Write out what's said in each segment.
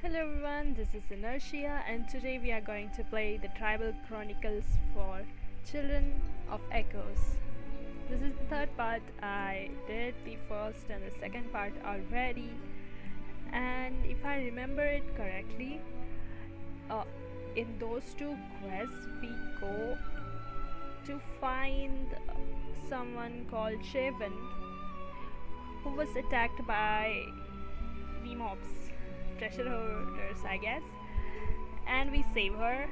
Hello everyone, this is Inertia and today we are going to play the Tribal Chronicles for Children of Echoes. This is the third part. I did the first and the second part already, and if I remember it correctly, in those two quests we go to find someone called Shaven who was attacked by the mobs, treasure hoarders I guess, and we save her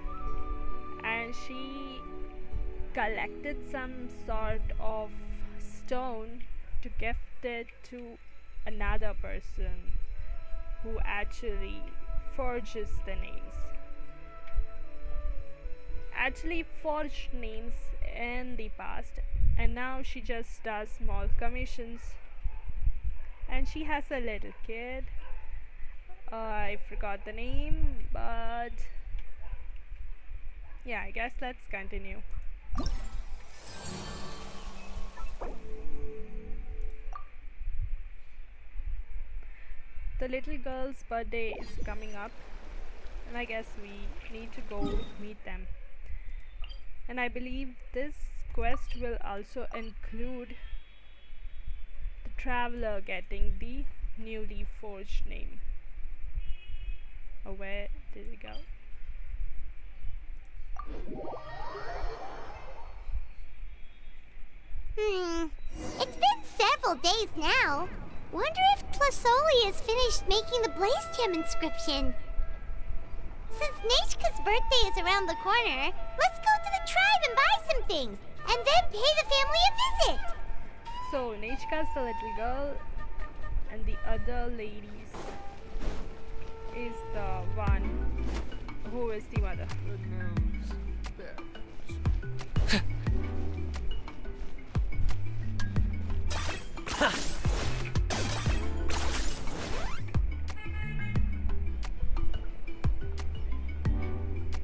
and she collected some sort of stone to gift it to another person who actually forges the names. Actually forged names in the past, and now she just does small commissions, and she has a little kid. I forgot the name, but yeah, I guess let's continue. The little girl's birthday is coming up, and I guess we need to go meet them. And I believe this quest will also include the traveler getting the newly forged name. Oh, where did it go? It's been several days now. Wonder if Plasoli has finished making the Blaze Gem inscription. Since Nechka's birthday is around the corner, let's go to the tribe and buy some things, and then pay the family a visit. So, Nechka's the little girl, and the other ladies is the one who is the mother. Good news, bad news.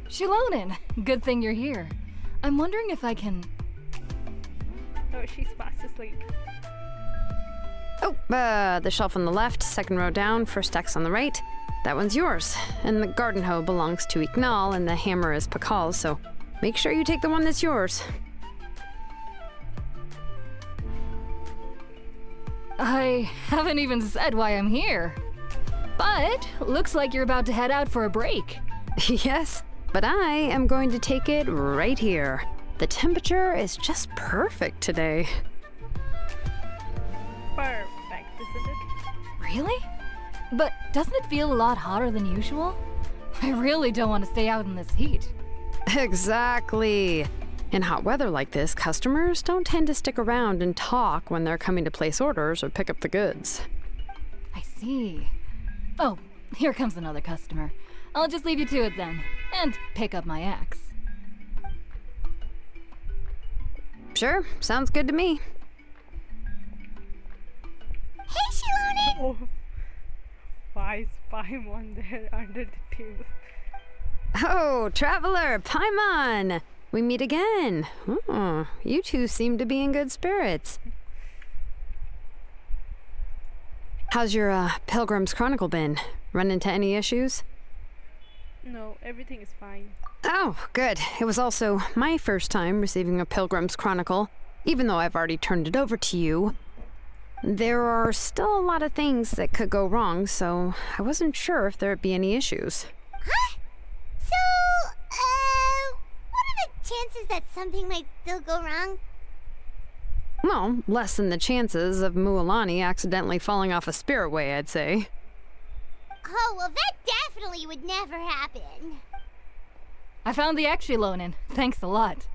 Shilonin, good thing you're here. I'm wondering if I can... Oh, she's fast asleep. Oh, the shelf on the left, second row down, first X on the right. That one's yours. And the garden hoe belongs to Iknal, and the hammer is Pakal's, so make sure you take the one that's yours. I haven't even said why I'm here. But looks like you're about to head out for a break. Yes, but I am going to take it right here. The temperature is just perfect today. Perfect, isn't it? Really? But doesn't it feel a lot hotter than usual? I really don't want to stay out in this heat. Exactly. In hot weather like this, customers don't tend to stick around and talk when they're coming to place orders or pick up the goods. I see. Oh, here comes another customer. I'll just leave you to it then, and pick up my axe. Sure, sounds good to me. Hey, Shilonin! Oh, why is Paimon there under the table? Oh, Traveler, Paimon! We meet again. Oh, you two seem to be in good spirits. How's your Pilgrim's Chronicle been? Run into any issues? No, everything is fine. Oh, good. It was also my first time receiving a Pilgrim's Chronicle, even though I've already turned it over to you. There are still a lot of things that could go wrong, so I wasn't sure if there'd be any issues. Huh? So, what are the chances that something might still go wrong? Well, less than the chances of Mualani accidentally falling off a spirit way, I'd say. Oh, well, that definitely would never happen. I found the axe, Shilonin. Thanks a lot.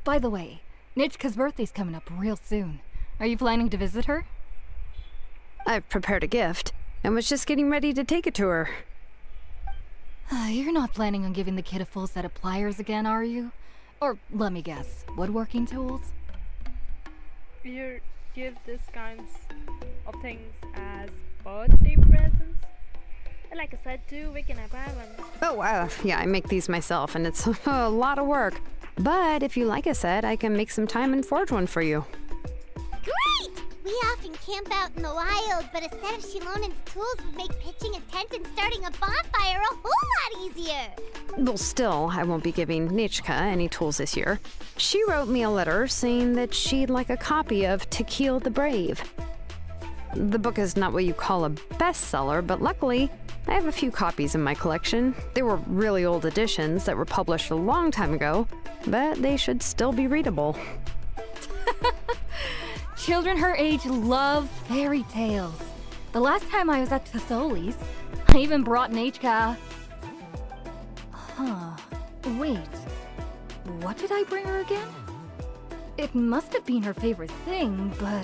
By the way, Nitchka's birthday's coming up real soon. Are you planning to visit her? I've prepared a gift, and was just getting ready to take it to her. You're not planning on giving the kid a full set of pliers again, are you? Or, let me guess, woodworking tools? You give these kinds of things as birthday presents? And like I said too, we can buy one. Oh, yeah, I make these myself, and it's a lot of work. But if you like a set, I can make some time and forge one for you. Great! We We often camp out in the wild, but a set of Shilonen's tools would make pitching a tent and starting a bonfire a whole lot easier. Well, still, I won't be giving Nichka any tools this year. She wrote me a letter saying that she'd like a copy of To Kill the Brave. The book is not what you call a bestseller, but luckily, I have a few copies in my collection. They were really old editions that were published a long time ago, but they should still be readable. Children her age love fairy tales. The last time I was at Tatholi's, I even brought Nachka. Wait. What did I bring her again? It must have been her favorite thing, but,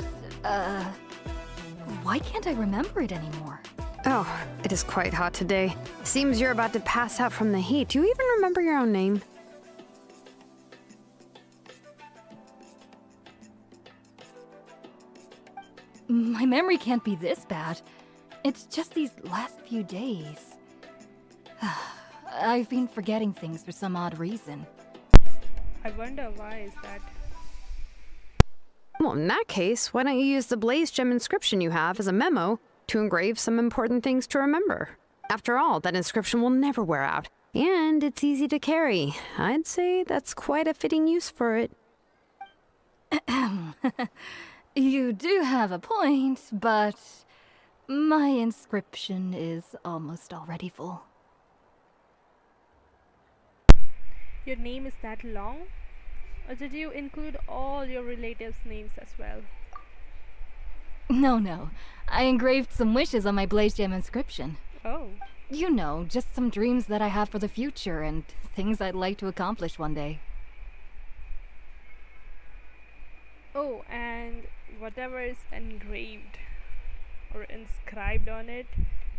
why can't I remember it anymore? Oh, it is quite hot today. Seems you're about to pass out from the heat. Do you even remember your own name? My memory can't be this bad. It's just these last few days. I've been forgetting things for some odd reason. I wonder why is that. Well, in that case, why don't you use the Blaze Gem inscription you have as a memo to engrave some important things to remember? After all, that inscription will never wear out, and it's easy to carry. I'd say that's quite a fitting use for it. You do have a point, but my inscription is almost already full. Your name is that long? Or did you include all your relatives' names as well? No. I engraved some wishes on my Blaze Gem inscription. Oh. You know, just some dreams that I have for the future and things I'd like to accomplish one day. Oh, and whatever is engraved or inscribed on it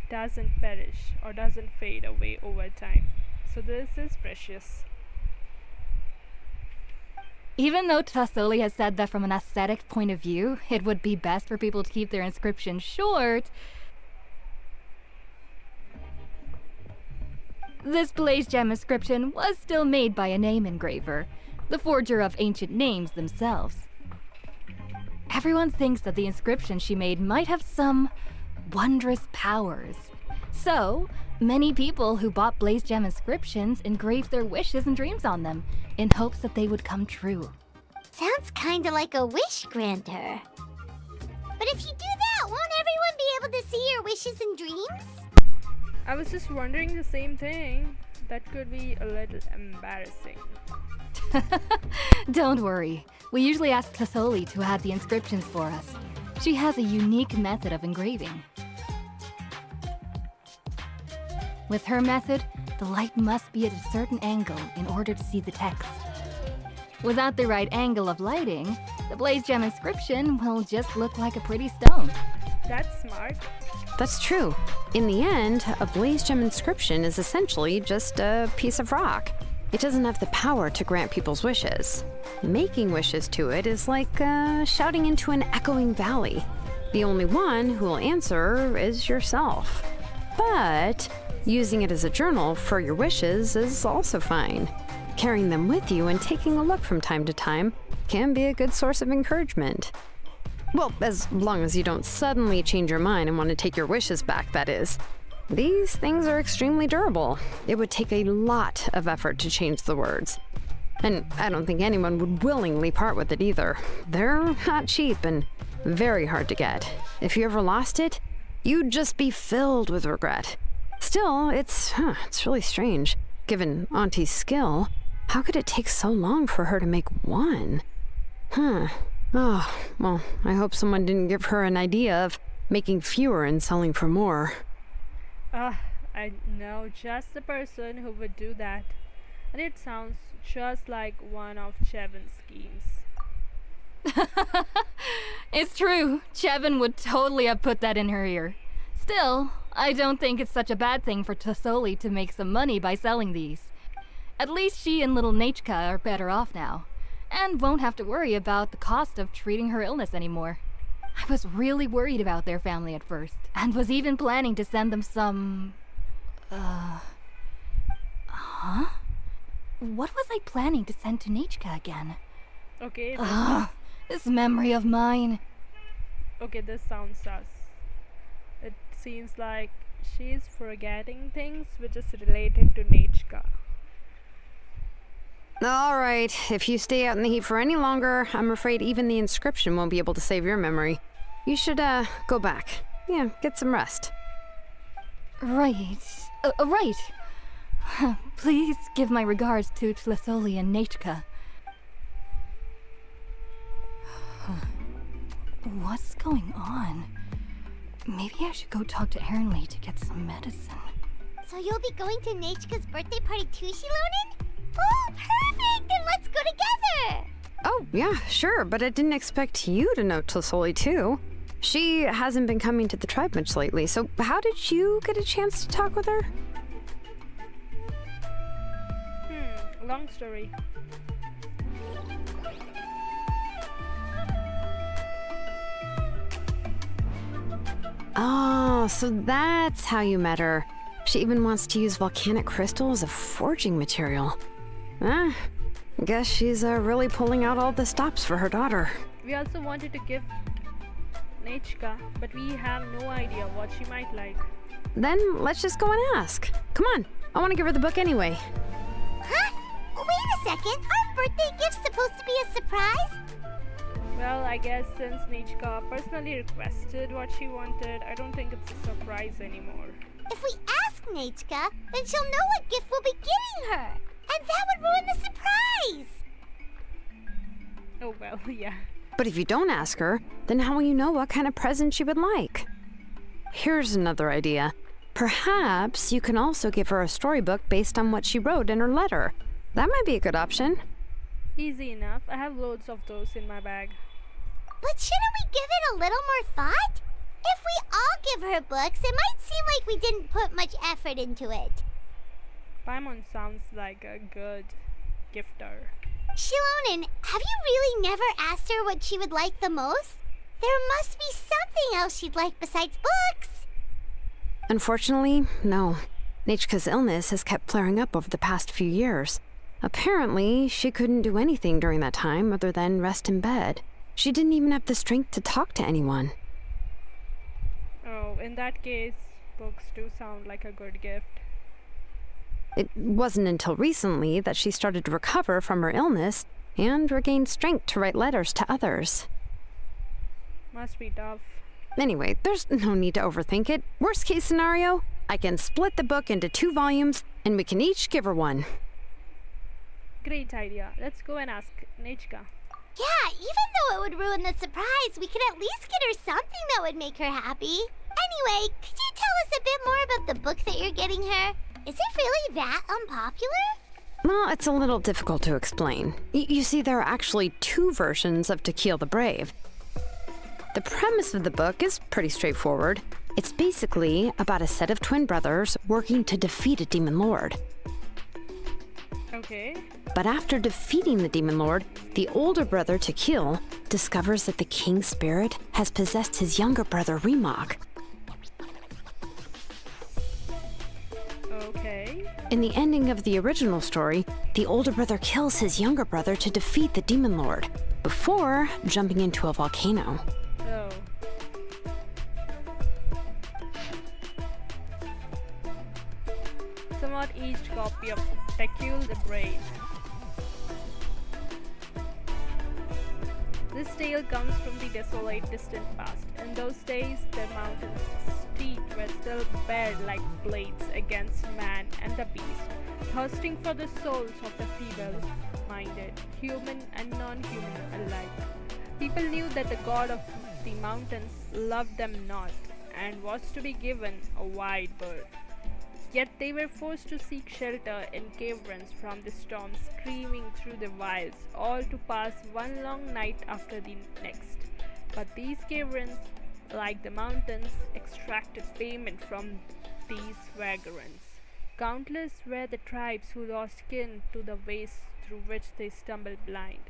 doesn't perish or doesn't fade away over time. So this is precious. Even though Tassoli has said that from an aesthetic point of view, it would be best for people to keep their inscription short, this Blaze Gem inscription was still made by a name engraver, the forger of ancient names themselves. Everyone thinks that the inscription she made might have some wondrous powers. So, many people who bought Blaze Gem inscriptions engraved their wishes and dreams on them, in hopes that they would come true. Sounds kinda like a wish granter. But if you do that, won't everyone be able to see your wishes and dreams? I was just wondering the same thing. That could be a little embarrassing. Don't worry. We usually ask Tassoli to add the inscriptions for us. She has a unique method of engraving. With her method, the light must be at a certain angle in order to see the text. Without the right angle of lighting, the Blaze Gem inscription will just look like a pretty stone. That's smart. That's true. In the end, a Blaze Gem inscription is essentially just a piece of rock. It doesn't have the power to grant people's wishes. Making wishes to it is like shouting into an echoing valley. The only one who will answer is yourself. But using it as a journal for your wishes is also fine. Carrying them with you and taking a look from time to time can be a good source of encouragement. Well, as long as you don't suddenly change your mind and want to take your wishes back, that is. These things are extremely durable. It would take a lot of effort to change the words. And I don't think anyone would willingly part with it either. They're not cheap and very hard to get. If you ever lost it, you'd just be filled with regret. Still, it's really strange. Given Auntie's skill, how could it take so long for her to make one? Oh, well, I hope someone didn't give her an idea of making fewer and selling for more. I know just the person who would do that. And it sounds just like one of Chevin's schemes. It's true. Chevin would totally have put that in her ear. Still, I don't think it's such a bad thing for Tassoli to make some money by selling these. At least she and little Nachka are better off now, and won't have to worry about the cost of treating her illness anymore. I was really worried about their family at first, and was even planning to send them some... What was I planning to send to Nachka again? Okay. This memory of mine. Okay, this sounds sus. It seems like she's forgetting things which is related to Nechka. Alright, if you stay out in the heat for any longer, I'm afraid even the inscription won't be able to save your memory. You should, go back. Yeah, get some rest. Right. Right. Please give my regards to Tlisoli and Nechka. What's going on? Maybe I should go talk to Erinley to get some medicine. So you'll be going to Nechka's birthday party too, Shilonen? Oh, perfect! Then let's go together! Oh, yeah, sure, but I didn't expect you to know Tlisoli too. She hasn't been coming to the tribe much lately, so how did you get a chance to talk with her? Long story. Oh, so that's how you met her. She even wants to use volcanic crystal as a forging material. Guess she's really pulling out all the stops for her daughter. We also wanted to give Nechka, but we have no idea what she might like. Then let's just go and ask. Come on, I want to give her the book anyway. Huh? Wait a second, aren't birthday gifts supposed to be a surprise? Well, I guess since Nechka personally requested what she wanted, I don't think it's a surprise anymore. If we ask Nechka, then she'll know what gift we'll be giving her. And that would ruin the surprise! Oh well, yeah. But if you don't ask her, then how will you know what kind of present she would like? Here's another idea. Perhaps you can also give her a storybook based on what she wrote in her letter. That might be a good option. Easy enough. I have loads of those in my bag. But shouldn't we give it a little more thought? If we all give her books, it might seem like we didn't put much effort into it. Paimon sounds like a good gifter. Shilonen, have you really never asked her what she would like the most? There must be something else she'd like besides books. Unfortunately, no. Nechka's illness has kept flaring up over the past few years. Apparently, she couldn't do anything during that time other than rest in bed. She didn't even have the strength to talk to anyone. Oh, in that case, books do sound like a good gift. It wasn't until recently that she started to recover from her illness and regained strength to write letters to others. Must be tough. Anyway, there's no need to overthink it. Worst case scenario, I can split the book into 2 volumes and we can each give her one. Great idea. Let's go and ask Nechka. Yeah, even though it would ruin the surprise, we could at least get her something that would make her happy. Anyway, could you tell us a bit more about the book that you're getting her? Is it really that unpopular? Well, it's a little difficult to explain. You see, there are actually 2 versions of To Kill the Brave. The premise of the book is pretty straightforward. It's basically about a set of twin brothers working to defeat a demon lord. Okay. But after defeating the demon lord, the older brother, Tequil, discovers that the king's spirit has possessed his younger brother, Remok. Okay. In the ending of the original story, the older brother kills his younger brother to defeat the demon lord, before jumping into a volcano. Oh. Somewhat each copy of Tekul the Brave. This tale comes from the desolate, distant past. In those days, the mountains steep were still bared like blades against man and the beast, thirsting for the souls of the feeble-minded, human and non-human alike. People knew that the god of the mountains loved them not, and was to be given a wide berth. Yet they were forced to seek shelter in caverns from the storm screaming through the wilds, all to pass one long night after the next. But these caverns, like the mountains, extracted payment from these vagrants. Countless were the tribes who lost kin to the ways through which they stumbled blind.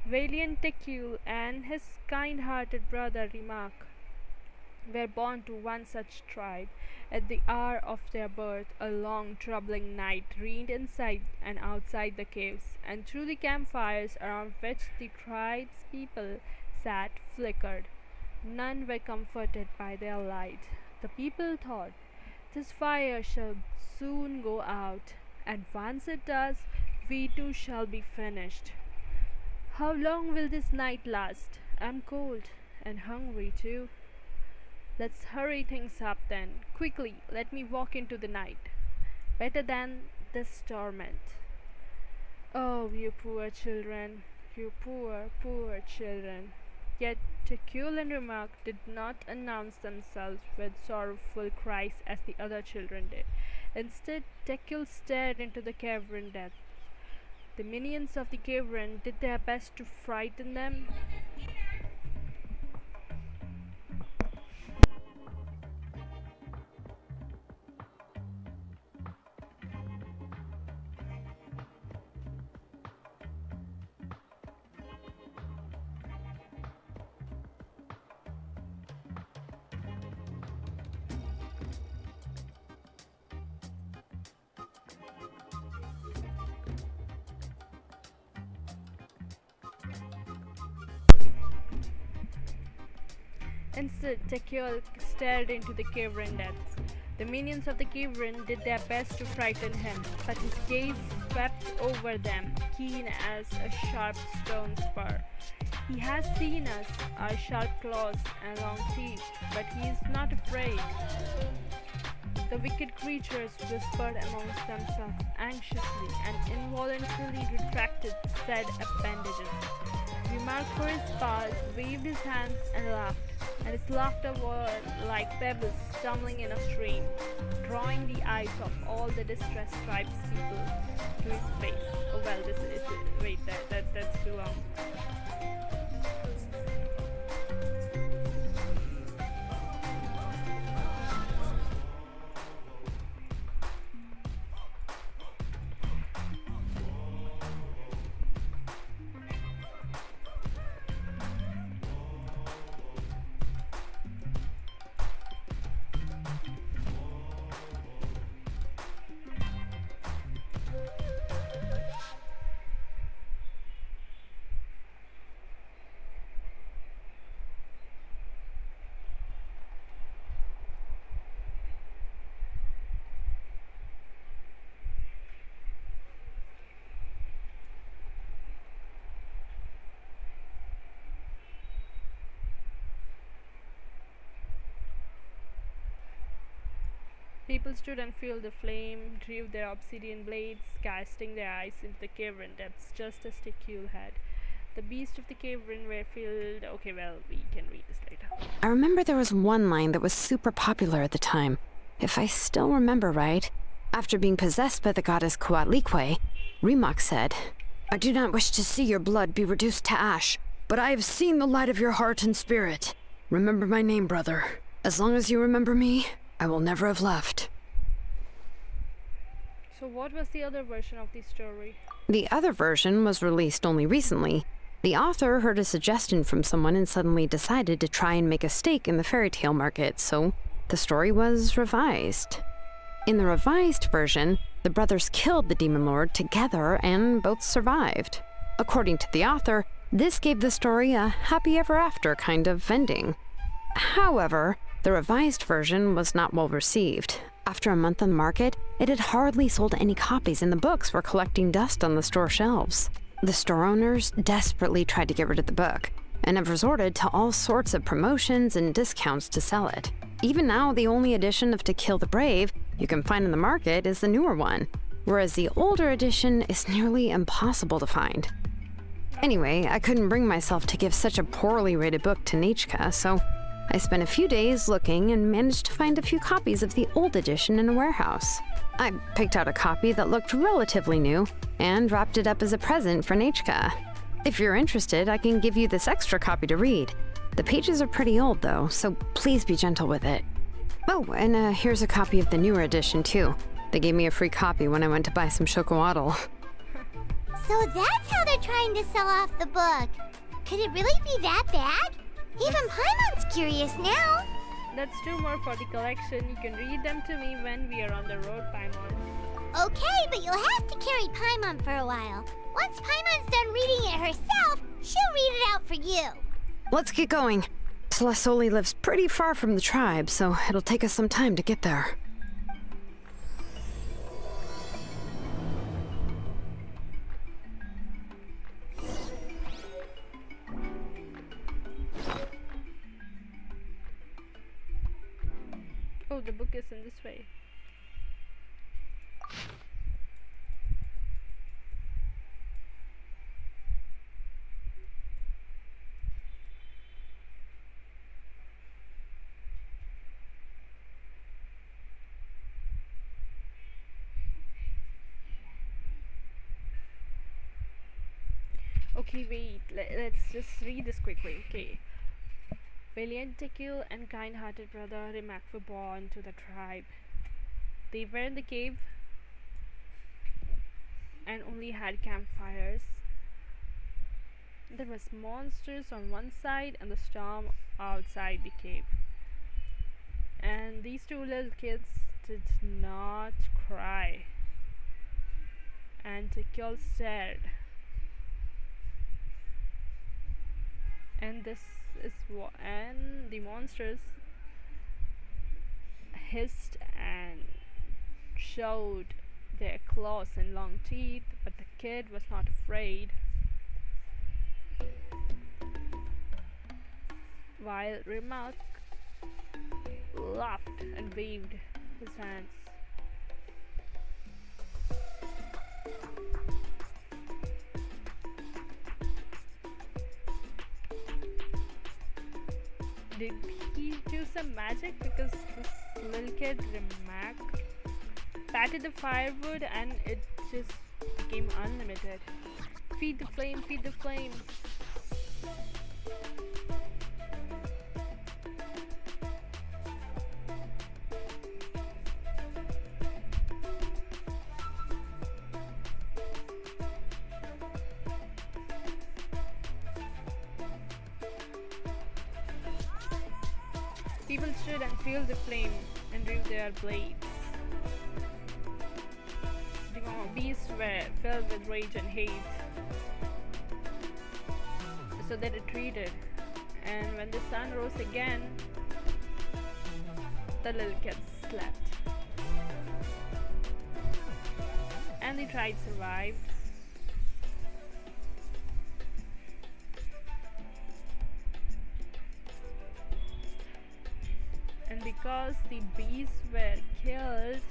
Valiant Tekul and his kind-hearted brother Rimak were born to one such tribe. At the hour of their birth, a long, troubling night reigned inside and outside the caves, and through the campfires around which the tribe's people sat flickered. None were comforted by their light. The people thought, "This fire shall soon go out, and once it does, we too shall be finished. How long will this night last? I'm cold and hungry too. Let's hurry things up then. Quickly, let me walk into the night. Better than this torment. Oh, you poor children, you poor, poor children." Yet Tekul and Remark did not announce themselves with sorrowful cries as the other children did. Instead, Tekul stared into the cavern depths. The minions of the cavern did their best to frighten them. Instead, Tekul stared into the cavern depths. The minions of the cavern did their best to frighten him, but his gaze swept over them, keen as a sharp stone spur. He has seen us, our sharp claws and long teeth, but he is not afraid. The wicked creatures whispered amongst themselves anxiously and involuntarily retracted said appendages. Remark for his part waved his hands and laughed, and his laughter was like pebbles tumbling in a stream, drawing the eyes of all the distressed tribespeople to his face. Oh well, this is wait, that's too long. People stood and fueled the flame, drew their obsidian blades, casting their eyes into the cavern depths, just as Tekul had. The beasts of the cavern were filled. Okay, well, we can read this later. I remember there was one line that was super popular at the time. If I still remember right, after being possessed by the goddess Coatlicue, Remak said, "I do not wish to see your blood be reduced to ash, but I have seen the light of your heart and spirit. Remember my name, brother. As long as you remember me, I will never have left." So what was the other version of the story? The other version was released only recently. The author heard a suggestion from someone and suddenly decided to try and make a stake in the fairy tale market, so the story was revised. In the revised version, the brothers killed the demon lord together and both survived. According to the author, this gave the story a happy ever after kind of ending. However, the revised version was not well received. After a month on the market, it had hardly sold any copies and the books were collecting dust on the store shelves. The store owners desperately tried to get rid of the book and have resorted to all sorts of promotions and discounts to sell it. Even now, the only edition of To Kill the Brave you can find in the market is the newer one, whereas the older edition is nearly impossible to find. Anyway, I couldn't bring myself to give such a poorly rated book to Nechka, so I spent a few days looking and managed to find a few copies of the old edition in a warehouse. I picked out a copy that looked relatively new and wrapped it up as a present for Nechka. If you're interested, I can give you this extra copy to read. The pages are pretty old though, so please be gentle with it. Oh, and here's a copy of the newer edition too. They gave me a free copy when I went to buy some chocowaddle. So that's how they're trying to sell off the book. Could it really be that bad? Even Paimon's curious now. That's 2 more for the collection. You can read them to me when we are on the road, Paimon. Okay, but you'll have to carry Paimon for a while. Once Paimon's done reading it herself, she'll read it out for you. Let's get going. Tlasoli lives pretty far from the tribe, so it'll take us some time to get there. Oh, the book is in this way. Okay, wait. Let's just read this quickly. Okay. Valiant Tekil and kind-hearted brother Rimac were born to the tribe. They were in the cave and only had campfires. There was monsters on one side and the storm outside the cave. And these two little kids did not cry. And Tekil stared. And and the monsters hissed and showed their claws and long teeth, but the kid was not afraid. While Rimac laughed and waved his hands. Did he do some magic? Because this little kid Rimac patted the firewood and it just became unlimited. Feed the flame, feed the flame. People stood and fueled the flame and drew their blades. The beasts were filled with rage and hate, so they retreated. And when the sun rose again, the little kids slept. And the tribe survived. And because the beasts were killed,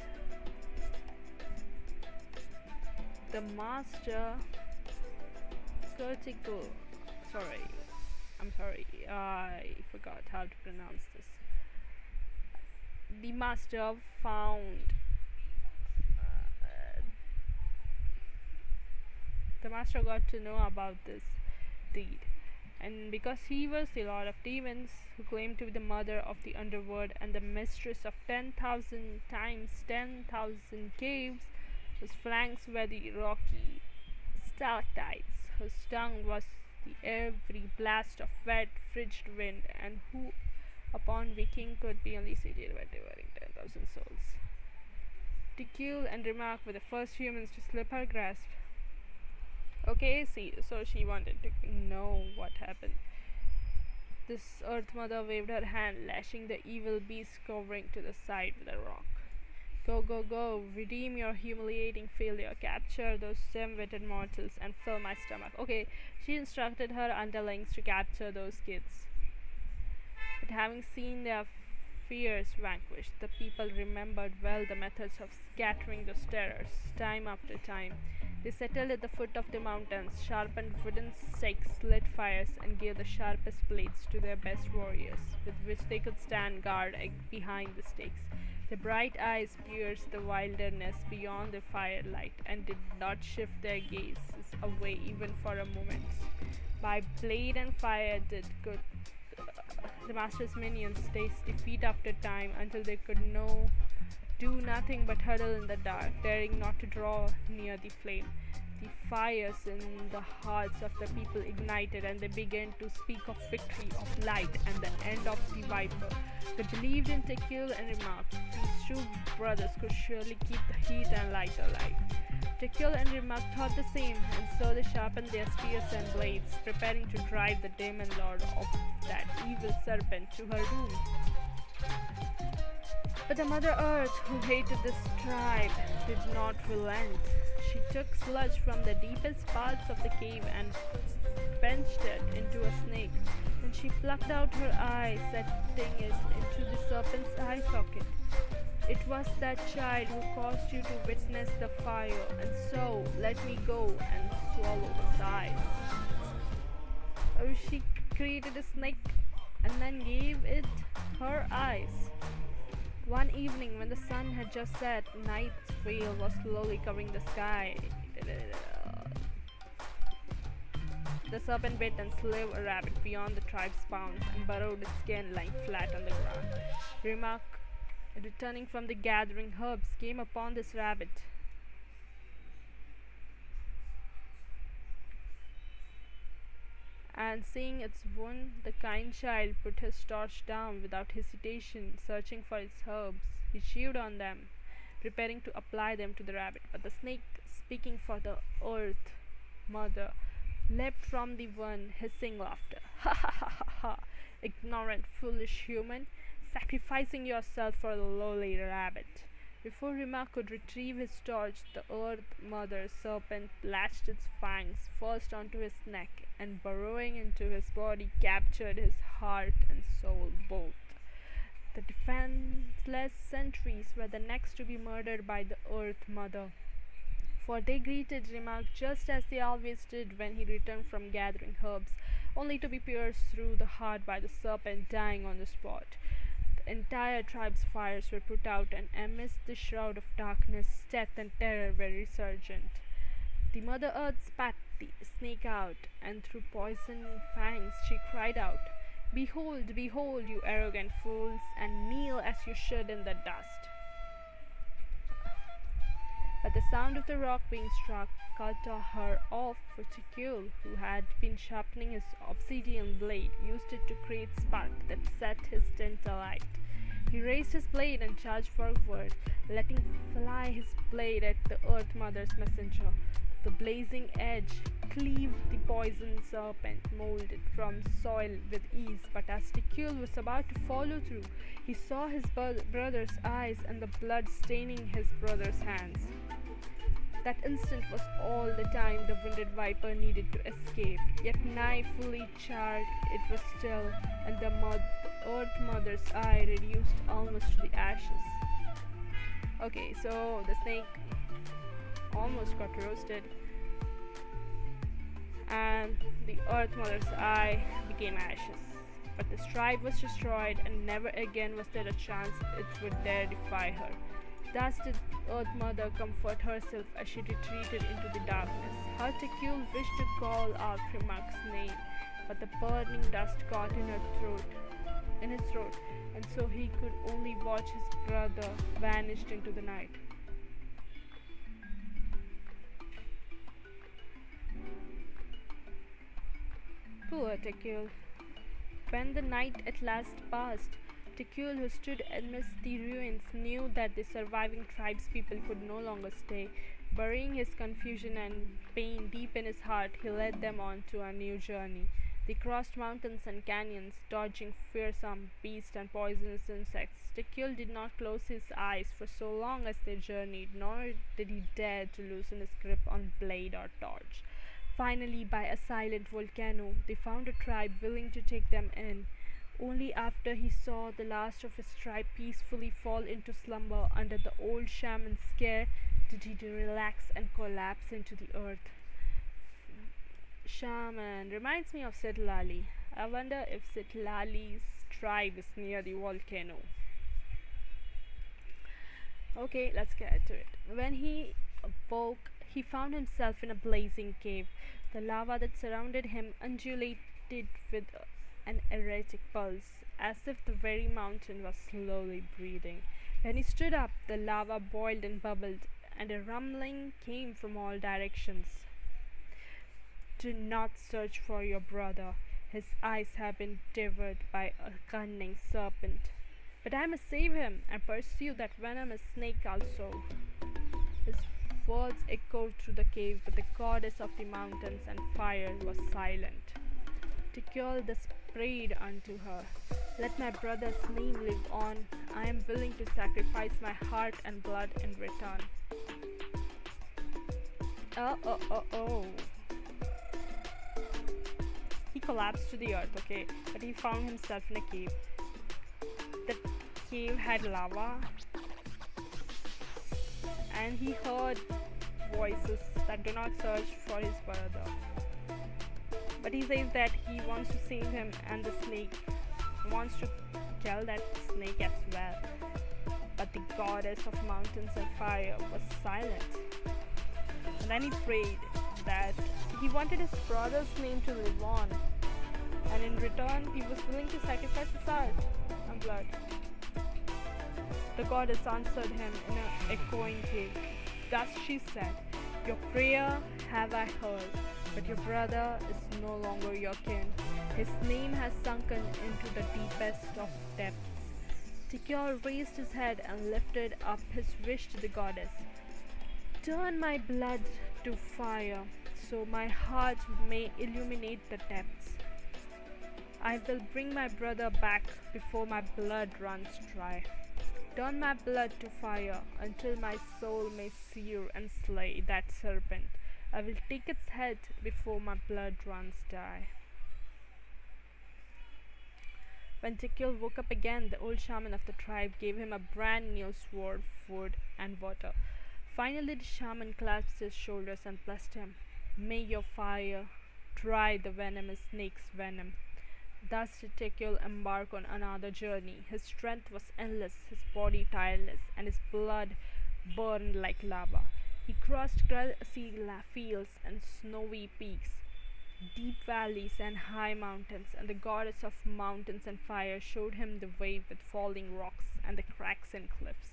the master Chronicles, I forgot how to pronounce this. The master found the master got to know about this deed. And because he was the lord of demons, who claimed to be the mother of the underworld and the mistress of 10,000 times 10,000 caves, whose flanks were the rocky stalactites, whose tongue was the every blast of wet, frigid wind, and who, upon waking, could be only sated by devouring 10,000 souls. Tekil and Rimac were the first humans to slip her grasp. Okay, see, so she wanted to know what happened. This Earth Mother waved her hand, lashing the evil beast covering to the side with a rock. Go, go, go, redeem your humiliating failure, capture those dim-witted mortals and fill my stomach. Okay, she instructed her underlings to capture those kids. But having seen their fears vanquished, the people remembered well the methods of scattering those terrors, time after time. They settled at the foot of the mountains, sharpened wooden stakes, lit fires, and gave the sharpest blades to their best warriors, with which they could stand guard behind the stakes. Their bright eyes pierced the wilderness beyond the firelight, and did not shift their gazes away even for a moment. By blade and fire did the master's minions taste defeat after time, until they could do nothing but huddle in the dark, daring not to draw near the flame. The fires in the hearts of the people ignited, and they began to speak of victory, of light, and the end of the viper. They believed in Tekil and Rimac, these two brothers could surely keep the heat and light alive. Tekil and Rimak thought the same, and so they sharpened their spears and blades, preparing to drive the demon lord of that evil serpent to her doom. But the Mother Earth, who hated this tribe, did not relent. She took sludge from the deepest parts of the cave and benched it into a snake. Then she plucked out her eye, setting it into the serpent's eye socket. It was that child who caused you to witness the fire, and so let me go and swallow his eyes. Oh, she created a snake and then gave it her eyes. One evening, when the sun had just set, night's veil was slowly covering the sky. The serpent bit and slew a rabbit beyond the tribe's bounds and burrowed its skin lying flat on the ground. Rimak, returning from the gathering herbs, came upon this rabbit. And seeing its wound, the kind child put his torch down without hesitation, searching for its herbs. He chewed on them, preparing to apply them to the rabbit. But the snake, speaking for the earth mother, leapt from the wound, hissing laughter. Ha ha ha ha ha! Ignorant, foolish human, sacrificing yourself for the lowly rabbit. Before Rimak could retrieve his torch, the earth mother serpent lashed its fangs first onto his neck and, burrowing into his body, captured his heart and soul both. The defenseless sentries were the next to be murdered by the earth mother, for they greeted Rimak just as they always did when he returned from gathering herbs, only to be pierced through the heart by the serpent, dying on the spot. The entire tribe's fires were put out, and amidst the shroud of darkness, death and terror were resurgent. The Mother Earth spat the snake out, and through poison fangs she cried out, "Behold, behold, you arrogant fools, and kneel as you should in the dust." But the sound of the rock being struck cut her off, for Tekil, who had been sharpening his obsidian blade, used it to create spark that set his tent alight. He raised his blade and charged forward, letting fly his blade at the Earth Mother's messenger. The blazing edge cleaved the poisoned serpent, molded from soil with ease, but as Tekil was about to follow through, he saw his brother's eyes and the blood staining his brother's hands. That instant was all the time the wounded viper needed to escape, yet nigh fully charred it was still, and the Earth Mother's eye reduced almost to the ashes. Okay, so the snake almost got roasted, and the Earth Mother's eye became ashes. But the tribe was destroyed, and never again was there a chance it would dare defy her. Thus did Earth Mother comfort herself as she retreated into the darkness. Her Tekil wished to call out Rimak's name, but the burning dust caught in his throat, and so he could only watch his brother vanish into the night. Poor Tekil. When the night at last passed, Tekil, who stood amidst the ruins, knew that the surviving tribespeople could no longer stay. Burying his confusion and pain deep in his heart, he led them on to a new journey. They crossed mountains and canyons, dodging fearsome beasts and poisonous insects. Tekil did not close his eyes for so long as they journeyed, nor did he dare to loosen his grip on blade or torch. Finally, by a silent volcano, they found a tribe willing to take them in. Only after he saw the last of his tribe peacefully fall into slumber under the old shaman's care did he relax and collapse into the earth. Shaman reminds me of Sitlali. I wonder if Sitlali's tribe is near the volcano. Okay, let's get to it. When he awoke, he found himself in a blazing cave. The lava that surrounded him undulated with an erratic pulse, as if the very mountain was slowly breathing. When he stood up, the lava boiled and bubbled, and a rumbling came from all directions. "Do not search for your brother. His eyes have been devoured by a cunning serpent. But I must save him and pursue that venomous snake also. His words echoed through the cave, but the goddess of the mountains and fire was silent. Tikal thus prayed unto her, "Let my brother's name live on. I am willing to sacrifice my heart and blood in return." Oh. He collapsed to the earth, okay, but he found himself in a cave. The cave had lava, and he heard voices that do not search for his brother. But he says that he wants to save him and the snake. He wants to kill that snake as well. But the goddess of mountains and fire was silent. And then he prayed that he wanted his brother's name to live on. And in return, he was willing to sacrifice his heart and blood. The goddess answered him in an echoing cave. Thus she said, "Your prayer have I heard, but your brother is no longer your kin. His name has sunken into the deepest of depths." Tikal raised his head and lifted up his wish to the goddess. "Turn my blood to fire, so my heart may illuminate the depths. I will bring my brother back before my blood runs dry. Turn my blood to fire until my soul may sear and slay that serpent. I will take its head before my blood runs dry." When Tikal woke up again, the old shaman of the tribe gave him a brand new sword, food, and water. Finally, the shaman clasped his shoulders and blessed him. "May your fire dry the venomous snake's venom." Thus did Tikal embark on another journey. His strength was endless, his body tireless, and his blood burned like lava. He crossed grassy fields and snowy peaks, deep valleys and high mountains, and the goddess of mountains and fire showed him the way with falling rocks and the cracks in cliffs.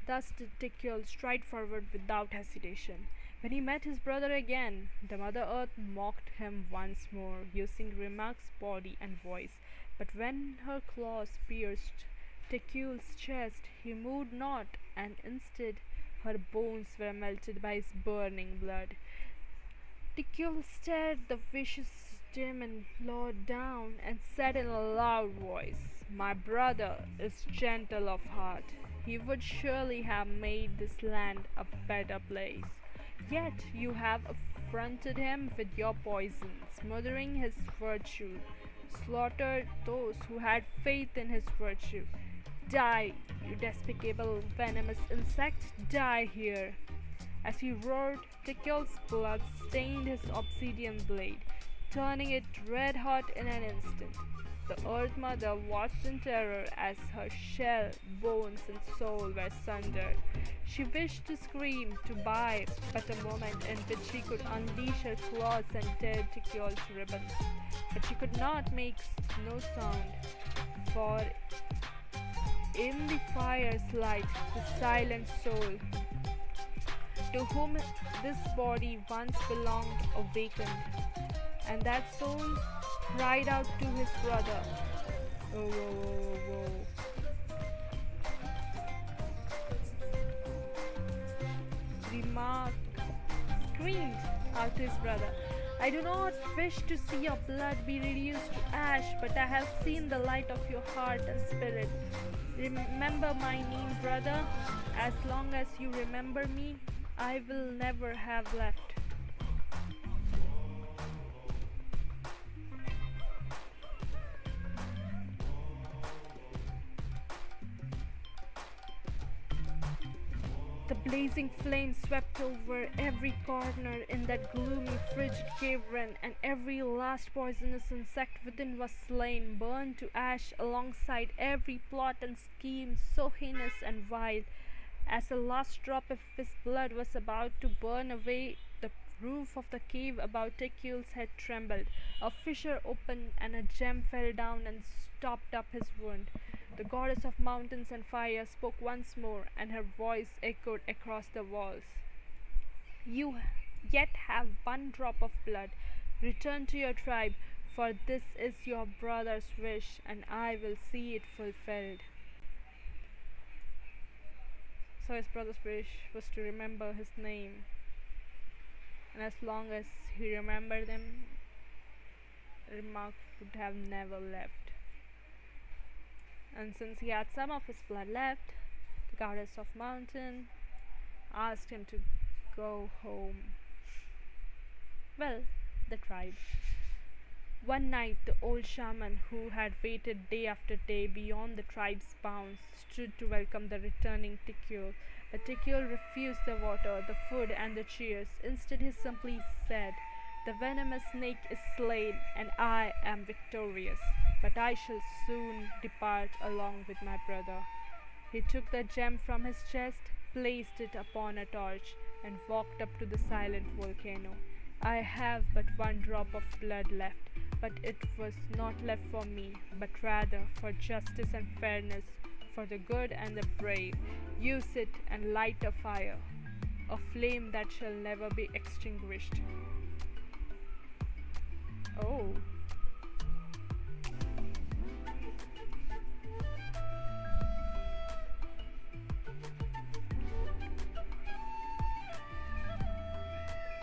Thus did Tikal stride forward without hesitation. When he met his brother again, the Mother Earth mocked him once more, using Rimak's body and voice. But when her claws pierced Tikal's chest, he moved not, and instead her bones were melted by his burning blood. Tikal stared the vicious demon lowered down and said in a loud voice, "My brother is gentle of heart. He would surely have made this land a better place. Yet you have affronted him with your poison, smothering his virtue, slaughtered those who had faith in his virtue. Die, you despicable venomous insect, die here." As he roared, Tikal's blood stained his obsidian blade, turning it red hot in an instant. The Earth Mother watched in terror as her shell, bones, and soul were sundered. She wished to scream, to buy but a moment in which she could unleash her claws and tear Tikal to ribbons. But she could not make no sound, for in the fire's light, the silent soul, to whom this body once belonged, awakened, and that soul cried out to his brother. Whoa. Rimak screamed out to his brother, "I do not wish to see your blood be reduced to ash, but I have seen the light of your heart and spirit. Remember my name, brother. As long as you remember me, I will never have left." The blazing flames swept over every corner in that gloomy, frigid cavern, and every last poisonous insect within was slain, burned to ash alongside every plot and scheme so heinous and vile. As the last drop of his blood was about to burn away, the roof of the cave about Tikal's head trembled. A fissure opened, and a gem fell down and stopped up his wound. The goddess of mountains and fire spoke once more, and her voice echoed across the walls. "You yet have one drop of blood. Return to your tribe, for this is your brother's wish, and I will see it fulfilled." So his brother's wish was to remember his name, and as long as he remembered him, Rimac would have never left. And since he had some of his blood left, the goddess of mountain asked him to go home. Well, the tribe. One night, the old shaman who had waited day after day beyond the tribe's bounds stood to welcome the returning Tikul. But Tikul refused the water, the food, and the cheers. Instead, he simply said, "The venomous snake is slain, and I am victorious, but I shall soon depart along with my brother." He took the gem from his chest, placed it upon a torch, and walked up to the silent volcano. "I have but one drop of blood left, but it was not left for me, but rather for justice and fairness, for the good and the brave. Use it and light a fire, a flame that shall never be extinguished." Oh.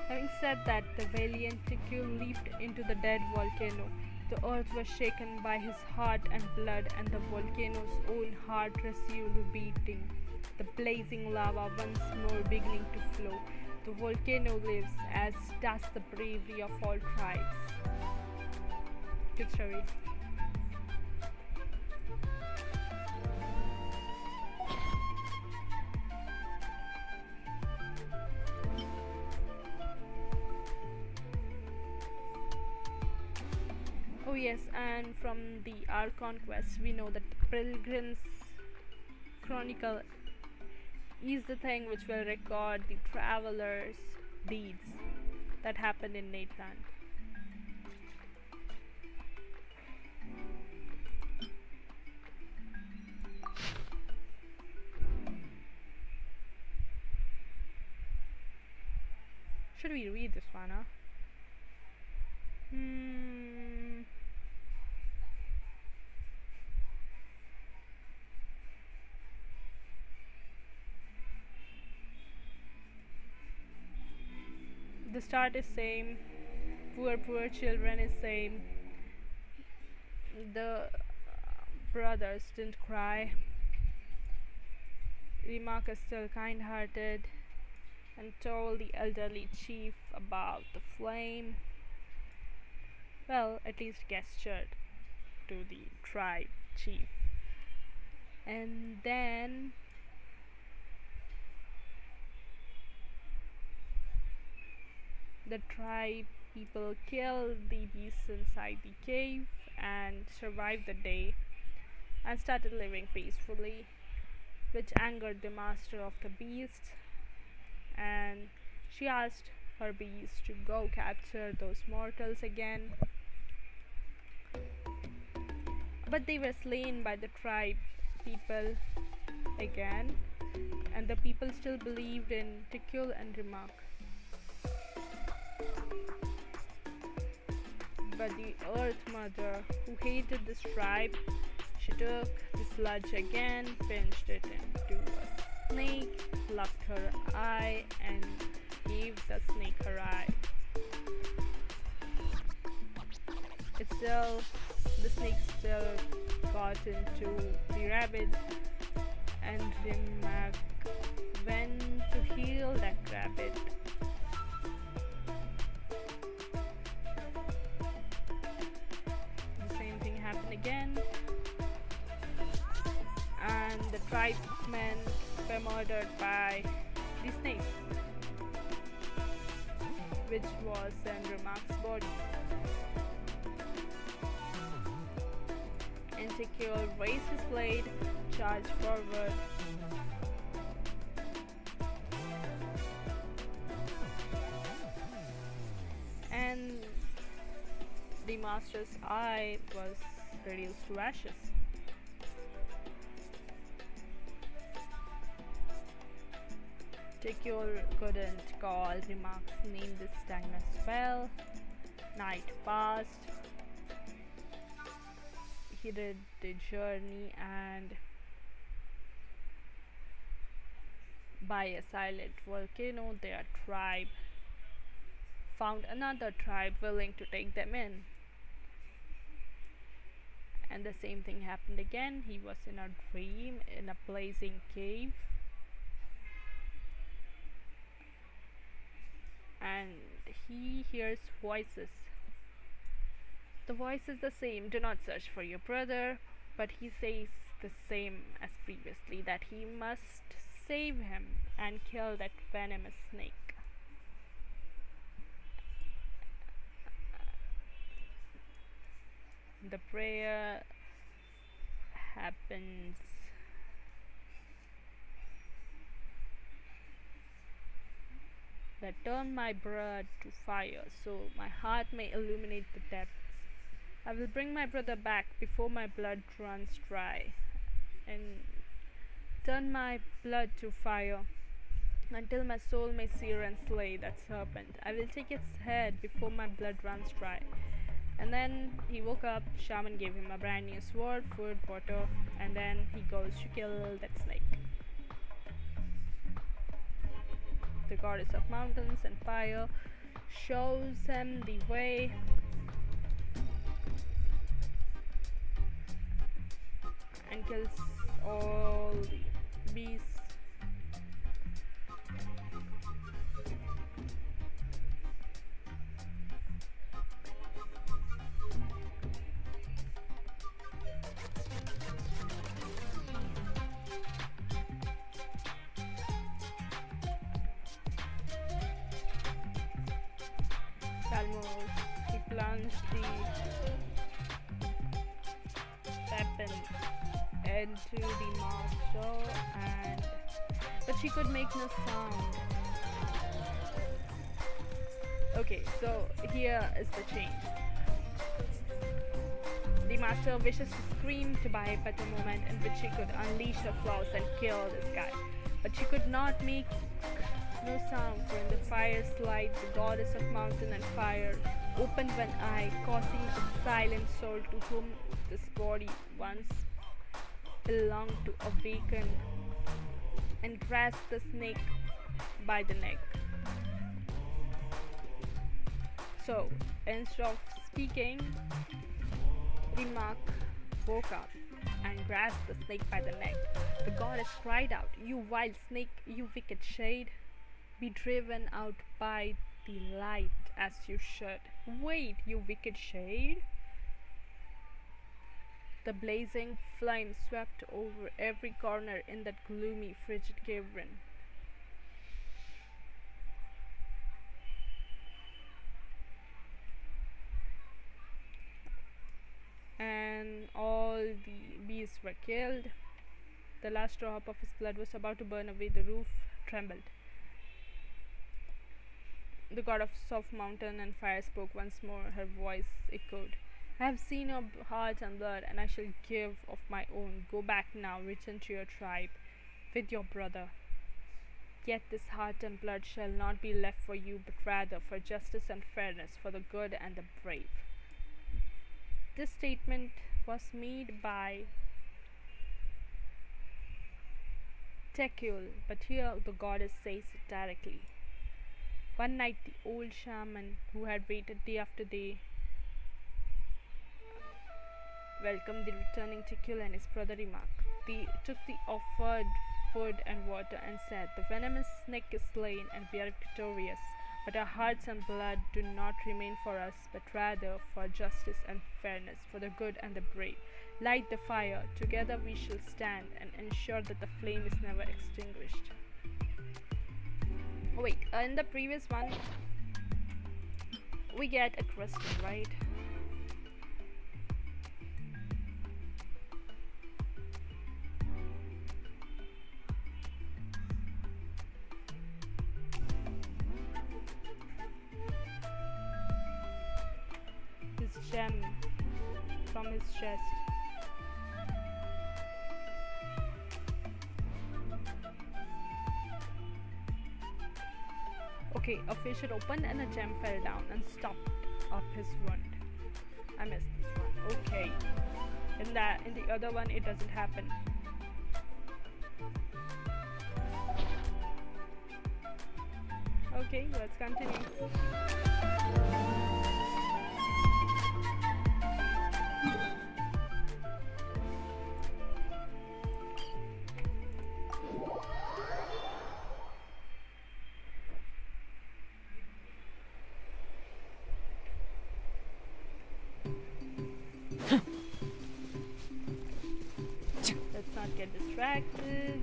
Having said that, the valiant Tikul leaped into the dead volcano. The earth was shaken by his heart and blood, and the volcano's own heart resumed beating, the blazing lava once more beginning to flow. The volcano lives, as does the bravery of all tribes. Good story. Oh yes, and from the Archon quest we know that Pilgrim's Chronicle is the thing which will record the travelers' deeds that happened in Natlan. Should we read this one, huh? The start is same. Poor children is same. The brothers didn't cry. Rimac is still kind-hearted and told the elderly chief about the flame. Well, at least gestured to the tribe chief. And then the tribe people killed the beasts inside the cave and survived the day and started living peacefully, which angered the master of the beasts, and she asked her beasts to go capture those mortals again. But they were slain by the tribe people again, and the people still believed in Tikul and Rimac. But the Earth Mother, who hated this tribe, she took the sludge again, pinched it into a snake, plucked her eye, and gave the snake her eye. The snake still got into the rabbit, and Rimac went to heal that rabbit. The same thing happened again, and the tribesmen were murdered by the snake, which was in Rimac's body. Insecure raised his blade, charged forward. And the master's eye was reduced to ashes. Tikul couldn't call Rimac's name this time as well. Night passed. He did the journey, and by a silent volcano, their tribe found another tribe willing to take them in. And the same thing happened again. He was in a dream in a blazing cave. And he hears voices. The voice is the same. Do not search for your brother. But he says the same as previously, that he must save him and kill that venomous snake. The prayer happens. That turn my blood to fire, so my heart may illuminate the depths. I will bring my brother back before my blood runs dry, and turn my blood to fire until my soul may sear and slay that serpent. I will take its head before my blood runs dry. And then he woke up, shaman gave him a brand new sword, food, water, and then he goes to kill that snake. The goddess of mountains and fire shows him the way. And kills all the beasts. He plunged the weapon into the master, but she could make no sound. Okay, so here is the change. The master wishes to scream to buy a better moment in which she could unleash her claws and kill this guy, but she could not make no sound, for in the fire's light the goddess of mountain and fire opened one eye, causing a silent soul to whom this body once belonged to awaken and grasp the snake by the neck. So instead of speaking, Rimak woke up and grasped the snake by the neck. The goddess cried out, "You wild snake, you wicked shade, be driven out by the light as you should." Wait, you wicked shade? The blazing flame swept over every corner in that gloomy, frigid cavern. And all the beasts were killed. The last drop of his blood was about to burn away. The roof trembled. The god of soft mountain and fire spoke once more. Her voice echoed, "I have seen your heart and blood, and I shall give of my own. Go back now, return to your tribe with your brother. Yet this heart and blood shall not be left for you, but rather for justice and fairness, for the good and the brave." This statement was made by Tekul, but here the goddess says it directly. One night the old shaman, who had waited day after day, welcomed the returning Tekul and his brother Rimak. They took the offered food and water and said, "The venomous snake is slain and we are victorious, but our hearts and blood do not remain for us, but rather for justice and fairness, for the good and the brave. Light the fire, together we shall stand and ensure that the flame is never extinguished." Oh, wait, in the previous one, we get a crystal, right? His gem from his chest. Okay, a fissure opened and a gem fell down and stopped up his wound. I missed this one. Okay. In the other one it doesn't happen. Okay, let's continue. Let's not get distracted.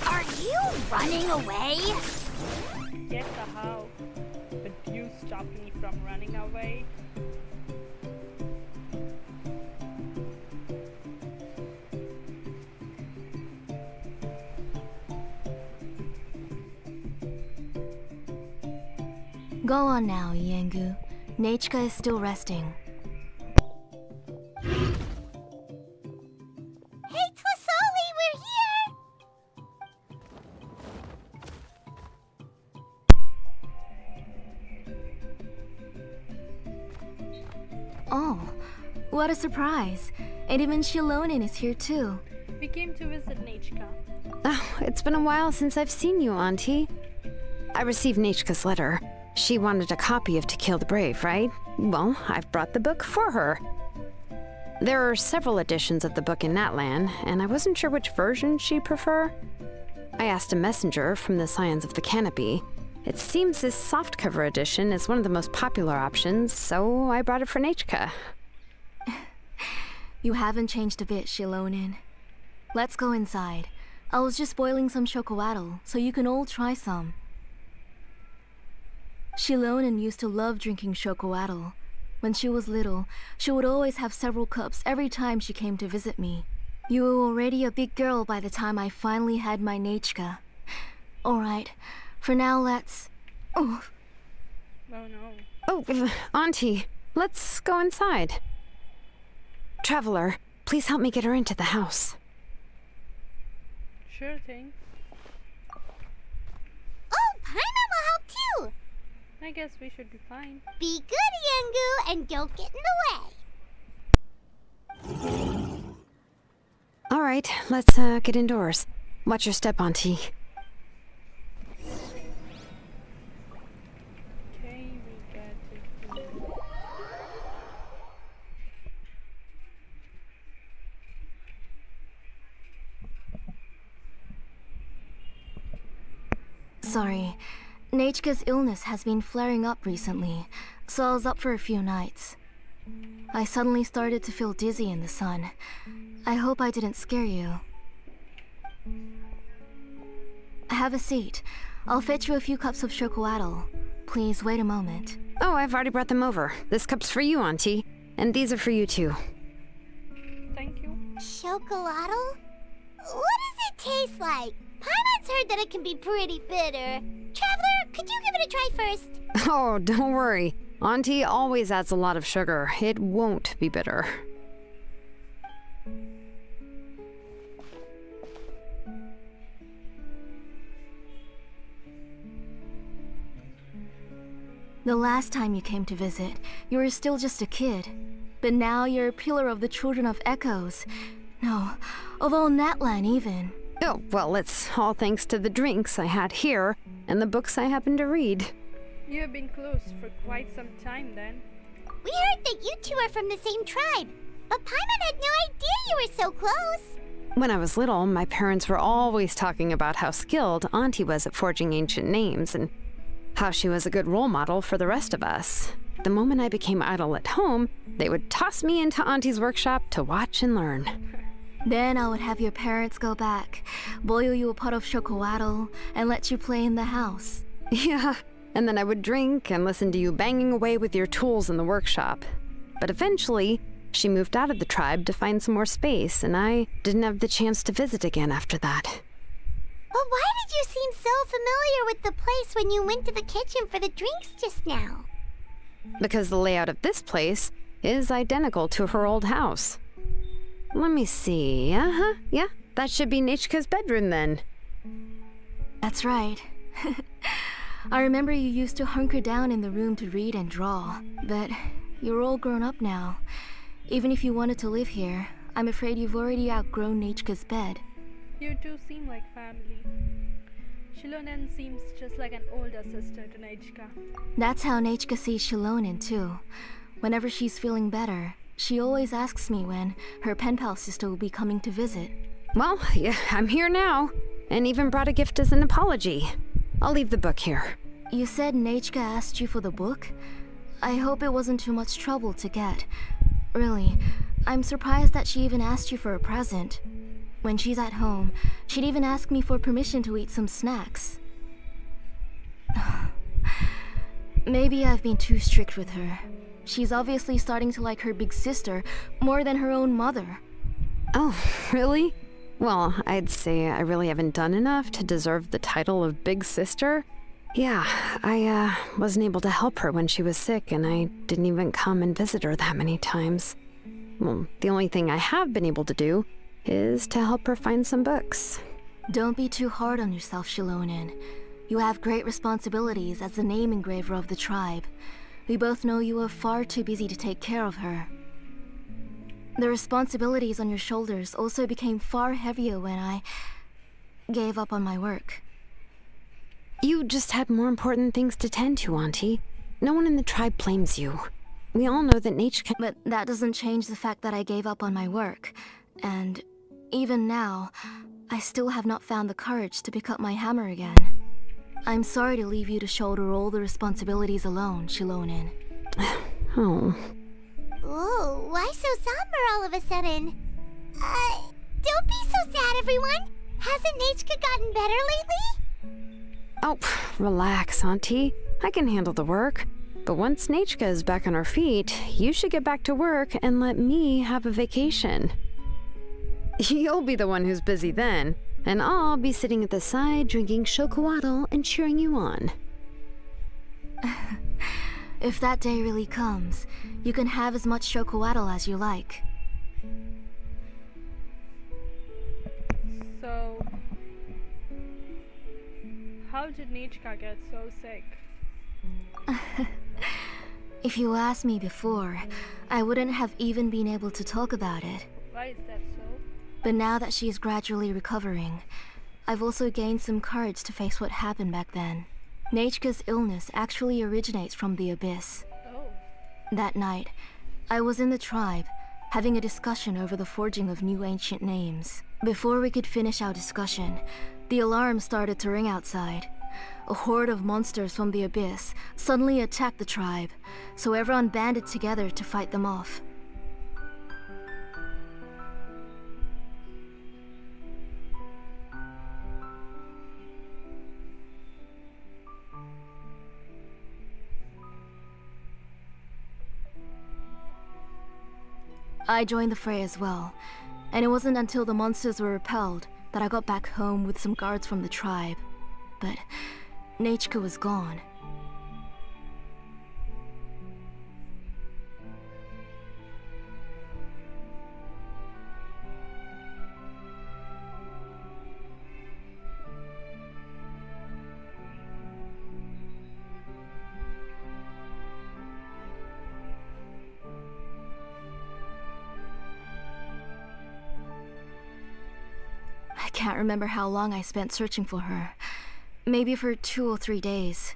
Are you running away? Yes, how? But you stop me from running away. Go on now, Yengu. Nachika is still resting. Hey, Tlasoli, we're here! Oh, what a surprise. And even Shilonin is here too. We came to visit Nachika. Oh, it's been a while since I've seen you, Auntie. I received Nachika's letter. She wanted a copy of To Kill the Brave, right? Well, I've brought the book for her. There are several editions of the book in Natlan, and I wasn't sure which version she'd prefer. I asked a messenger from the Scions of the Canopy. It seems this softcover edition is one of the most popular options, so I brought it for Nachika. You haven't changed a bit, Shilonin. Let's go inside. I was just boiling some chocolatl, so you can all try some. Shilonin used to love drinking chocolatl. When she was little, she would always have several cups every time she came to visit me. You were already a big girl by the time I finally had my Nachika. Alright, for now let's... Oh, Oh no. Oh, Auntie, let's go inside. Traveler, please help me get her into the house. Sure thing. Oh, Paimon will help too! I guess we should be fine. Be good, Yengu, and don't get in the way. All right, let's get indoors. Watch your step, Auntie. Okay, we got to... sorry. Nachika's illness has been flaring up recently, so I was up for a few nights. I suddenly started to feel dizzy in the sun. I hope I didn't scare you. Have a seat. I'll fetch you a few cups of chocolatl. Please wait a moment. Oh, I've already brought them over. This cup's for you, Auntie. And these are for you, too. Thank you. Chocolatl? What does it taste like? Paimon's heard that it can be pretty bitter. Traveler, could you give it a try first? Oh, don't worry. Auntie always adds a lot of sugar. It won't be bitter. The last time you came to visit, you were still just a kid. But now you're a pillar of the Children of Echoes. No, of all Natlan even. Oh, well, it's all thanks to the drinks I had here and the books I happened to read. You have been close for quite some time then. We heard that you two are from the same tribe, but Paimon had no idea you were so close. When I was little, my parents were always talking about how skilled Auntie was at forging ancient names and how she was a good role model for the rest of us. The moment I became idle at home, they would toss me into Auntie's workshop to watch and learn. Then I would have your parents go back, boil you a pot of chocolatl, and let you play in the house. Yeah, and then I would drink and listen to you banging away with your tools in the workshop. But eventually, she moved out of the tribe to find some more space, and I didn't have the chance to visit again after that. But why did you seem so familiar with the place when you went to the kitchen for the drinks just now? Because the layout of this place is identical to her old house. Let me see. Yeah, that should be Nachika's bedroom then. That's right. I remember you used to hunker down in the room to read and draw, but you're all grown up now. Even if you wanted to live here, I'm afraid you've already outgrown Nachika's bed. You two seem like family. Shilonen seems just like an older sister to Nechka. That's how Nechka sees Shilonen too. Whenever she's feeling better, she always asks me when her pen pal sister will be coming to visit. Well, yeah, I'm here now, and even brought a gift as an apology. I'll leave the book here. You said Nechka asked you for the book? I hope it wasn't too much trouble to get. Really, I'm surprised that she even asked you for a present. When she's at home, she'd even ask me for permission to eat some snacks. Maybe I've been too strict with her. She's obviously starting to like her big sister more than her own mother. Oh, really? Well, I'd say I really haven't done enough to deserve the title of Big Sister. Yeah, I wasn't able to help her when she was sick, and I didn't even come and visit her that many times. Well, the only thing I have been able to do is to help her find some books. Don't be too hard on yourself, Shilonen. You have great responsibilities as the name engraver of the tribe. We both know you are far too busy to take care of her. The responsibilities on your shoulders also became far heavier when I gave up on my work. You just had more important things to tend to, Auntie. No one in the tribe blames you. We all know that nature can— But that doesn't change the fact that I gave up on my work. And even now, I still have not found the courage to pick up my hammer again. I'm sorry to leave you to shoulder all the responsibilities alone, Shilonen. Oh. Ooh, why so somber all of a sudden? Don't be so sad, everyone. Hasn't Nechka gotten better lately? Oh, relax, Auntie. I can handle the work. But once Nechka is back on her feet, you should get back to work and let me have a vacation. You'll be the one who's busy then, and I'll be sitting at the side drinking chocolatl and cheering you on. If that day really comes, you can have as much chocolatl as you like. So, how did Nechka get so sick? If you asked me before, I wouldn't have even been able to talk about it. Why is that so? But now that she is gradually recovering, I've also gained some courage to face what happened back then. Nechka's illness actually originates from the Abyss. Oh. That night, I was in the tribe, having a discussion over the forging of new ancient names. Before we could finish our discussion, the alarm started to ring outside. A horde of monsters from the Abyss suddenly attacked the tribe, so everyone banded together to fight them off. I joined the fray as well, and it wasn't until the monsters were repelled that I got back home with some guards from the tribe. But Nechka was gone. I can't remember how long I spent searching for her. Maybe for 2 or 3 days.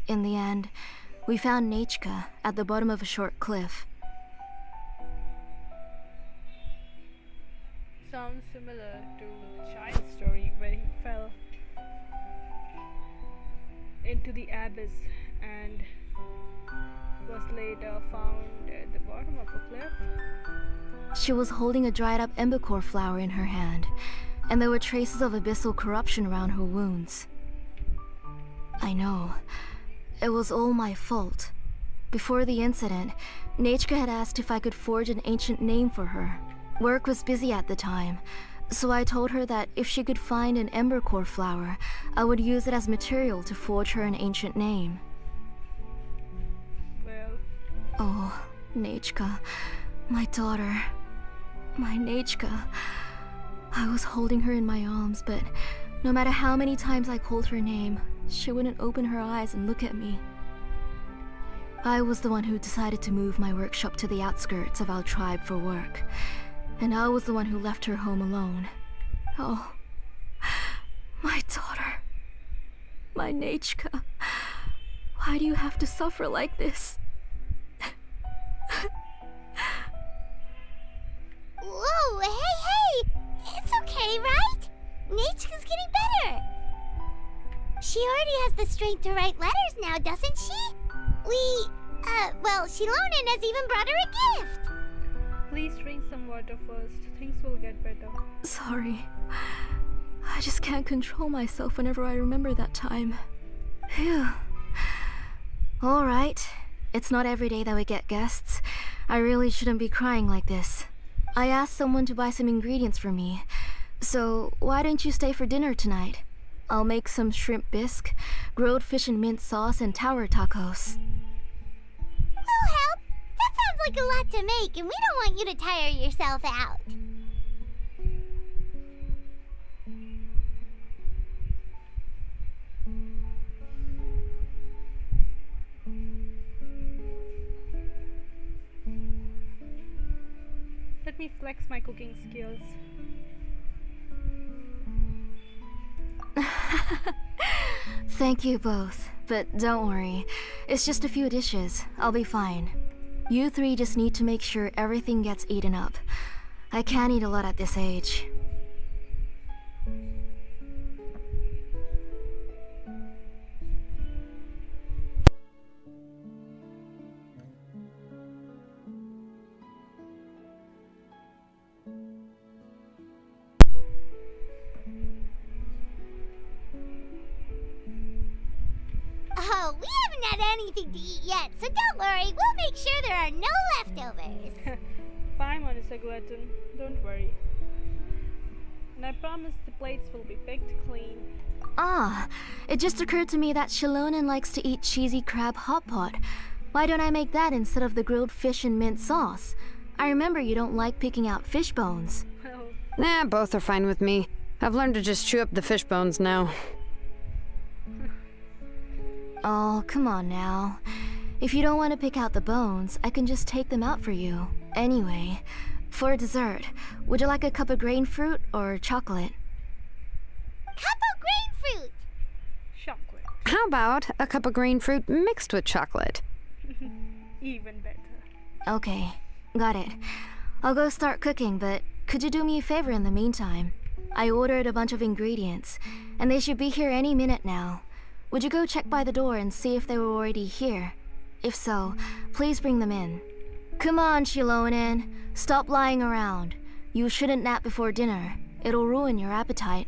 In the end, we found Nechka at the bottom of a short cliff. Sounds similar to the child's story where he fell into the abyss and was later found at the bottom of a cliff. She was holding a dried up embercore flower in her hand, and there were traces of abyssal corruption around her wounds. I know. It was all my fault. Before the incident, Nechka had asked if I could forge an ancient name for her. Work was busy at the time, so I told her that if she could find an embercore flower, I would use it as material to forge her an ancient name. Well, Oh, Nechka, my daughter, my Nechka. I was holding her in my arms, but no matter how many times I called her name, she wouldn't open her eyes and look at me. I was the one who decided to move my workshop to the outskirts of our tribe for work, and I was the one who left her home alone. Oh, my daughter. My Nachka. Why do you have to suffer like this? Whoa, hey! It's okay, right? Nachka's getting better. She already has the strength to write letters now, doesn't she? Well, Shilonen has even brought her a gift. Please drink some water first. Things will get better. Sorry. I just can't control myself whenever I remember that time. Phew. Alright. It's not every day that we get guests. I really shouldn't be crying like this. I asked someone to buy some ingredients for me. So, why don't you stay for dinner tonight? I'll make some shrimp bisque, grilled fish and mint sauce, and tower tacos. We'll help. That sounds like a lot to make, and we don't want you to tire yourself out. Let me flex my cooking skills. Thank you both, but don't worry. It's just a few dishes. I'll be fine. You three just need to make sure everything gets eaten up. I can't eat a lot at this age. Oh, we haven't had anything to eat yet, so don't worry. We'll make sure there are no leftovers. Paimon is a glutton. Don't worry. And I promise the plates will be picked clean. Ah, it just occurred to me that Shilonen likes to eat cheesy crab hot pot. Why don't I make that instead of the grilled fish and mint sauce? I remember you don't like picking out fish bones. Well, Nah, both are fine with me. I've learned to just chew up the fish bones now. Oh, come on now. If you don't want to pick out the bones, I can just take them out for you. Anyway, for dessert, would you like a cup of grain fruit or chocolate? Cup of grain fruit. chocolate. How about a cup of green fruit mixed with chocolate? Even better. Okay, got it. I'll go start cooking, but could you do me a favor in the meantime? I ordered a bunch of ingredients, and they should be here any minute now. Would you go check by the door and see if they were already here? If so, please bring them in. Come on, Shilonen. Stop lying around. You shouldn't nap before dinner. It'll ruin your appetite.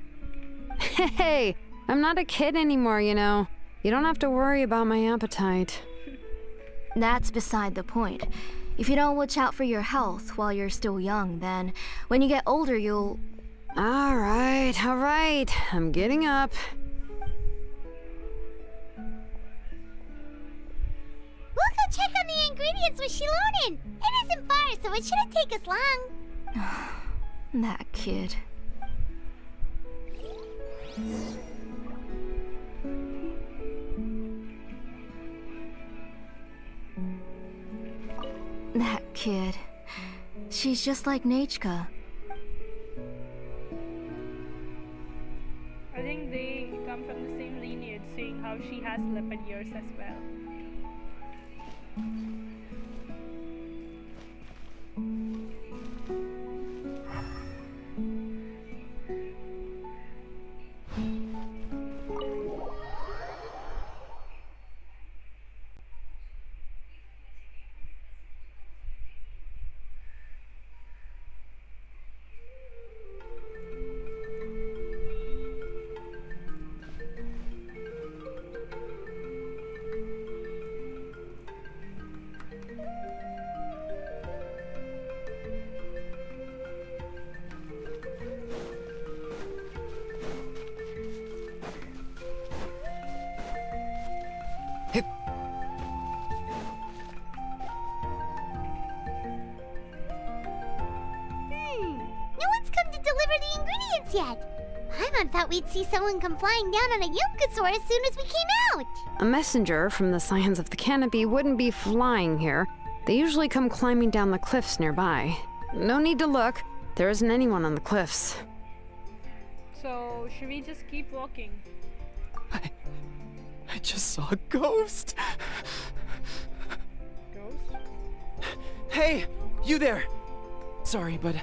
Hey, I'm not a kid anymore, you know. You don't have to worry about my appetite. That's beside the point. If you don't watch out for your health while you're still young, then when you get older, you'll... All right. I'm getting up. We'll go check on the ingredients with Shilonen. It isn't far, so it shouldn't take us long. That kid. That kid. She's just like Nachka. I think they come from the same lineage, seeing how she has leopard ears as well. No one's come to deliver the ingredients yet. Paimon thought we'd see someone come flying down on a Yunkasaur as soon as we came out. A messenger from the Scions of the Canopy wouldn't be flying here. They usually come climbing down the cliffs nearby. No need to look. There isn't anyone on the cliffs. So, should we just keep walking? I just saw a ghost. Ghost? Hey, you there. Sorry, but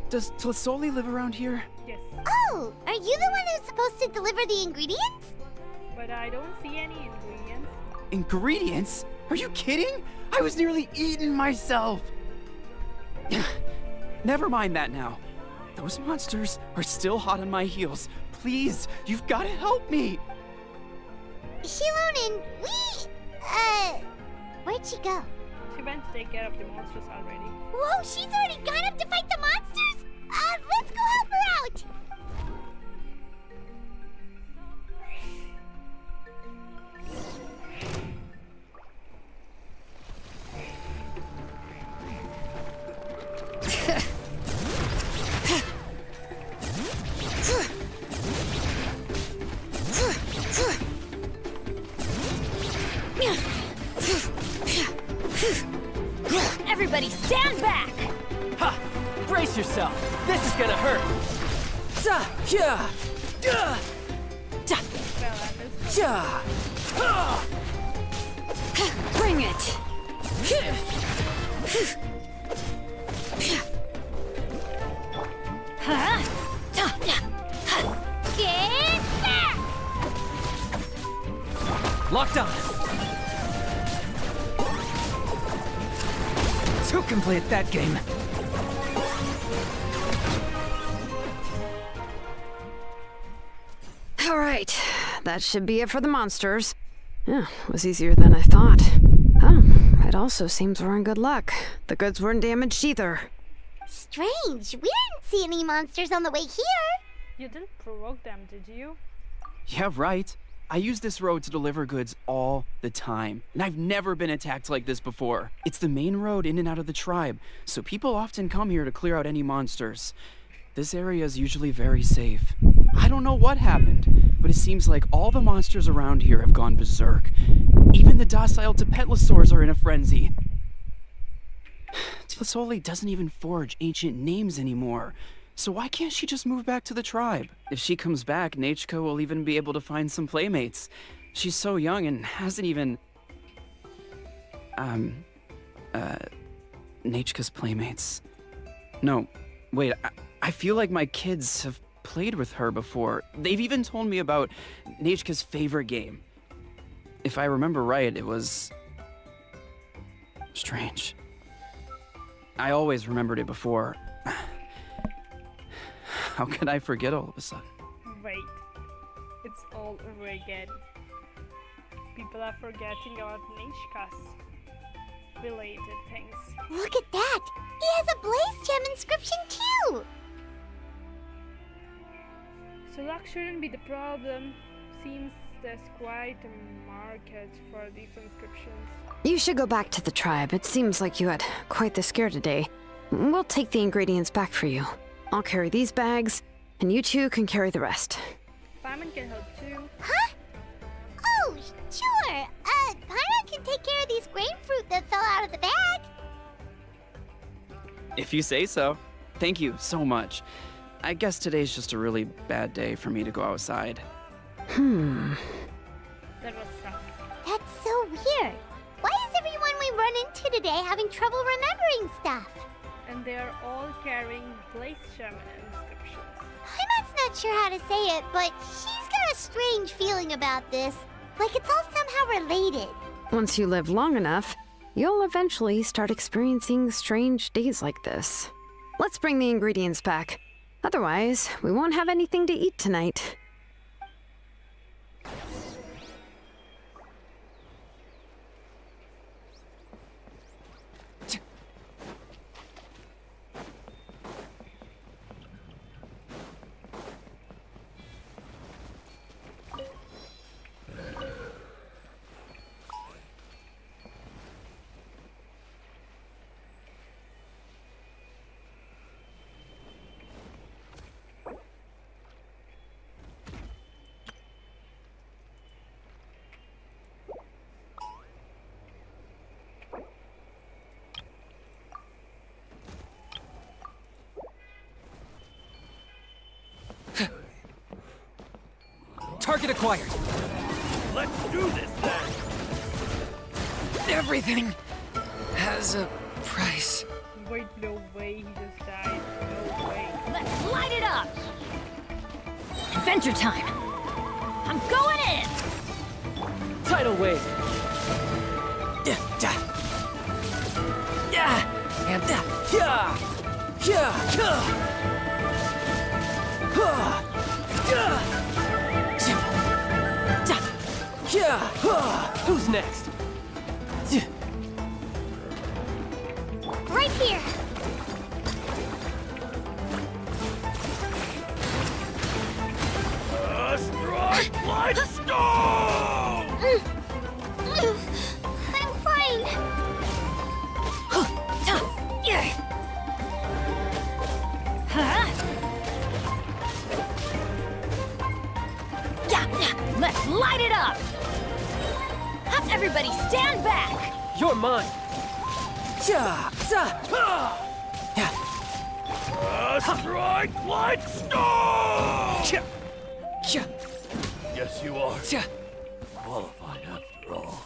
does Tlasoli live around here? Yes. Oh, are you the one who's supposed to deliver the ingredients? But I don't see any ingredients. Ingredients? Are you kidding? I was nearly eaten myself. Never mind that now. Those monsters are still hot on my heels. Please, you've got to help me. Shilonin, where'd she go? She went to take care of the monsters already. Whoa, she's already gone up to fight the monsters? Let's go help her out! Everybody stand back! Ha! Brace yourself! This is gonna hurt! Za! Yeah! Da! Da! Well, I missed Ja! Ah! Bring it! Get back! Locked on! To complete that game. All right, that should be it for the monsters. Yeah, it was easier than I thought. Oh, it also seems we're in good luck. The goods weren't damaged either. Strange, we didn't see any monsters on the way here. You didn't provoke them, did you? Yeah, right. I use this road to deliver goods all the time, and I've never been attacked like this before. It's the main road in and out of the tribe, so people often come here to clear out any monsters. This area is usually very safe. I don't know what happened, but it seems like all the monsters around here have gone berserk. Even the docile Tepetlosaurs are in a frenzy. Tlasoli doesn't even forge ancient names anymore. So why can't she just move back to the tribe? If she comes back, Nachka will even be able to find some playmates. She's so young and hasn't even... Nachka's playmates. No, wait, I feel like my kids have played with her before. They've even told me about Nachka's favorite game. If I remember right, it was... strange. I always remembered it before. How could I forget all of a sudden? Wait. It's all over again. People are forgetting about Nishka's related things. Look at that! He has a Blaze Gem inscription too! So luck shouldn't be the problem. Seems there's quite a market for these inscriptions. You should go back to the tribe. It seems like you had quite the scare today. We'll take the ingredients back for you. I'll carry these bags, and you two can carry the rest. Paimon can help too. Huh? Oh, sure. Paimon can take care of these grapefruit that fell out of the bag. If you say so. Thank you so much. I guess today's just a really bad day for me to go outside. That was tough. That's so weird. Why is everyone we run into today having trouble remembering stuff? And they're all carrying Blaze Shaman inscriptions. Paimon's not sure how to say it, but she's got a strange feeling about this. Like it's all somehow related. Once you live long enough, you'll eventually start experiencing strange days like this. Let's bring the ingredients back. Otherwise, we won't have anything to eat tonight. Target acquired. Let's do this then! Everything has a price. Wait, no way, he just died. No way. Let's light it up! Adventure time! I'm going in! Tidal wave! Yeah, and yeah! Who's next? Right here. Strike like stone! I'm fine. Let's light it up! Everybody stand back! You're mine! Strike like stone! Yes, you are. Qualified after all.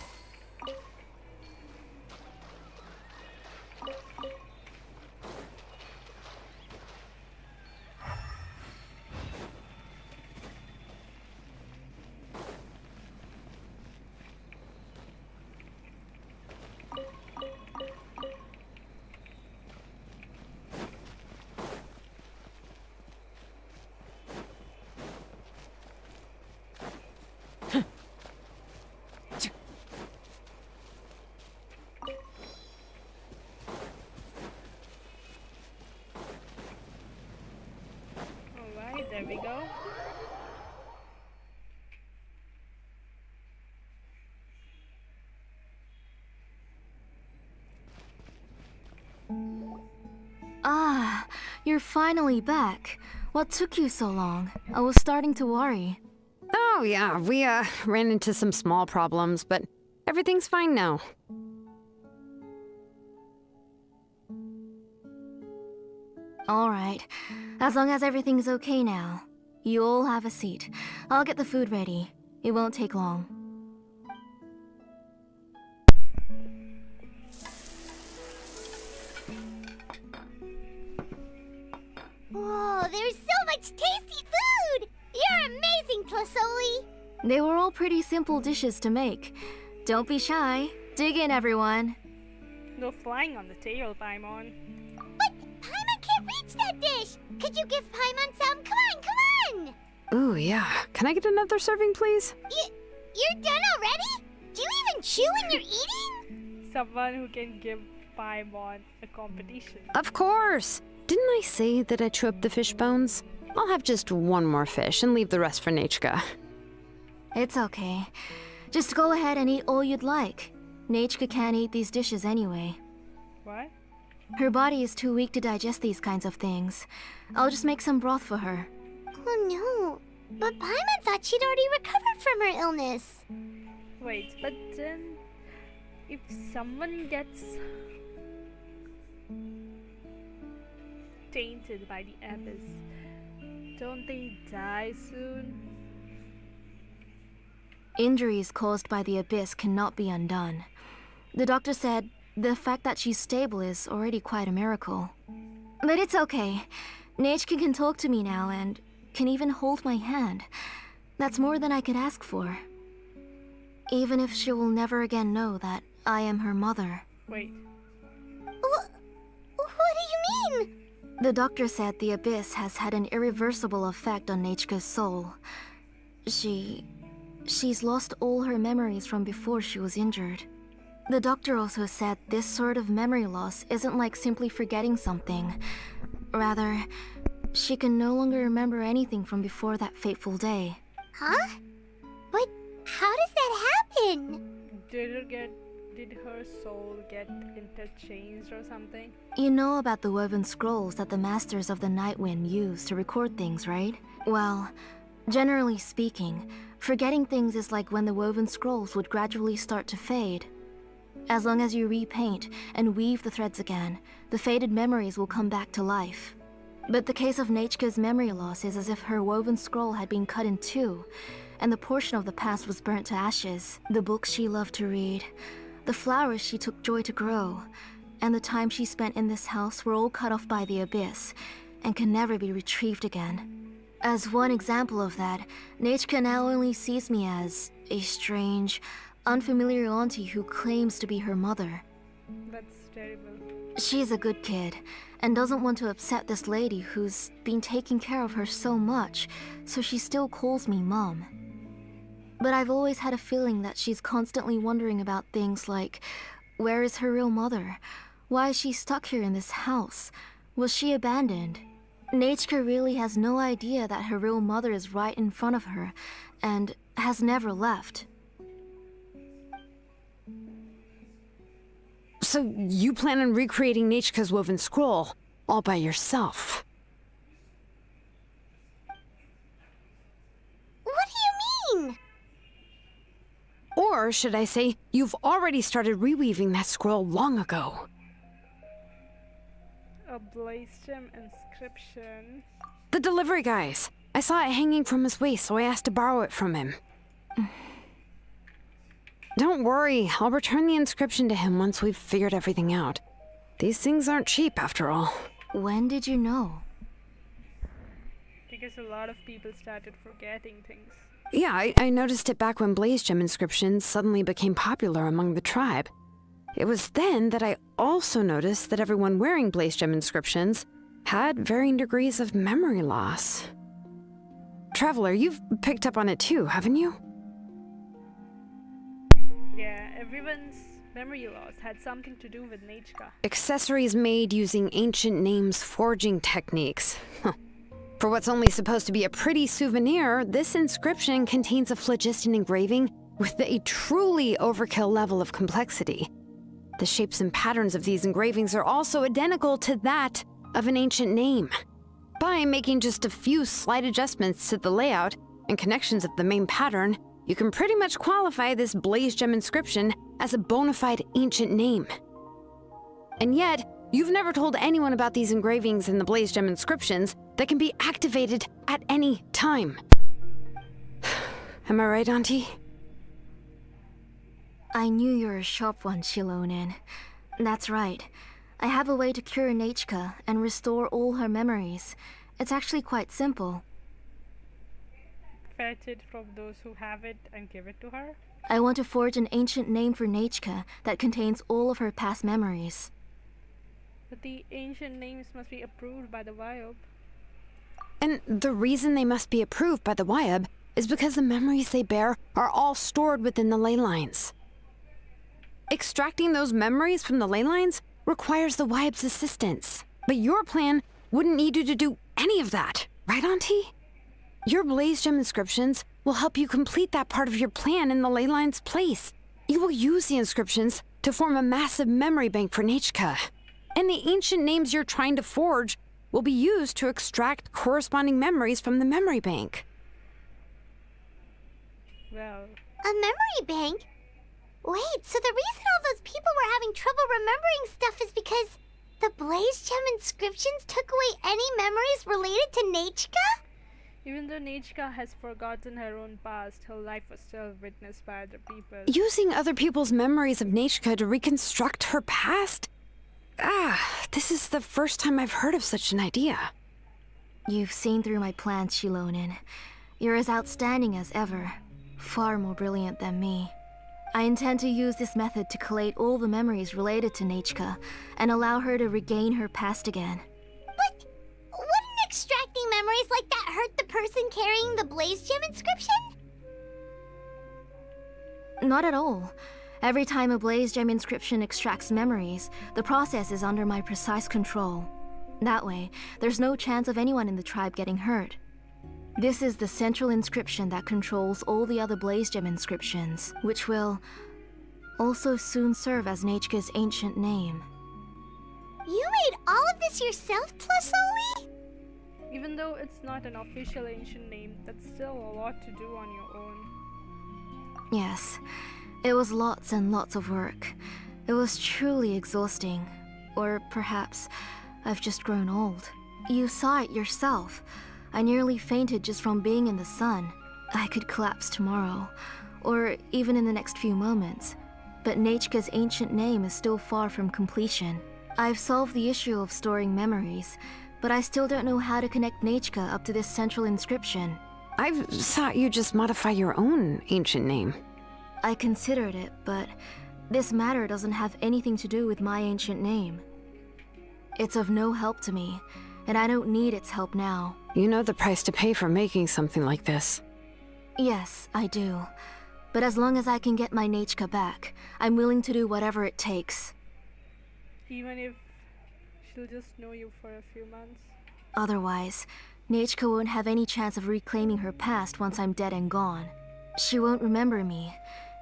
Alright, there we go. Ah, you're finally back. What took you so long? I was starting to worry. Oh, yeah, we, ran into some small problems, but everything's fine now. Alright, as long as everything's okay now. You all have a seat. I'll get the food ready. It won't take long. Whoa, there's so much tasty food! You're amazing, Plasoli! They were all pretty simple dishes to make. Don't be shy. Dig in, everyone. No flying on the tail, Paimon. But Paimon can't reach that dish! Could you give Paimon some? Come on, come on! Ooh, yeah. Can I get another serving, please? You're done already? Do you even chew when you're eating? Someone who can give Paimon a competition. Of course! Didn't I say that I chew up the fish bones? I'll have just one more fish and leave the rest for Nachka. It's okay. Just go ahead and eat all you'd like. Nachka can't eat these dishes anyway. What? Her body is too weak to digest these kinds of things. I'll just make some broth for her. Oh no, but Paimon thought she'd already recovered from her illness. Wait, but then if someone gets tainted by the abyss, don't they die soon? Injuries caused by the abyss cannot be undone. The doctor said the fact that she's stable is already quite a miracle. But it's okay. Nachka can talk to me now and can even hold my hand. That's more than I could ask for. Even if she will never again know that I am her mother. Wait, What do you mean? The doctor said the abyss has had an irreversible effect on Nachka's soul. She's lost all her memories from before she was injured. The doctor also said this sort of memory loss isn't like simply forgetting something. Rather, she can no longer remember anything from before that fateful day. Huh? But how does that happen? did her soul get interchanged or something? You know about the woven scrolls that the Masters of the Night Wind use to record things, right? Well, generally speaking, forgetting things is like when the woven scrolls would gradually start to fade. As long as you repaint and weave the threads again, the faded memories will come back to life. But the case of Nachka's memory loss is as if her woven scroll had been cut in two, and the portion of the past was burnt to ashes. The books she loved to read, the flowers she took joy to grow, and the time she spent in this house were all cut off by the abyss and can never be retrieved again. As one example of that, Nechka now only sees me as a strange, unfamiliar auntie who claims to be her mother. That's terrible. She's a good kid and doesn't want to upset this lady who's been taking care of her so much, so she still calls me Mom. But I've always had a feeling that she's constantly wondering about things like, where is her real mother? Why is she stuck here in this house? Was she abandoned? Nechka really has no idea that her real mother is right in front of her and has never left. So you plan on recreating Nechka's woven scroll all by yourself? What do you mean? Or should I say, you've already started reweaving that scroll long ago? A blaze gem inscription. The delivery guys. I saw it hanging from his waist, so I asked to borrow it from him. Don't worry, I'll return the inscription to him once we've figured everything out. These things aren't cheap, after all. When did you know? Because a lot of people started forgetting things. Yeah, I noticed it back when blaze gem inscriptions suddenly became popular among the tribe. It was then that I also noticed that everyone wearing blaze gem inscriptions had varying degrees of memory loss. Traveler, you've picked up on it too, haven't you? Yeah, everyone's memory loss had something to do with Nechka. Accessories made using ancient names forging techniques. Huh. For what's only supposed to be a pretty souvenir, this inscription contains a phlogiston engraving with a truly overkill level of complexity. The shapes and patterns of these engravings are also identical to that of an ancient name. By making just a few slight adjustments to the layout and connections of the main pattern, you can pretty much qualify this blaze gem inscription as a bona fide ancient name. And yet, you've never told anyone about these engravings in the blaze gem inscriptions that can be activated at any time. Am I right, Auntie? I knew you were a sharp one, Shilonin. That's right. I have a way to cure Nechka and restore all her memories. It's actually quite simple. Fetch it from those who have it and give it to her. I want to forge an ancient name for Nechka that contains all of her past memories. But the ancient names must be approved by the Viob. And the reason they must be approved by the Wyab is because the memories they bear are all stored within the ley lines. Extracting those memories from the ley lines requires the Wyab's assistance. But your plan wouldn't need you to do any of that, right, Auntie? Your blaze gem inscriptions will help you complete that part of your plan in the ley line's place. You will use the inscriptions to form a massive memory bank for Nechka. And the ancient names you're trying to forge will be used to extract corresponding memories from the memory bank. Well, A memory bank? Wait, so the reason all those people were having trouble remembering stuff is because the blaze gem inscriptions took away any memories related to Nechka? even though Nechka has forgotten her own past, her life was still witnessed by other people. Using other people's memories of Nechka to reconstruct her past? This is the first time I've heard of such an idea. You've seen through my plans, Shilonin. You're as outstanding as ever. Far more brilliant than me. I intend to use this method to collate all the memories related to Nechka and allow her to regain her past again. But wouldn't extracting memories like that hurt the person carrying the blaze gem inscription? Not at all. Every time a blaze gem inscription extracts memories, the process is under my precise control. That way, there's no chance of anyone in the tribe getting hurt. This is the central inscription that controls all the other blaze gem inscriptions, which will also soon serve as Nechka's ancient name. You made all of this yourself, Tlasoli? Even though it's not an official ancient name, that's still a lot to do on your own. Yes, it was lots and lots of work. It was truly exhausting. Or perhaps I've just grown old. You saw it yourself. I nearly fainted just from being in the sun. I could collapse tomorrow, or even in the next few moments. But Nechka's ancient name is still far from completion. I've solved the issue of storing memories, but I still don't know how to connect Nechka up to this central inscription. I thought you just modify your own ancient name. I considered it, but this matter doesn't have anything to do with my ancient name. It's of no help to me, and I don't need its help now. You know the price to pay for making something like this. Yes, I do. But as long as I can get my Nechka back, I'm willing to do whatever it takes. Even if she'll just know you for a few months. Otherwise, Nechka won't have any chance of reclaiming her past once I'm dead and gone. She won't remember me,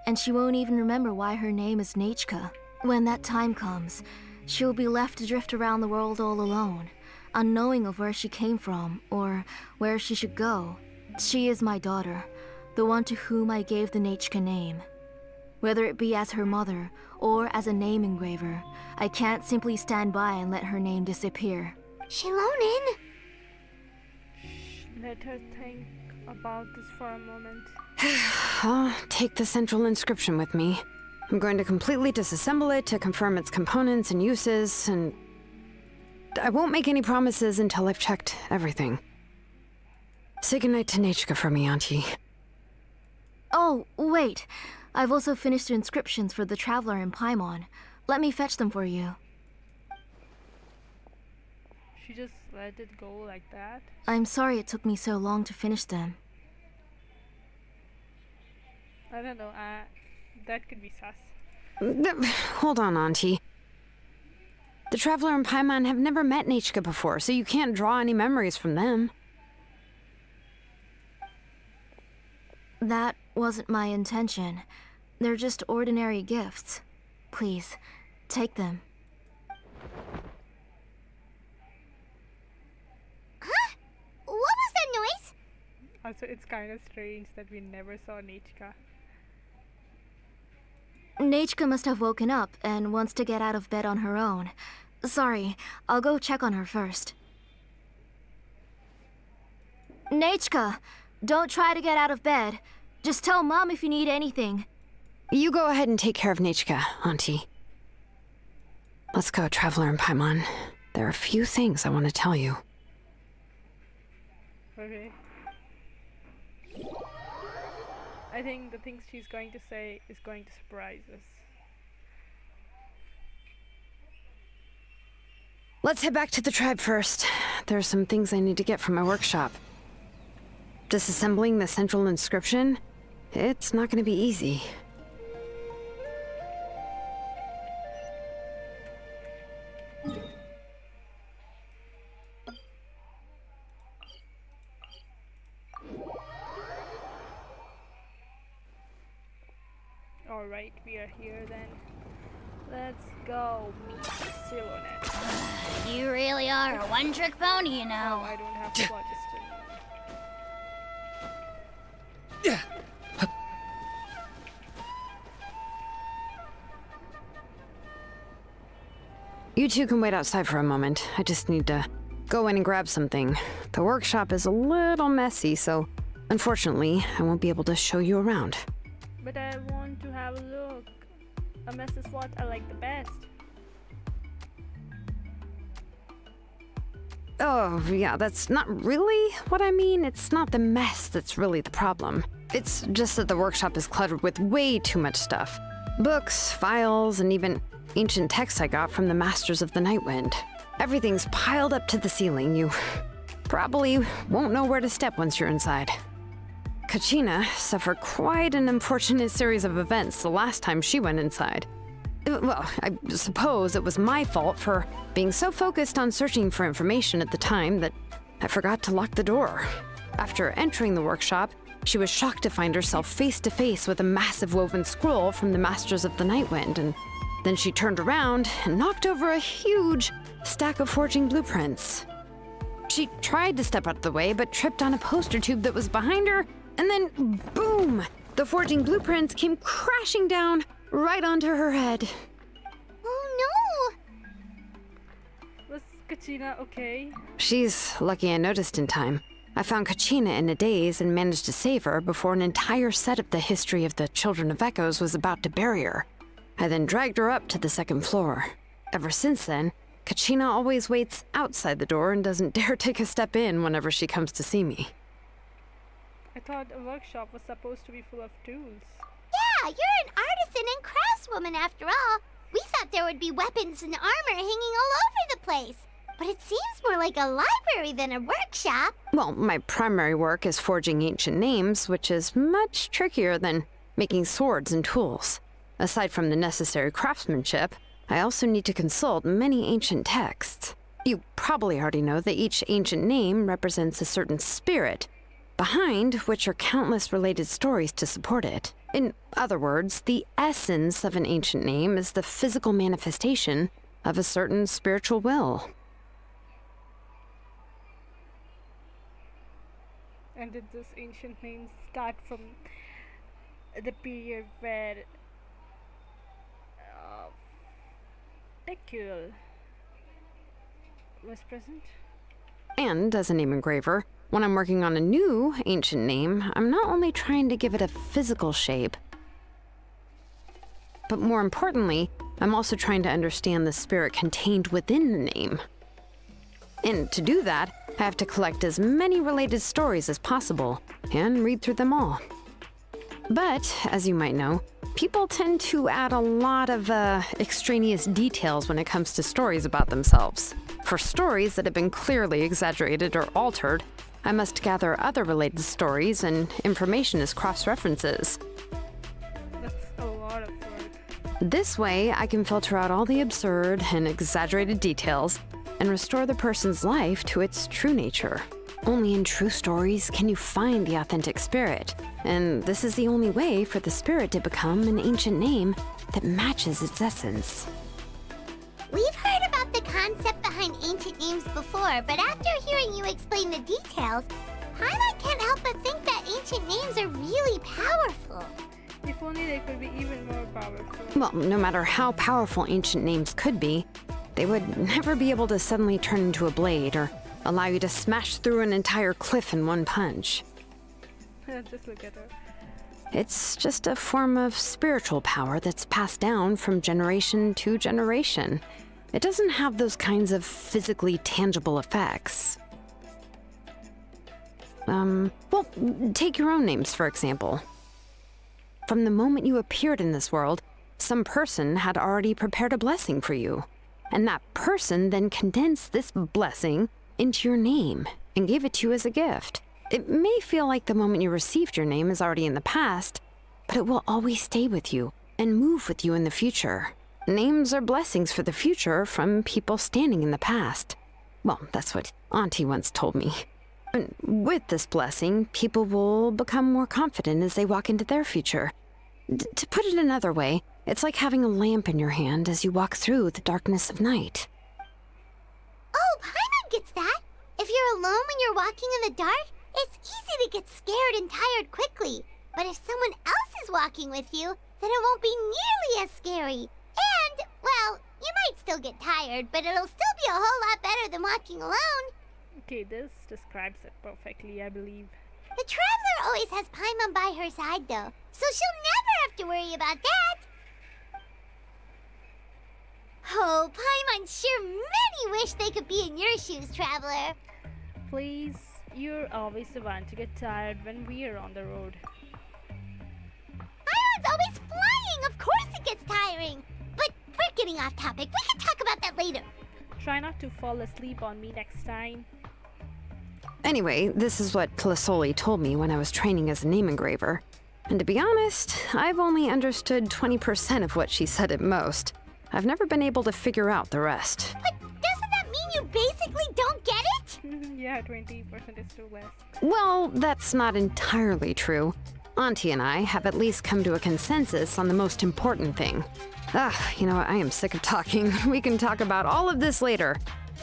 and she won't even remember why her name is Nechka. When that time comes, she'll be left to drift around the world all alone, unknowing of where she came from or where she should go. She is my daughter, the one to whom I gave the Nechka name. Whether it be as her mother or as a name engraver, I can't simply stand by and let her name disappear. Shilonin! Let her think about this for a moment. I'll take the central inscription with me. I'm going to completely disassemble it to confirm its components and uses, and I won't make any promises until I've checked everything. Say goodnight to Nechka for me, Auntie. Oh, wait. I've also finished the inscriptions for the Traveler in Paimon. Let me fetch them for you. She just let it go like that. I'm sorry it took me so long to finish them. I don't know, that could be sus. Hold on, Auntie. The Traveler and Paimon have never met Nechka before, so you can't draw any memories from them. That wasn't my intention. They're just ordinary gifts. Please, take them. Huh? What was that noise? Also, it's kind of strange that we never saw Nechka. Nechka must have woken up and wants to get out of bed on her own. Sorry, I'll go check on her first. Nechka, don't try to get out of bed. Just tell Mom if you need anything. You go ahead and take care of Nechka, Auntie. Let's go, Traveler and Paimon. There are a few things I want to tell you. Okay. I think the things she's going to say is going to surprise us. Let's head back to the tribe first. There are some things I need to get from my workshop. Disassembling the central inscription? It's not going to be easy. Alright, we are here then. Let's go meet Silonet. You really are a one-trick pony, you No, know. I don't have phlogiston. You two can wait outside for a moment. I just need to go in and grab something. The workshop is a little messy, so unfortunately, I won't be able to show you around. But I want to have a look. A mess is what I like the best. Oh, yeah, that's not really what I mean. It's not the mess that's really the problem. It's just that the workshop is cluttered with way too much stuff. Books, files, and even ancient texts I got from the Masters of the Nightwind. Everything's piled up to the ceiling. You probably won't know where to step once you're inside. Kachina suffered quite an unfortunate series of events the last time she went inside. Well, I suppose it was my fault for being so focused on searching for information at the time that I forgot to lock the door. After entering the workshop, she was shocked to find herself face to face with a massive woven scroll from the Masters of the Nightwind, and then she turned around and knocked over a huge stack of forging blueprints. She tried to step out of the way, but tripped on a poster tube that was behind her, and then boom! The forging blueprints came crashing down right onto her head. Oh Was Kachina okay? She's lucky I noticed in time. I found Kachina in a daze and managed to save her before an entire set of the history of the Children of Echoes was about to bury her. I then dragged her up to the second floor. Ever since then, Kachina always waits outside the door and doesn't dare take a step in whenever she comes to see me. I thought a workshop was supposed to be full of tools. Yeah, you're an artisan and craftswoman after all. We thought there would be weapons and armor hanging all over the place. But it seems more like a library than a workshop. Well, my primary work is forging ancient names, which is much trickier than making swords and tools. Aside from the necessary craftsmanship, I also need to consult many ancient texts. You probably already know that each ancient name represents a certain spirit, behind which are countless related stories to support it. In other words, the essence of an ancient name is the physical manifestation of a certain spiritual will. And did this ancient name start from the period where Tekul was present? And as a name engraver, when I'm working on a new ancient name, I'm not only trying to give it a physical shape, but more importantly, I'm also trying to understand the spirit contained within the name. And to do that, I have to collect as many related stories as possible and read through them all. But, as you might know, people tend to add a lot of extraneous details when it comes to stories about themselves. For stories that have been clearly exaggerated or altered, I must gather other related stories and information as cross-references. That's a lot of work. This way, I can filter out all the absurd and exaggerated details and restore the person's life to its true nature. Only in true stories can you find the authentic spirit, and this is the only way for the spirit to become an ancient name that matches its essence. We've heard about the concept behind ancient names before, but after hearing you explain the details, Paimon can't help but think that ancient names are really powerful. If only they could be even more powerful. Well, no matter how powerful ancient names could be, they would never be able to suddenly turn into a blade or allow you to smash through an entire cliff in one punch. Just look at her. It's just a form of spiritual power that's passed down from generation to generation. It doesn't have those kinds of physically tangible effects. Well, take your own names, for example. From the moment you appeared in this world, some person had already prepared a blessing for you. And that person then condensed this blessing into your name and gave it to you as a gift. It may feel like the moment you received your name is already in the past, but it will always stay with you and move with you in the future. Names are blessings for the future from people standing in the past. Well, that's what Auntie once told me. And with this blessing, people will become more confident as they walk into their future. To put it another way, it's like having a lamp in your hand as you walk through the darkness of night. Oh, Paimon gets that. If you're alone when you're walking in the dark, it's easy to get scared and tired quickly. But if someone else is walking with you, then it won't be nearly as scary. And, well, you might still get tired, but it'll still be a whole lot better than walking alone. Okay, this describes it perfectly, I believe. The Traveler always has Paimon by her side, though, so she'll never have to worry about that. Oh, Paimon sure many wish they could be in your shoes, Traveler. Please, you're always the one to get tired when we're on the road. Paimon's always flying, of course it gets tiring. But we're getting off topic, we can talk about that later. Try not to fall asleep on me next time. Anyway, this is what Plisoli told me when I was training as a name engraver. And to be honest, I've only understood 20% of what she said at most. I've never been able to figure out the rest. But doesn't that mean you basically don't get it? Yeah, 20% is too less. Well, that's not entirely true. Auntie and I have at least come to a consensus on the most important thing. You know what? I am sick of talking. We can talk about all of this later.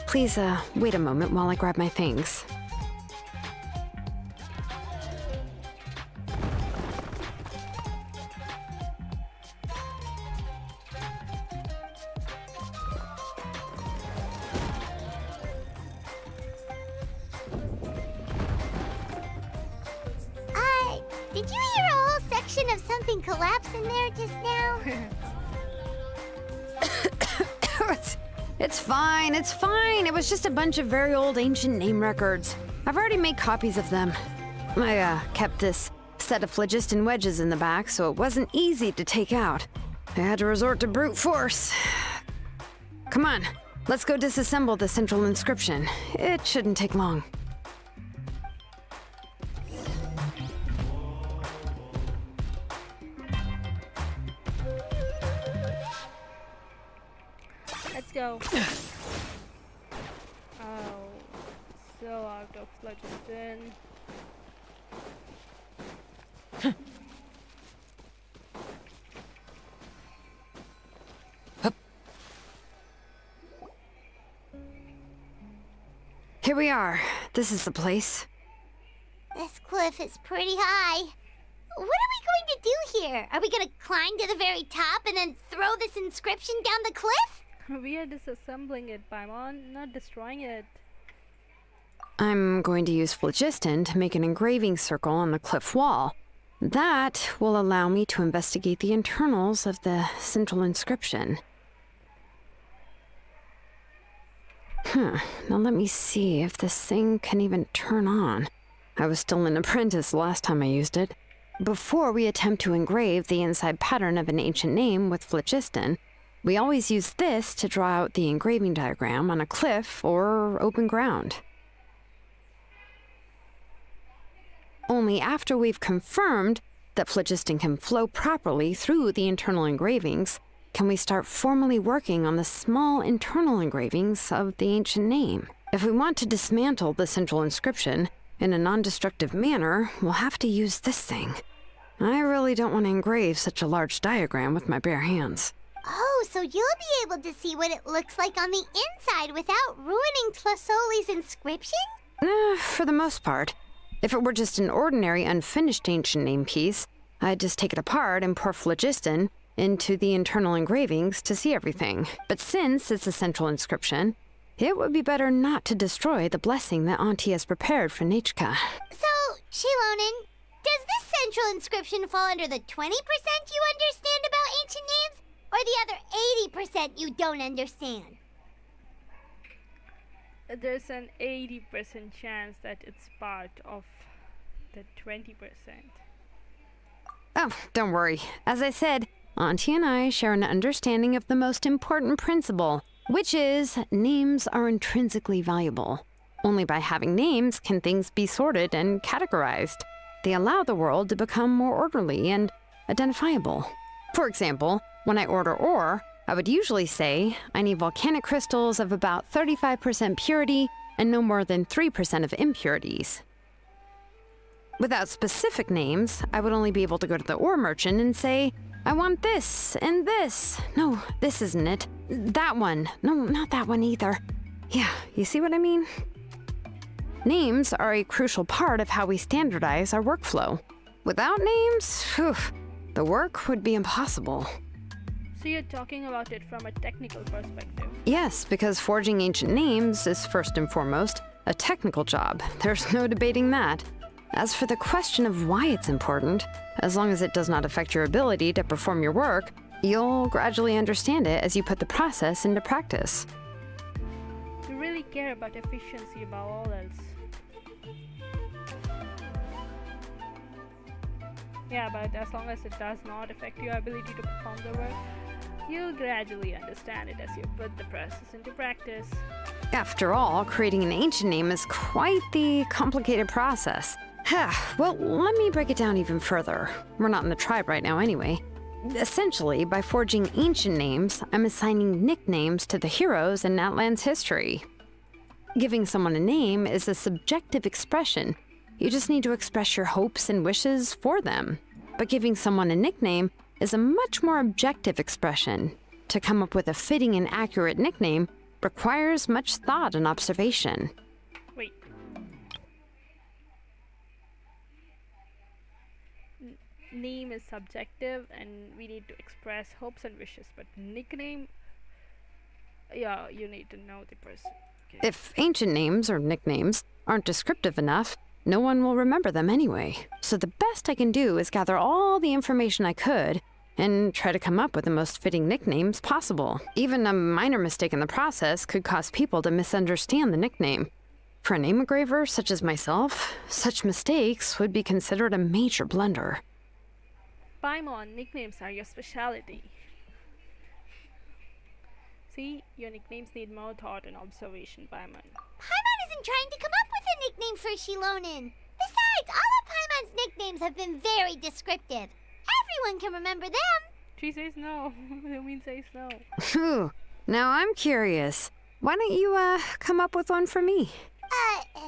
Please, wait a moment while I grab my things. Did you hear a whole section of something collapse in there just now? It's fine, it's fine. It was just a bunch of very old ancient name records. I've already made copies of them. I kept this set of phlogiston wedges in the back, so it wasn't easy to take out. I had to resort to brute force. Come on, let's go disassemble the central inscription. It shouldn't take long. Let's go. Oh, so out of phlogiston. Here we are. This is the place. This cliff is pretty high. What are we going to do here? Are we going to climb to the very top and then throw this inscription down the cliff? We are disassembling it, Paimon, not destroying it. I'm going to use phlogiston to make an engraving circle on the cliff wall. That will allow me to investigate the internals of the central inscription. Now let me see if this thing can even turn on. I was still an apprentice last time I used it. Before we attempt to engrave the inside pattern of an ancient name with phlogiston, we always use this to draw out the engraving diagram on a cliff or open ground. Only after we've confirmed that phlogiston can flow properly through the internal engravings can we start formally working on the small internal engravings of the ancient name. If we want to dismantle the central inscription in a non-destructive manner, we'll have to use this thing. I really don't want to engrave such a large diagram with my bare hands. Oh, so you'll be able to see what it looks like on the inside without ruining Tlasoli's inscription? For the most part. If it were just an ordinary unfinished ancient name piece, I'd just take it apart and pour phlogiston into the internal engravings to see everything. But since it's a central inscription, it would be better not to destroy the blessing that Auntie has prepared for Nechka. So, Shilonen, does this central inscription fall under the 20% you understand about ancient names, or the other 80% you don't understand? There's an 80% chance that it's part of the 20%. Oh, don't worry. As I said, Auntie and I share an understanding of the most important principle, which is names are intrinsically valuable. Only by having names can things be sorted and categorized. They allow the world to become more orderly and identifiable. For example, when I order ore, I would usually say I need volcanic crystals of about 35% purity and no more than 3% of impurities. Without specific names, I would only be able to go to the ore merchant and say, I want this and this. No, this isn't it. That one. No, not that one either. Yeah, you see what I mean? Names are a crucial part of how we standardize our workflow. Without names, the work would be impossible. So you're talking about it from a technical perspective. Yes, because forging ancient names is first and foremost a technical job. There's no debating that. As for the question of why it's important, as long as it does not affect your ability to perform your work, you'll gradually understand it as you put the process into practice. You really care about efficiency above all else. Yeah, but as long as it does not affect your ability to perform the work, you'll gradually understand it as you put the process into practice. After all, creating an ancient name is quite the complicated process. Well, let me break it down even further. We're not in the tribe right now anyway. Essentially, by forging ancient names, I'm assigning nicknames to the heroes in Natlan's history. Giving someone a name is a subjective expression. You just need to express your hopes and wishes for them. But giving someone a nickname is a much more objective expression. To come up with a fitting and accurate nickname requires much thought and observation. Wait. Name is subjective and we need to express hopes and wishes, but nickname, yeah, you need to know the person. Okay. If ancient names or nicknames aren't descriptive enough, no one will remember them anyway. So the best I can do is gather all the information I could and try to come up with the most fitting nicknames possible. Even a minor mistake in the process could cause people to misunderstand the nickname. For a name engraver such as myself, such mistakes would be considered a major blunder. Paimon, nicknames are your specialty. See, your nicknames need more thought and observation, Paimon. Paimon isn't trying to come up with a nickname for Shilonen. Besides, all of Paimon's nicknames have been very descriptive. Everyone can remember them. She says no. Who says no? Phew. Now I'm curious. Why don't you, come up with one for me? Are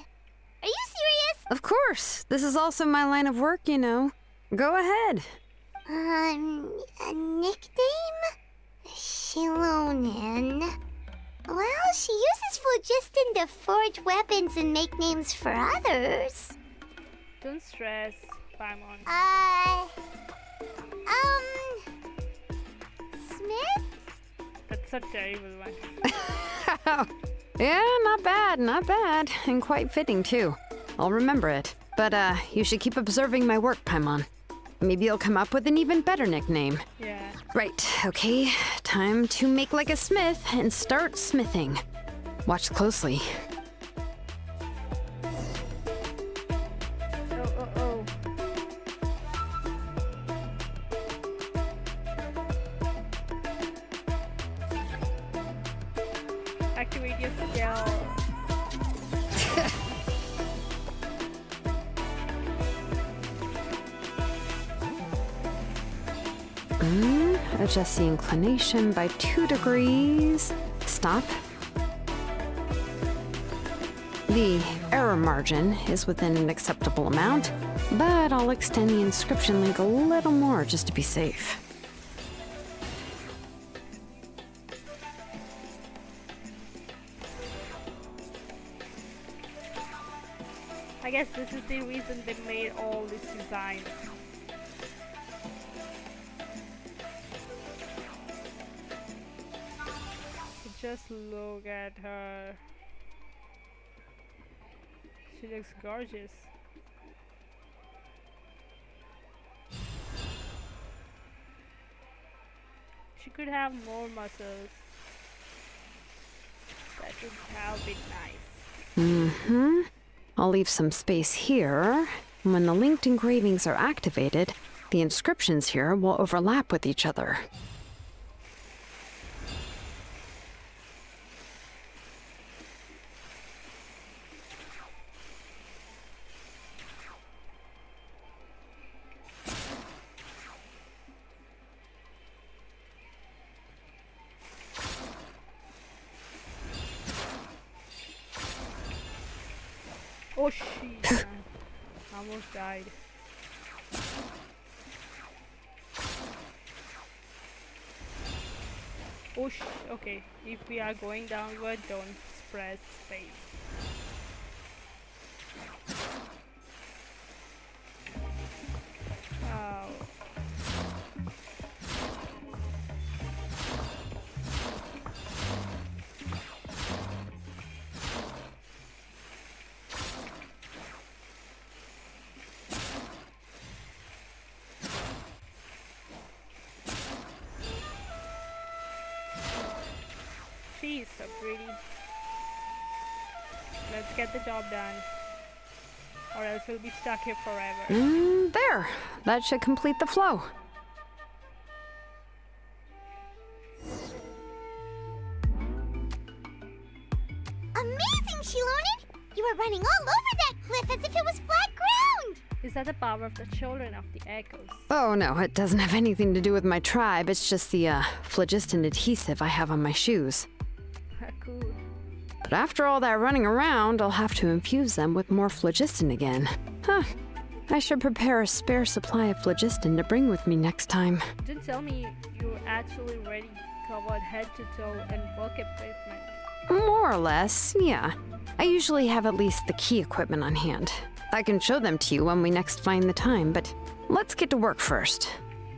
you serious? Of course. This is also my line of work, you know. Go ahead. A nickname? Shilonen. Well, she uses phlogiston to forge weapons and make names for others. Don't stress, Paimon. Smith? That's a terrible one. Yeah, not bad, not bad. And quite fitting, too. I'll remember it. But, you should keep observing my work, Paimon. Maybe you'll come up with an even better nickname. Yeah. Right, okay. Time to make like a smith and start smithing. Watch closely. Oh. Activate your skill. Adjust the inclination by 2 degrees. Stop. The error margin is within an acceptable amount, but I'll extend the inscription link a little more just to be safe. I guess this is the reason they made all these designs. Just look at her. She looks gorgeous. She could have more muscles. That would have been nice. I'll leave some space here. When the linked engravings are activated, the inscriptions here will overlap with each other. Oh shit, man. Almost died. Oh okay. If we are going downward, don't press space. Oh. She's so pretty. Let's get the job done, or else we'll be stuck here forever. There. That should complete the flow. Amazing, Shilonen! You were running all over that cliff as if it was flat ground! Is that the power of the children of the echoes? Oh no, it doesn't have anything to do with my tribe. It's just the, phlogiston adhesive I have on my shoes. Cool. But after all that running around, I'll have to infuse them with more phlogiston again. Huh. I should prepare a spare supply of phlogiston to bring with me next time. Didn't tell me you're actually ready, covered head to toe in work equipment. More or less, yeah. I usually have at least the key equipment on hand. I can show them to you when we next find the time, but let's get to work first.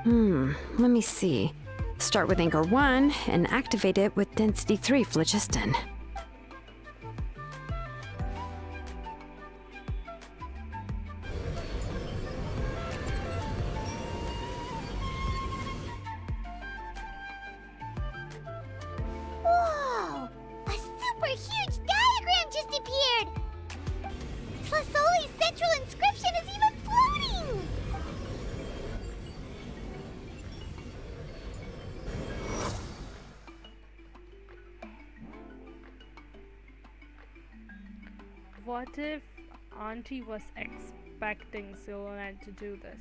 Let me see. Start with Anchor 1 and activate it with Density 3 phlogiston. what if Auntie was expecting Silonet to do this?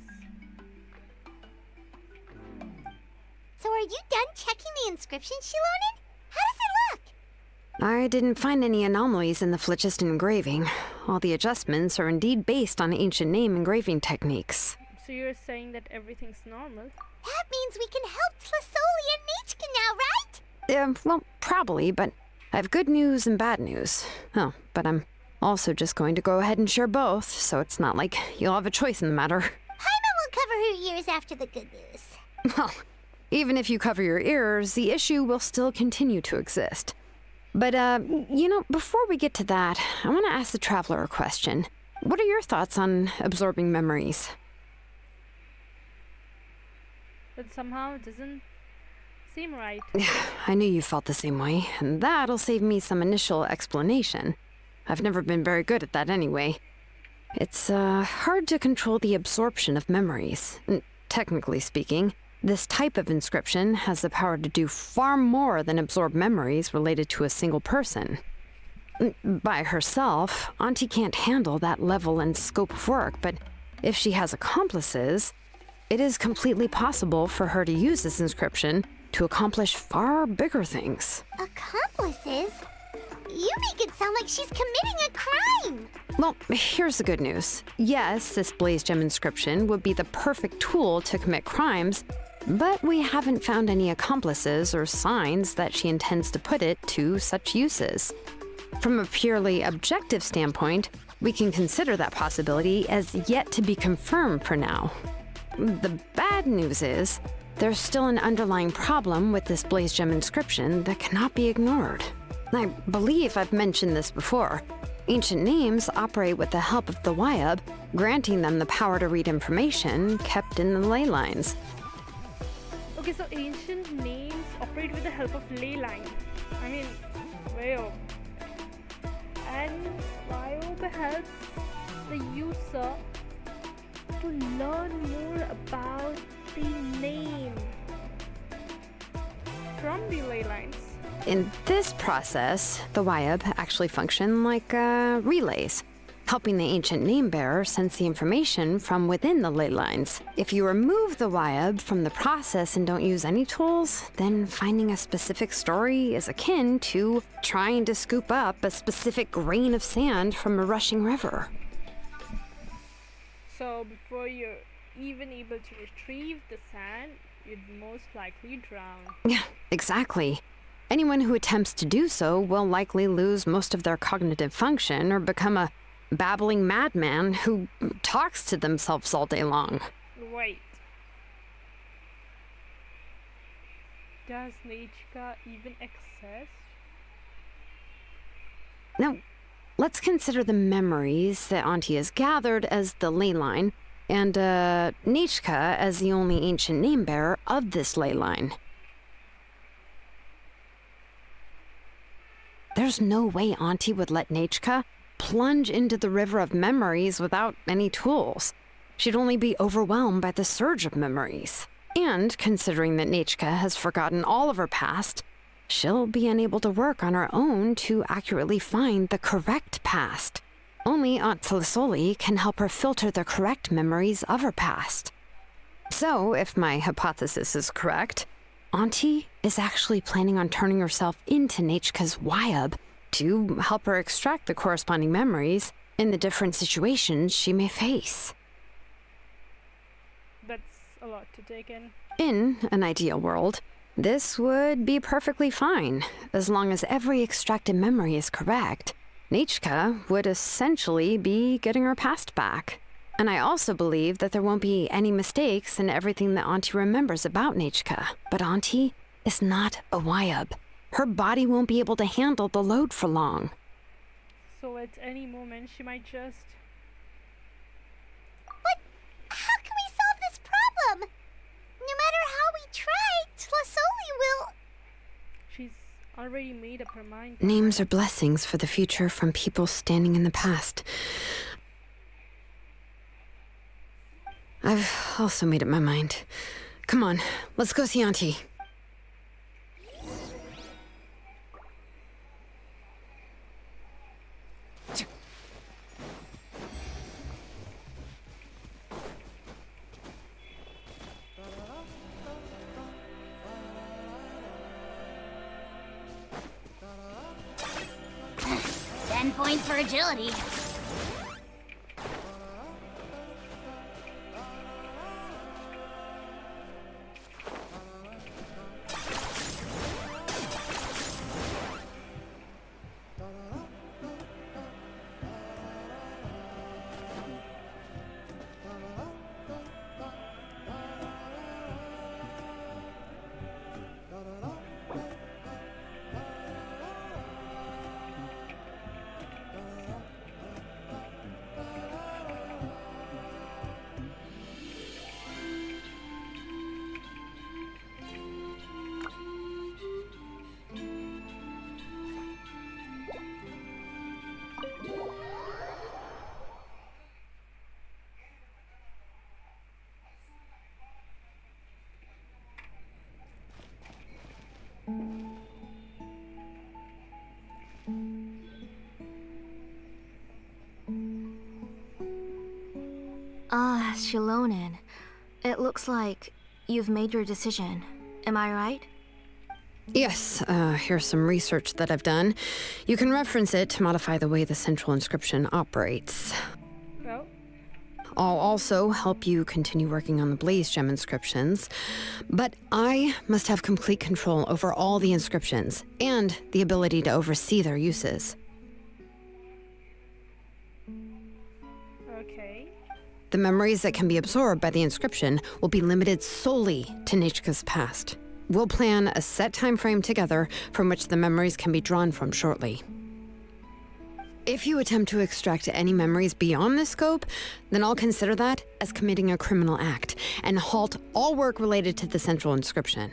So are you done checking the inscription, Shilonen? How does it look? I didn't find any anomalies in the Phlogiston engraving. All the adjustments are indeed based on ancient name engraving techniques. So you're saying that everything's normal? That means we can help Tlasoli and Nichka now, right? Well, probably, but I have good news and bad news. Oh, but I'm also just going to go ahead and share both, so it's not like you'll have a choice in the matter. Paimon will cover her ears after the good news. Well, even if you cover your ears, the issue will still continue to exist. But, before we get to that, I want to ask the Traveler a question. What are your thoughts on absorbing memories? But somehow it doesn't seem right. I knew you felt the same way, and that'll save me some initial explanation. I've never been very good at that anyway. It's, hard to control the absorption of memories. Technically speaking, this type of inscription has the power to do far more than absorb memories related to a single person. By herself, Auntie can't handle that level and scope of work, but if she has accomplices, it is completely possible for her to use this inscription to accomplish far bigger things. Accomplices? You make it sound like she's committing a crime! Well, here's the good news. Yes, this Blaze Gem inscription would be the perfect tool to commit crimes, but we haven't found any accomplices or signs that she intends to put it to such uses. From a purely objective standpoint, we can consider that possibility as yet to be confirmed for now. The bad news is, there's still an underlying problem with this Blaze Gem inscription that cannot be ignored. I believe I've mentioned this before. Ancient names operate with the help of the Wyab, granting them the power to read information kept in the ley lines. Okay, so ancient names operate with the help of ley line. I mean, wow. And Vioba helps the user to learn more about the name from the ley lines. In this process, the Wyab actually function like relays, helping the ancient name bearer sense the information from within the ley lines. If you remove the Wyab from the process and don't use any tools, then finding a specific story is akin to trying to scoop up a specific grain of sand from a rushing river. So before you're even able to retrieve the sand, you'd most likely drown. Yeah, exactly. Anyone who attempts to do so will likely lose most of their cognitive function or become a babbling madman who talks to themselves all day long. Wait. Does Nichka even exist? Now, let's consider the memories that Auntie has gathered as the ley line, and Nichka as the only ancient name bearer of this ley line. There's no way Auntie would let Nichka plunge into the river of memories without any tools. She'd only be overwhelmed by the surge of memories. And considering that Nichka has forgotten all of her past, she'll be unable to work on her own to accurately find the correct past. Only Aunt Tlasoli can help her filter the correct memories of her past. So, if my hypothesis is correct, Auntie is actually planning on turning herself into Nichka's Wyab to help her extract the corresponding memories in the different situations she may face. That's a lot to take in. In an ideal world, this would be perfectly fine, as long as every extracted memory is correct. Nichka would essentially be getting her past back. And I also believe that there won't be any mistakes in everything that Auntie remembers about Nichka. But Auntie is not a Wyab. Her body won't be able to handle the load for long. So at any moment she might just... But how can we solve this problem? No matter how we try, Tlasoli will... She's already made up her mind. Names are blessings for the future from people standing in the past. I've also made up my mind. Come on, let's go see Auntie. 10 points for agility. Ah, Shilonen. It looks like you've made your decision. Am I right? Yes, here's some research that I've done. You can reference it to modify the way the central inscription operates. Well, I'll also help you continue working on the Blaze Gem inscriptions, but I must have complete control over all the inscriptions and the ability to oversee their uses. okay. The memories that can be absorbed by the inscription will be limited solely to Nichka's past. We'll plan a set time frame together from which the memories can be drawn from shortly. If you attempt to extract any memories beyond this scope, then I'll consider that as committing a criminal act and halt all work related to the central inscription.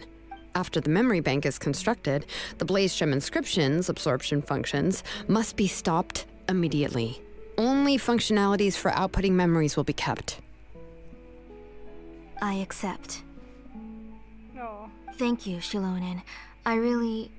After the memory bank is constructed, the Blaze Gem inscription's absorption functions must be stopped immediately. Only functionalities for outputting memories will be kept. I accept. Oh, Thank you, Shilonen. I really...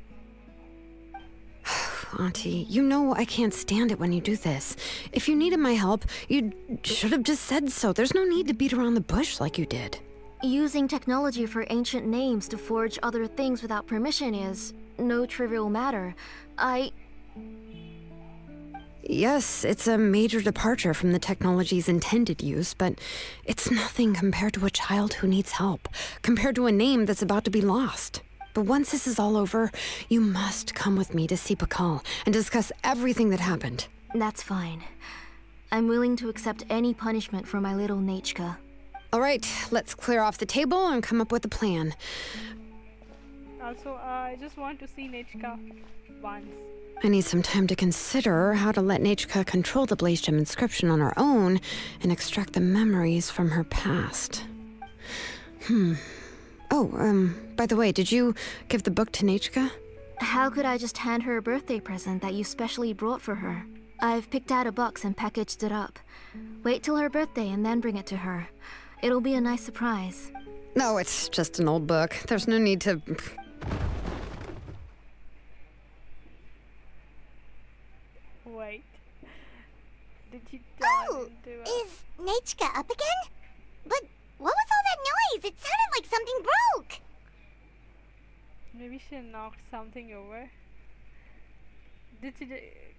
Auntie, you know I can't stand it when you do this. If you needed my help, you should have just said so. There's no need to beat around the bush like you did. Using technology for ancient names to forge other things without permission is no trivial matter. Yes, it's a major departure from the technology's intended use, but it's nothing compared to a child who needs help, compared to a name that's about to be lost. But once this is all over, you must come with me to see Pakal and discuss everything that happened. That's fine. I'm willing to accept any punishment for my little Nechka. All right, let's clear off the table and come up with a plan. also, I just want to see Nechka once. I need some time to consider how to let Nechka control the Blaze Gem inscription on her own and extract the memories from her past. Oh, by the way, did you give the book to Nechka? How could I just hand her a birthday present that you specially brought for her? I've picked out a box and packaged it up. Wait till her birthday and then bring it to her. It'll be a nice surprise. No, it's just an old book. There's no need to... Wait. Did you Oh, into a... is Nechka up again? But what was all that noise? It sounded like something broke. Maybe she knocked something over. Did she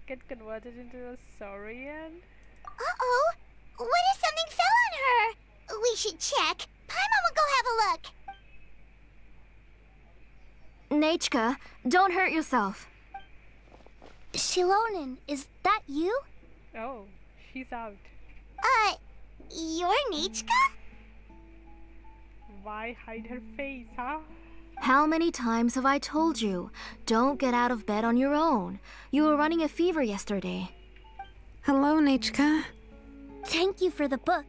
get converted into a saurian? Uh-oh. What if something fell on her? We should check. Paimon will go have a look. Nechka, don't hurt yourself. Shilonen, is that you? Oh, she's out. You're Nechka? Why hide her face, huh? How many times have I told you? Don't get out of bed on your own. You were running a fever yesterday. Hello, Nechka. Thank you for the book.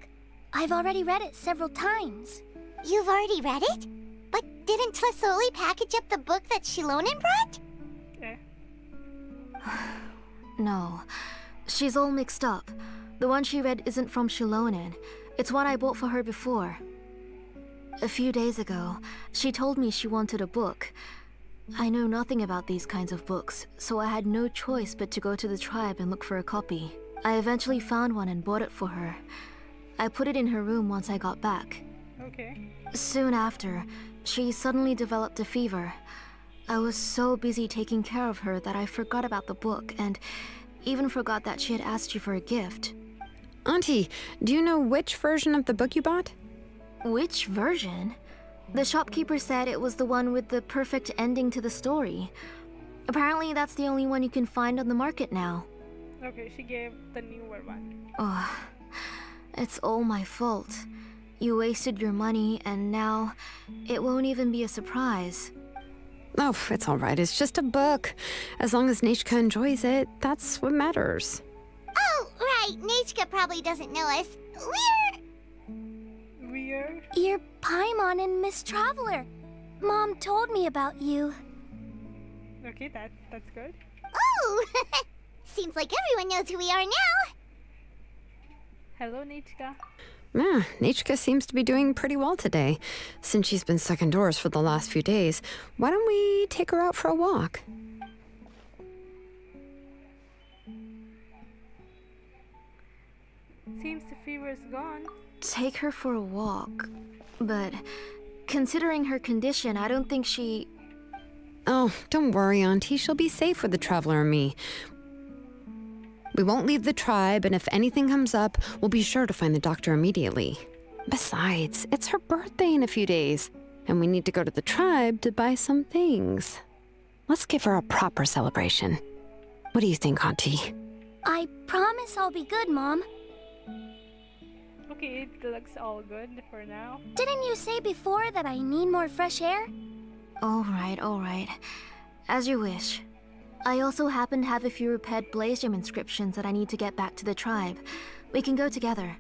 I've already read it several times. You've already read it? But didn't Tlasoli package up the book that Shilonen brought? Eh. No, she's all mixed up. The one she read isn't from Shilonen. It's one I bought for her before. A few days ago, she told me she wanted a book. I know nothing about these kinds of books, so I had no choice but to go to the tribe and look for a copy. I eventually found one and bought it for her. I put it in her room once I got back. Okay. Soon after, she suddenly developed a fever. I was so busy taking care of her that I forgot about the book, and Even forgot that she had asked you for a gift. Auntie, do you know which version of the book you bought? Which version? The shopkeeper said it was the one with the perfect ending to the story. Apparently, that's the only one you can find on the market now. Okay, she gave the newer one. Oh, it's all my fault. You wasted your money, and now it won't even be a surprise. Oh, it's all right. It's just a book. As long as Nechka enjoys it, that's what matters. Oh, right. Nechka probably doesn't know us. Weird. You're Paimon and Miss Traveler. Mom told me about you. Okay, that's good. Oh! Seems like everyone knows who we are now. Hello, Nechka. Yeah, Nechka seems to be doing pretty well today. Since she's been stuck indoors for the last few days, why don't we take her out for a walk? Seems the fever's gone. Take her for a walk. But considering her condition, I don't think she... Oh, don't worry, Auntie. She'll be safe with the Traveler and me. We won't leave the tribe, and if anything comes up, we'll be sure to find the doctor immediately. Besides, it's her birthday in a few days, and we need to go to the tribe to buy some things. Let's give her a proper celebration. What do you think, Auntie? I promise I'll be good, Mom. Okay, it looks all good for now. Didn't you say before that I need more fresh air? All right. As you wish. I also happen to have a few repaired blaze gem inscriptions that I need to get back to the tribe. We can go together.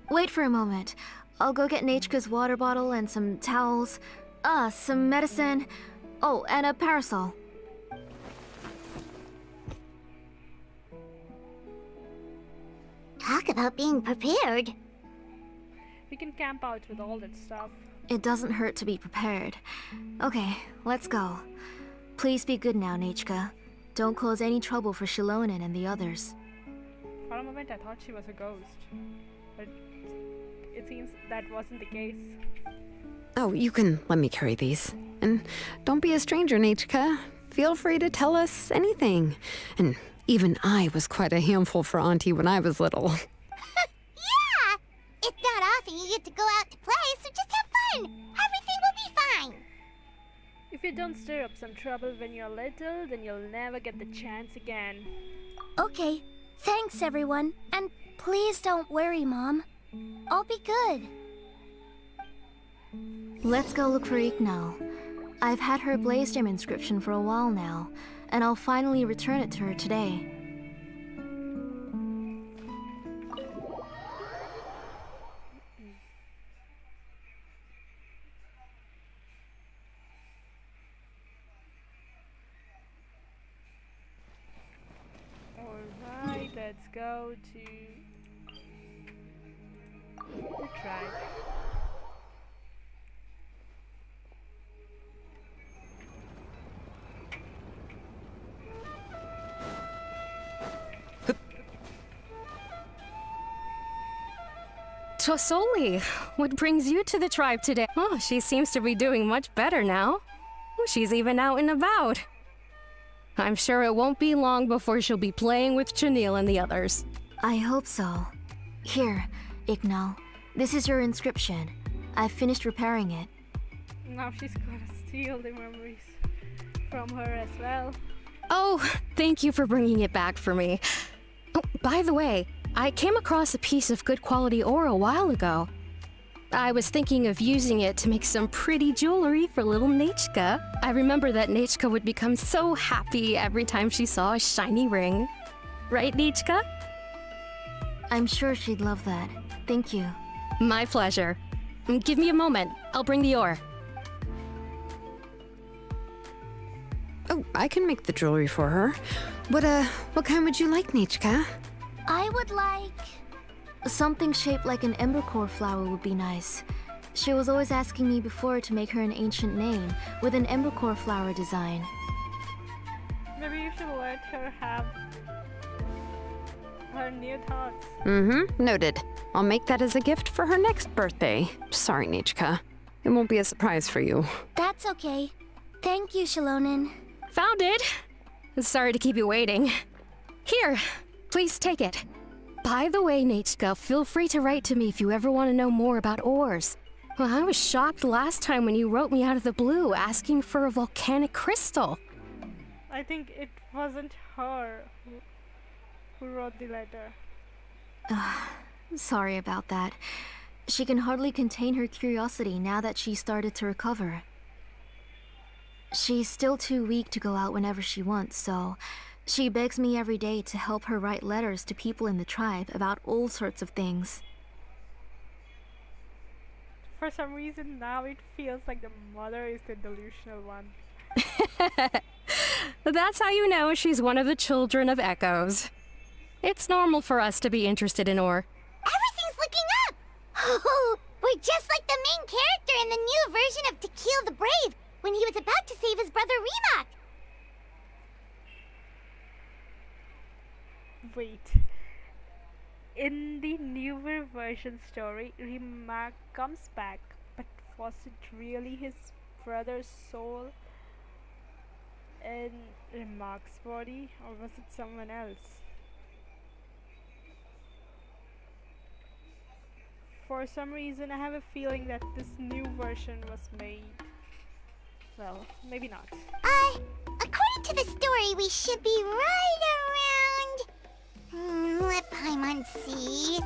Wait for a moment. I'll go get Nechka's water bottle and some towels. Some medicine. Oh, and a parasol. Talk about being prepared. We can camp out with all that stuff. It doesn't hurt to be prepared. Okay, let's go. Please be good now, Nechka. Don't cause any trouble for Shilonen and the others. For a moment I thought she was a ghost. But it seems that wasn't the case. Oh, you can let me carry these. And don't be a stranger, Nechka. Feel free to tell us anything. And even I was quite a handful for Auntie when I was little. Yeah! It's not often you get to go out to play, so just have fun. Everything will be fine. If you don't stir up some trouble when you're little, then you'll never get the chance again. Okay. Thanks, everyone. And please don't worry, Mom. I'll be good. Let's go look for Ignal. I've had her blaze gem inscription for a while now, and I'll finally return it to her today. Alright, let's go to the tribe. Tosoli, what brings you to the tribe today? Oh, she seems to be doing much better now. She's even out and about. I'm sure it won't be long before she'll be playing with Chanil and the others. I hope so. Here, Ignal. This is your inscription. I've finished repairing it. Now she's gonna steal the memories from her as well. Oh, thank you for bringing it back for me. Oh, by the way, I came across a piece of good quality ore a while ago. I was thinking of using it to make some pretty jewelry for little Nechka. I remember that Nechka would become so happy every time she saw a shiny ring. Right, Nechka? I'm sure she'd love that. Thank you. My pleasure. Give me a moment. I'll bring the ore. Oh, I can make the jewelry for her. What kind would you like, Nechka? I would like... Something shaped like an embercore flower would be nice. She was always asking me before to make her an ancient name with an embercore flower design. Maybe you should let her have her new thoughts. Noted. I'll make that as a gift for her next birthday. Sorry, Nechka. It won't be a surprise for you. That's okay. Thank you, Shilonen. Found it! Sorry to keep you waiting. Here, please take it. By the way, Natchka, feel free to write to me if you ever want to know more about ores. Well, I was shocked last time when you wrote me out of the blue asking for a volcanic crystal. I think it wasn't her who wrote the letter. Sorry about that. She can hardly contain her curiosity now that she started to recover. She's still too weak to go out whenever she wants, so she begs me every day to help her write letters to people in the tribe about all sorts of things. For some reason now it feels like the mother is the delusional one. That's how you know she's one of the children of Echoes. It's normal for us to be interested in ore. Everything's looking up! Oh, we're just like the main character in the new version of To Kill the Brave, when he was about to save his brother Remak. Wait. In the newer version story, Remak comes back, but was it really his brother's soul in Remak's body, or was it someone else? For some reason, I have a feeling that this new version was made. Well, maybe not. According to the story, we should be right around... let Paimon see...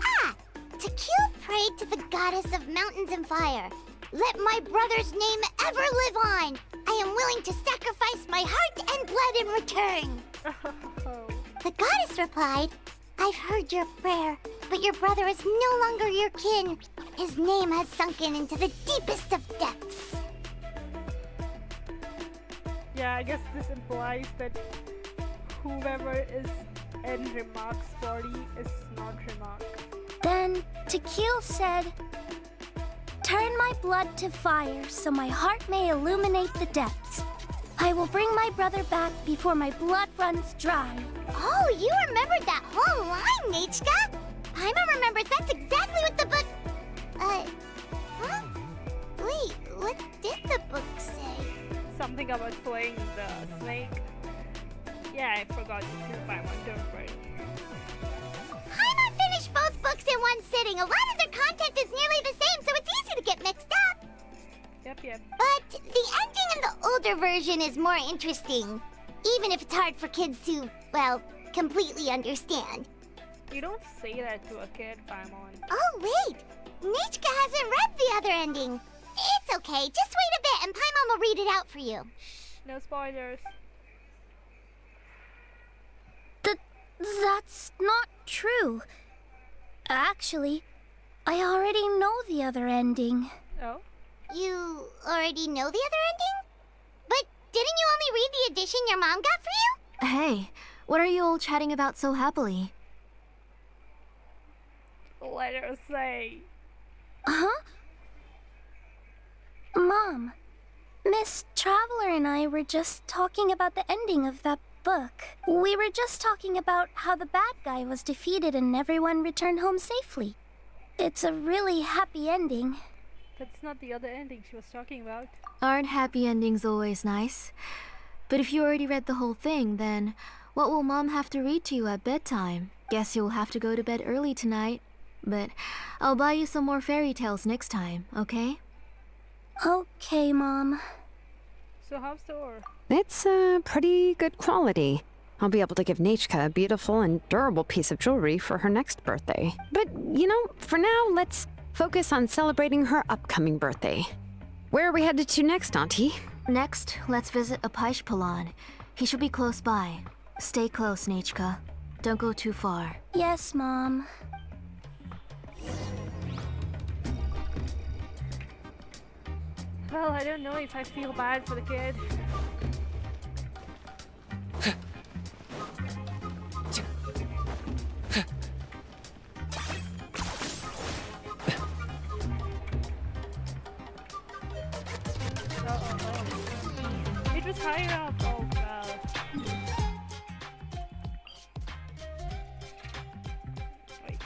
To kill prayed to the goddess of mountains and fire. Let my brother's name ever live on. I am willing to sacrifice my heart and blood in return. The goddess replied, I've heard your prayer, but your brother is no longer your kin. His name has sunken into the deepest of depths. Yeah, I guess this implies that whoever is in Remak's body is not Remak. Then Tequil said, Turn my blood to fire so my heart may illuminate the depths. I will bring my brother back before my blood runs dry. Oh, you remembered that whole line, Natchka! Paimon remembers that's exactly what the book... huh? Wait, what did the book say? Something about slaying the snake. Yeah, I forgot to do Paimon, don't worry. Paimon finished both books in one sitting. A lot of their content is nearly the same, so it's easy to get mixed up. Yep. But the ending in the older version is more interesting. Even if it's hard for kids to, well, completely understand. You don't say that to a kid, Paimon. Oh, wait! Natchka hasn't read the other ending. It's okay, just wait a bit and Paimon will read it out for you. No spoilers. That's not true. Actually, I already know the other ending. Oh? You already know the other ending? But didn't you only read the edition your mom got for you? Hey, what are you all chatting about so happily? Let her say. Huh? Mom, Miss Traveler and I were just talking about the ending of that book. We were just talking about how the bad guy was defeated and everyone returned home safely. It's a really happy ending. That's not the other ending she was talking about. Aren't happy endings always nice? But if you already read the whole thing, then what will Mom have to read to you at bedtime? Guess you'll have to go to bed early tonight. But I'll buy you some more fairy tales next time, okay? Okay, Mom. So how's the ore? It's pretty good quality. I'll be able to give Natchka a beautiful and durable piece of jewelry for her next birthday. But, for now, let's focus on celebrating her upcoming birthday. Where are we headed to next, Auntie? Next, let's visit Apaish Palan. He should be close by. Stay close, Natchka. Don't go too far. Yes, Mom. Well, I don't know if I feel bad for the kid. It was higher up. Oh, well. Wait.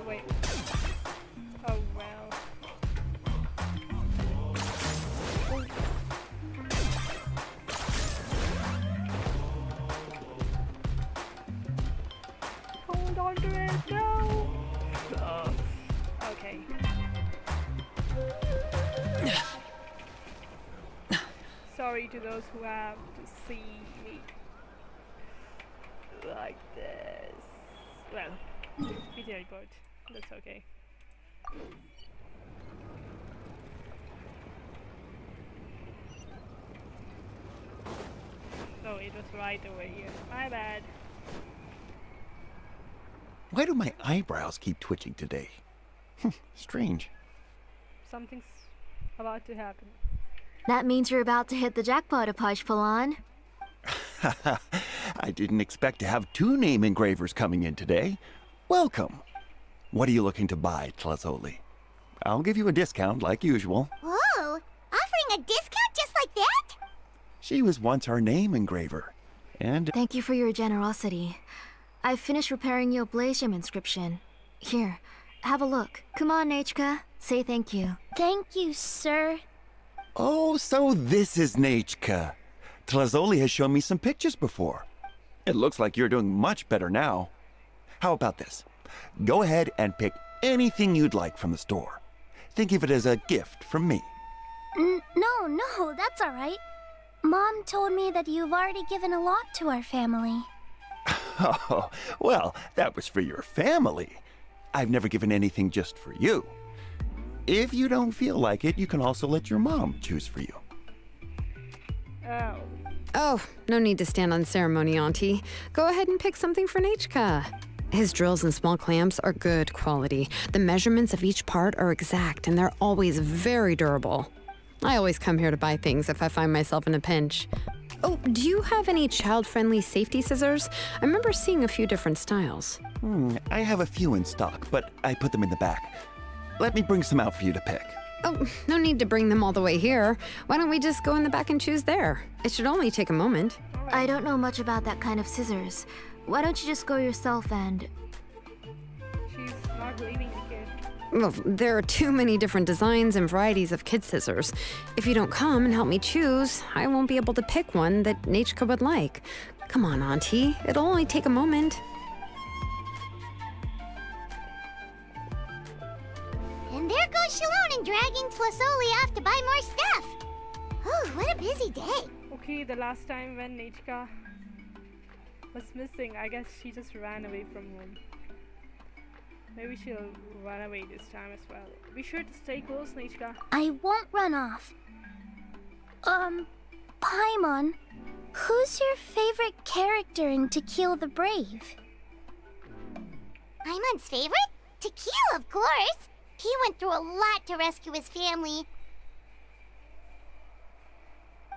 wait. Oh well. Hold on to it, no! Oh, okay. Sorry to those who have to see me like this. Well, we teleport. That's okay. Oh, it was right over here. My bad. Why do my eyebrows keep twitching today? Strange. Something's about to happen. That means you're about to hit the jackpot, Apaj Palan. I didn't expect to have 2 name engravers coming in today. Welcome. What are you looking to buy, Tlazoli? I'll give you a discount like usual. Whoa! Offering a discount just like that? She was once our name engraver. And Thank you for your generosity. I've finished repairing your Blaze Gem inscription. Here, have a look. Come on, Nachka. Say thank you. Thank you, sir. oh, so this is Nachka. Tlazoli has shown me some pictures before. It looks like you're doing much better now. How about this? Go ahead and pick anything you'd like from the store. Think of it as a gift from me. No, that's all right. Mom told me that you've already given a lot to our family. Oh, well, that was for your family. I've never given anything just for you. If you don't feel like it, you can also let your mom choose for you. Oh. Oh, no need to stand on ceremony, Auntie. Go ahead and pick something for Nachka. His drills and small clamps are good quality. The measurements of each part are exact, and they're always very durable. I always come here to buy things if I find myself in a pinch. Oh, do you have any child-friendly safety scissors? I remember seeing a few different styles. I have a few in stock, but I put them in the back. Let me bring some out for you to pick. Oh, no need to bring them all the way here. Why don't we just go in the back and choose there? It should only take a moment. I don't know much about that kind of scissors. Why don't you just go yourself and... She's not leaving the kid. Well, there are too many different designs and varieties of kid scissors. If you don't come and help me choose, I won't be able to pick one that Nachka would like. Come on, Auntie. It'll only take a moment. And there goes Shalon and dragging Tlazoli off to buy more stuff. Oh, what a busy day. Okay, the last time when Nachka was missing, I guess she just ran away from home. Maybe she'll run away this time as well. Be sure to stay close, Nachka. I won't run off. Paimon, who's your favorite character in To Kill the Brave? Paimon's favorite? To Kill, of course. He went through a lot to rescue his family.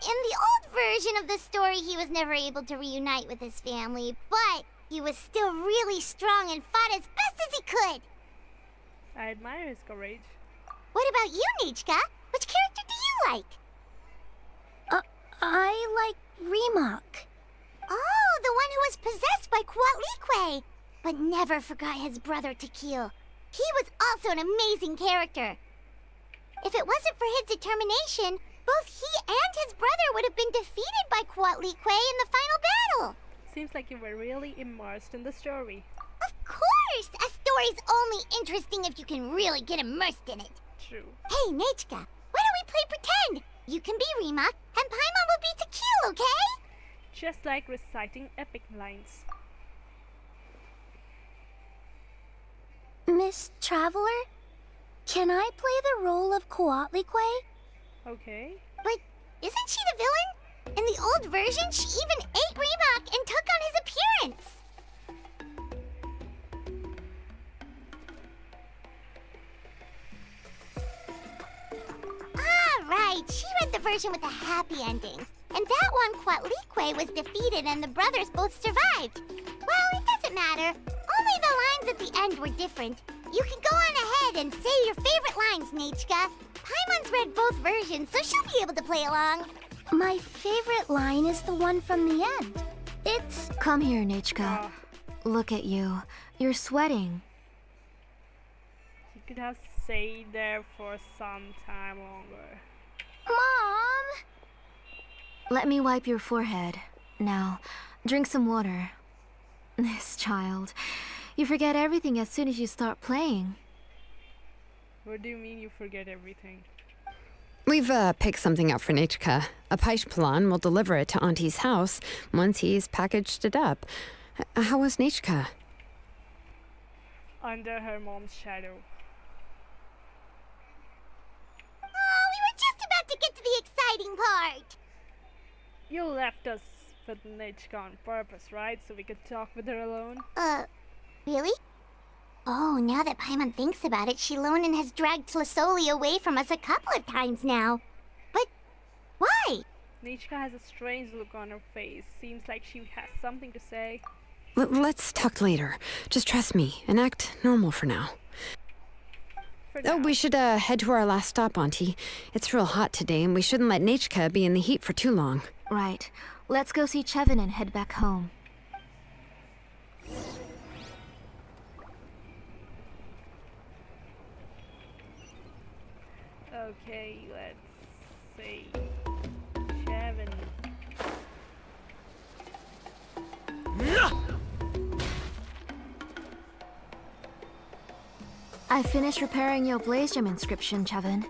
In the old version of the story, he was never able to reunite with his family, but he was still really strong and fought as best as he could. I admire his courage. What about you, Nachka? Which character do you like? I like Remak. Oh, the one who was possessed by Kuatlique, but never forgot his brother Tequil. He was also an amazing character. If it wasn't for his determination, both he and his brother would have been defeated by Kuatlique in the final battle. Seems like you were really immersed in the story. Of course! A story's only interesting if you can really get immersed in it. True. Hey, Nachka, why don't we play pretend? You can be Remak, and Paimon will be Tequil, okay? Just like reciting epic lines. Miss Traveler, can I play the role of Kuatlique? Okay. But isn't she the villain? In the old version, she even ate Remak and took on his appearance. Right, she read the version with a happy ending. And that one, Kuatlique was defeated and the brothers both survived. Well, it doesn't matter. Only the lines at the end were different. You can go on ahead and say your favorite lines, Nachka. Paimon's read both versions, so she'll be able to play along. My favorite line is the one from the end. It's... Come here, Nachka. Look at you. You're sweating. could have stayed there for some time longer. Mom! Let me wipe your forehead. Now, drink some water. This child. You forget everything as soon as you start playing. What do you mean you forget everything? We've picked something up for Nechka. A Paishpalan will deliver it to Auntie's house once he's packaged it up. How was Nechka? Under her mom's shadow. Oh, we were just about to get to the exciting part. You left us with Nechka on purpose, right? So we could talk with her alone? Really? Oh, now that Paimon thinks about it, Shilonen has dragged Tlasoli away from us a couple of times now. But why? Nechka has a strange look on her face. Seems like she has something to say. Let's talk later. Just trust me and act normal for now. Now. We should head to our last stop, Auntie. It's real hot today, and we shouldn't let Nechka be in the heat for too long. Right. Let's go see Chevin and head back home. Okay, let's see. Chevin. I finished repairing your blaze gem inscription, Chevin.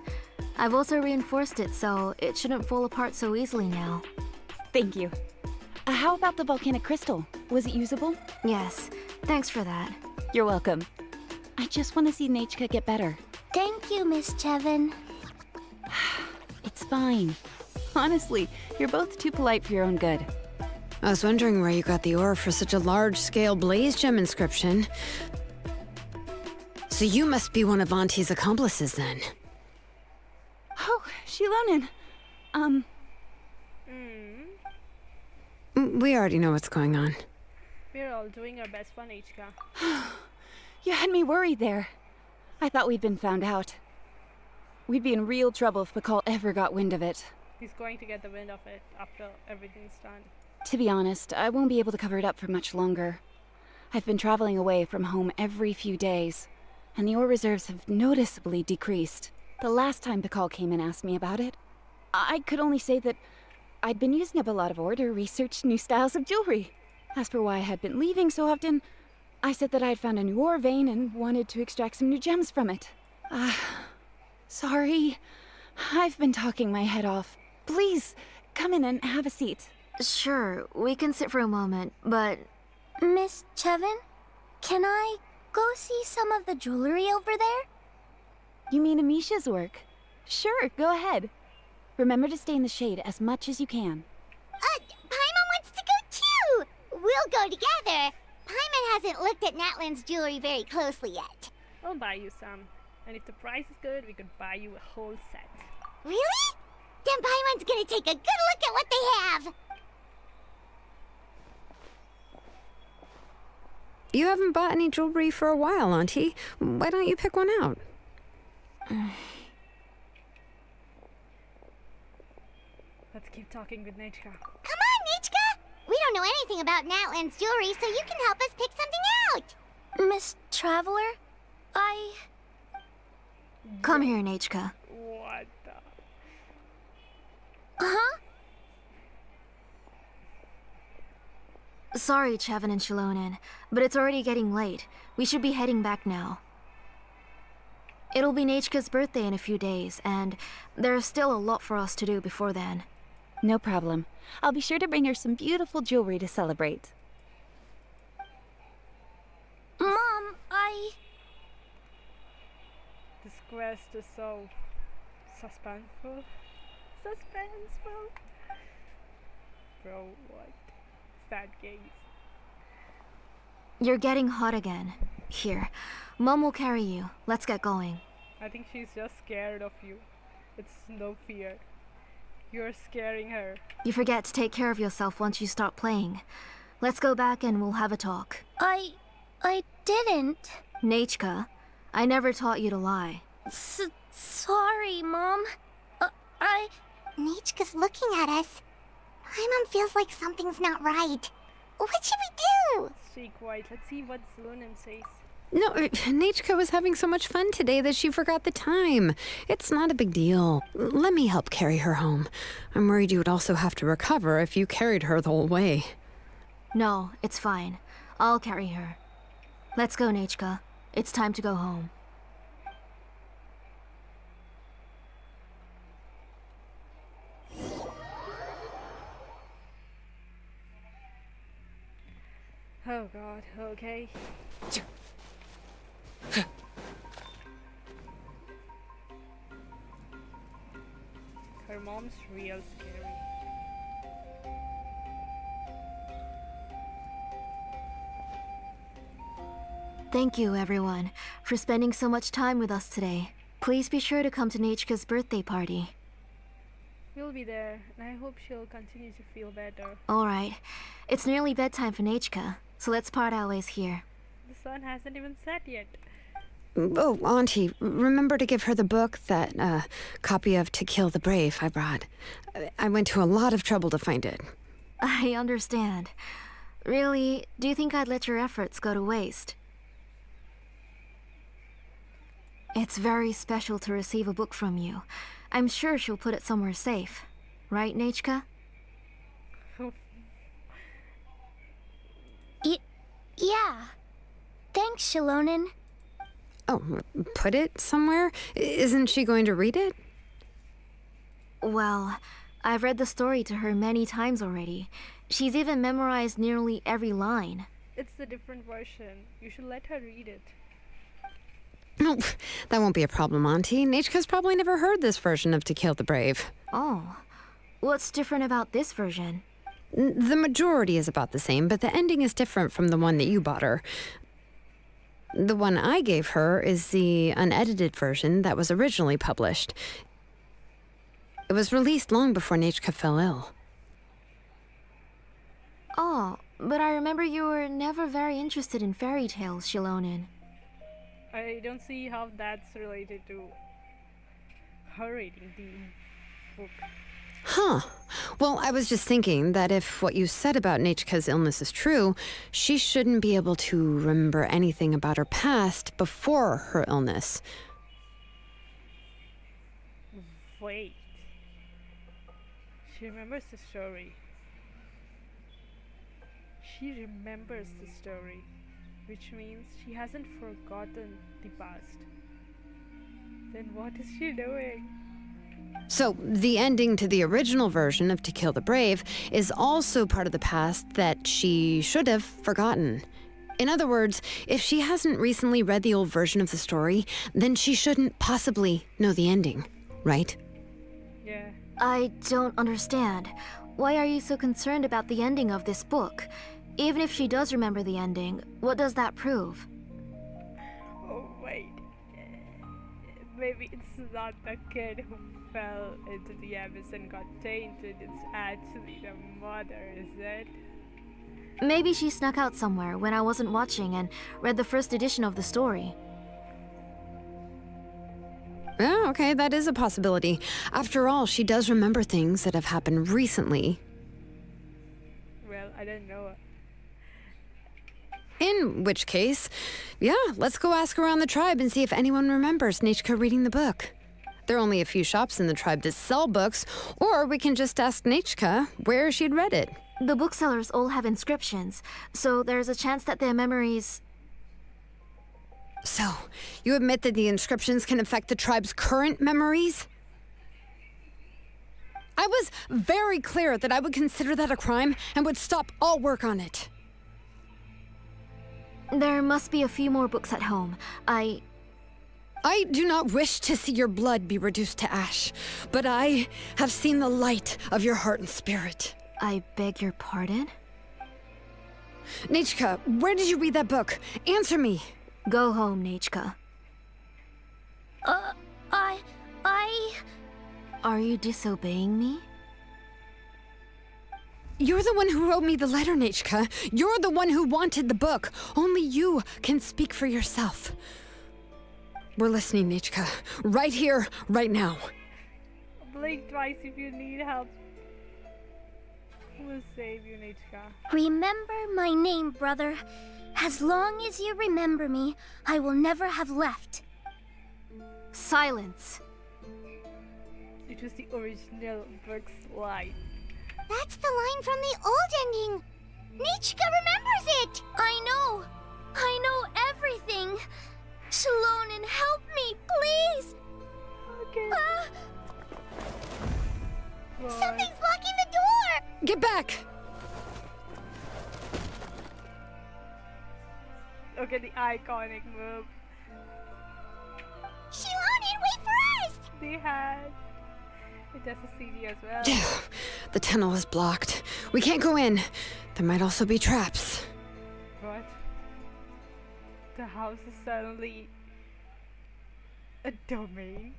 I've also reinforced it so it shouldn't fall apart so easily now. Thank you. How about the volcanic crystal? Was it usable? Yes, thanks for that. You're welcome. I just want to see Nechka get better. Thank you, Miss Chevin. It's fine. Honestly, you're both too polite for your own good. I was wondering where you got the ore for such a large-scale blaze gem inscription. So you must be one of Auntie's accomplices, then. Oh, Shilonen. We already know what's going on. We're all doing our best for Nechka. You had me worried there. I thought we'd been found out. We'd be in real trouble if Bakal ever got wind of it. He's going to get the wind of it after everything's done. To be honest, I won't be able to cover it up for much longer. I've been traveling away from home every few days, and the ore reserves have noticeably decreased. The last time Bakal came and asked me about it, I could only say that I'd been using up a lot of ore to research new styles of jewelry. As for why I had been leaving so often, I said that I had found a new ore vein and wanted to extract some new gems from it. Sorry. I've been talking my head off. Please, come in and have a seat. Sure, we can sit for a moment, but... Miss Chevin, can I go see some of the jewelry over there? You mean Amisha's work? Sure, go ahead. Remember to stay in the shade as much as you can. Paimon wants to go too! We'll go together. Paimon hasn't looked at Natlan's jewelry very closely yet. I'll buy you some. And if the price is good, we could buy you a whole set. Really? Then Paimon's gonna take a good look at what they have! You haven't bought any jewelry for a while, Auntie. Why don't you pick one out? Let's keep talking with Nechka. Come on, Nechka! We don't know anything about Natlan's jewelry, so you can help us pick something out! Miss Traveler, Come here, Nechka. What the... Huh? Sorry, Chevin and Shilonen, but it's already getting late. We should be heading back now. It'll be Nechka's birthday in a few days, and there's still a lot for us to do before then. No problem. I'll be sure to bring her some beautiful jewelry to celebrate. Mom, This quest is so... suspenseful. Suspenseful? Bro, what? It's that gaze. You're getting hot again. Here, Mom will carry you. Let's get going. I think she's just scared of you. It's no fear. You're scaring her. You forget to take care of yourself once you start playing. Let's go back and we'll have a talk. I didn't. Nechka, I never taught you to lie. Sorry, Mom. Nechka's looking at us. Paimon feels like something's not right. What should we do? Stay quiet. Let's see what Zlunen says. No, Nechka was having so much fun today that she forgot the time. It's not a big deal. Let me help carry her home. I'm worried you would also have to recover if you carried her the whole way. No, it's fine. I'll carry her. Let's go, Nechka. It's time to go home. Oh god, okay. Her mom's real scary. Thank you, everyone, for spending so much time with us today. Please be sure to come to Nechka's birthday party. We'll be there, and I hope she'll continue to feel better. Alright, it's nearly bedtime for Nechka, so let's part our ways here. The sun hasn't even set yet. Oh, Auntie, remember to give her the book, that copy of To Kill the Brave I brought. I went to a lot of trouble to find it. I understand. Really, do you think I'd let your efforts go to waste? It's very special to receive a book from you. I'm sure she'll put it somewhere safe. Right, Nechka? Yeah. Thanks, Shilonen. Oh, put it somewhere? Isn't she going to read it? Well, I've read the story to her many times already. She's even memorized nearly every line. It's the different version. You should let her read it. No, that won't be a problem, Auntie. Nechka's probably never heard this version of To Kill the Brave. Oh. What's different about this version? The majority is about the same, but the ending is different from the one that you bought her. The one I gave her is the unedited version that was originally published. It was released long before Nechka fell ill. Oh, but I remember you were never very interested in fairy tales, Shilonen. I don't see how that's related to her reading the book. Huh. Well, I was just thinking that if what you said about Nechka's illness is true, she shouldn't be able to remember anything about her past before her illness. Wait. She remembers the story. She remembers the story, which means she hasn't forgotten the past. Then what is she doing? So, the ending to the original version of To Kill the Brave is also part of the past that she should have forgotten. In other words, if she hasn't recently read the old version of the story, then she shouldn't possibly know the ending, right? Yeah. I don't understand. Why are you so concerned about the ending of this book? Even if she does remember the ending, what does that prove? Oh wait. Maybe it's not the kid who fell into the abyss and got tainted. It's actually the mother, is it? Maybe she snuck out somewhere when I wasn't watching and read the first edition of the story. Oh, okay, that is a possibility. After all, she does remember things that have happened recently. Well, I don't know. In which case, yeah, let's go ask around the tribe and see if anyone remembers Nechka reading the book. There are only a few shops in the tribe to sell books, or we can just ask Nechka where she'd read it. The booksellers all have inscriptions, so there's a chance that their memories... So, you admit that the inscriptions can affect the tribe's current memories? I was very clear that I would consider that a crime and would stop all work on it. There must be a few more books at home. I do not wish to see your blood be reduced to ash, but I have seen the light of your heart and spirit. I beg your pardon? Nechka, where did you read that book? Answer me. Go home, Nechka. Are you disobeying me? You're the one who wrote me the letter, Nechka. You're the one who wanted the book. Only you can speak for yourself. We're listening, Nechka. Right here, right now. Blink twice if you need help. We'll save you, Nichka. Remember my name, brother. As long as you remember me, I will never have left. Silence. It was the original book's line. That's the line from the old ending. Nichka remembers it. I know everything. Shalonen, help me, please. Okay. Something's blocking the door. Get back! Okay, the iconic move. Shalonen, wait for us. They had. It does a CD as well. The tunnel is blocked. We can't go in. There might also be traps. What? The house is suddenly a domain?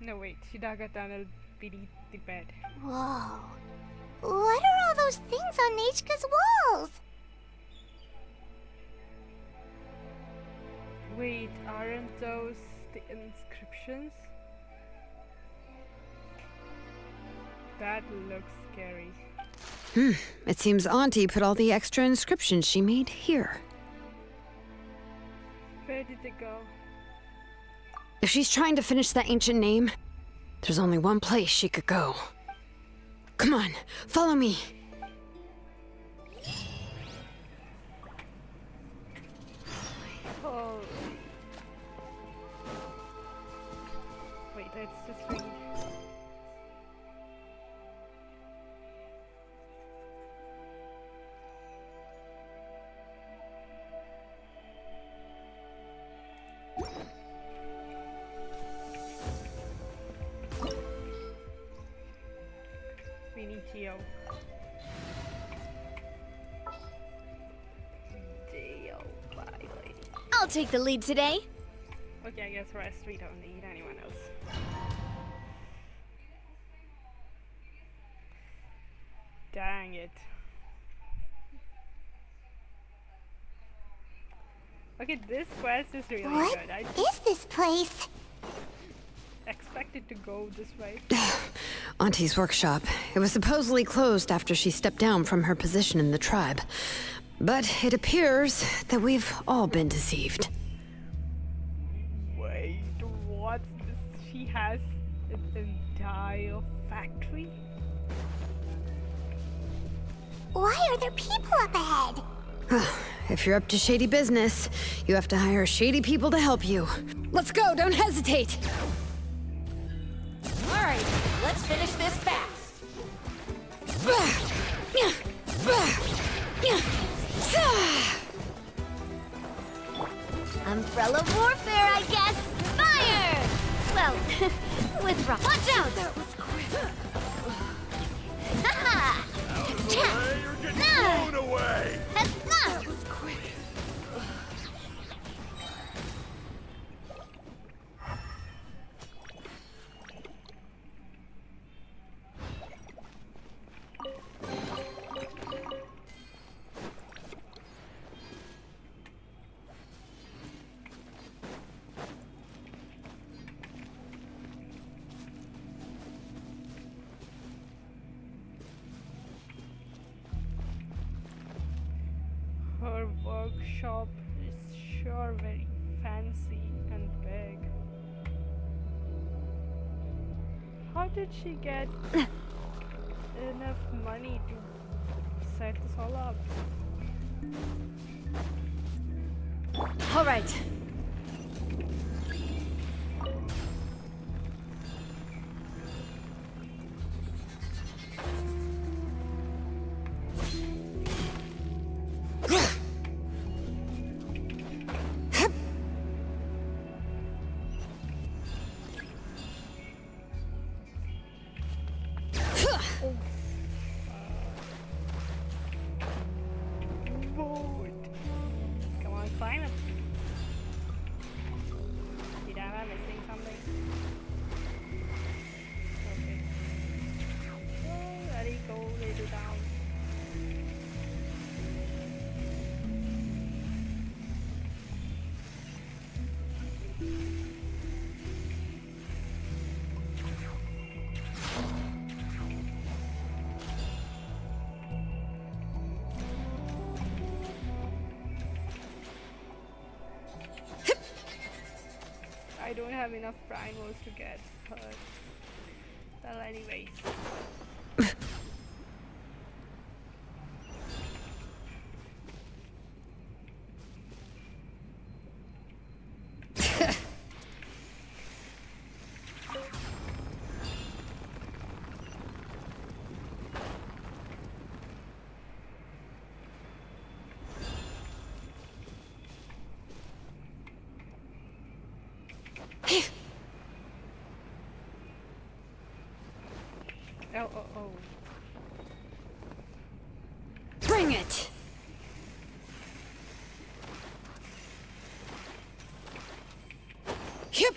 No, wait. she dug a tunnel beneath the bed. Whoa. What are all those things on Nichka's walls? Wait, aren't those the inscriptions? That looks scary. It seems Auntie put all the extra inscriptions she made here. Where did they go? If she's trying to finish that ancient name, there's only one place she could go. Come on, follow me. Oh. Wait, let's just read. We need Geo. Geo, bye lady. I'll take the lead today. Okay, I guess rest. We don't need anyone else. Dang it. Okay, this quest is really What good. I is this place? expected to go this way. Auntie's workshop. It was supposedly closed after she stepped down from her position in the tribe. But it appears that we've all been deceived. Wait, what's this? She has an entire factory? Why are there people up ahead? If you're up to shady business, you have to hire shady people to help you. Let's go, don't hesitate! Alright, let's finish this fast. Umbrella warfare, I guess. Fire! Well, with rock. Watch out! That was quick. Haha! Out of the way, you're getting blown away! That was quick. Her workshop is sure very fancy and big. How did she get enough money to set this all up? All right. Vote. Come on, climb it. Did I am missing something? Okay. Oh, ready, go, lay down. don't have enough primos to get her. Well, anyways. Oh. Bring it! Yep.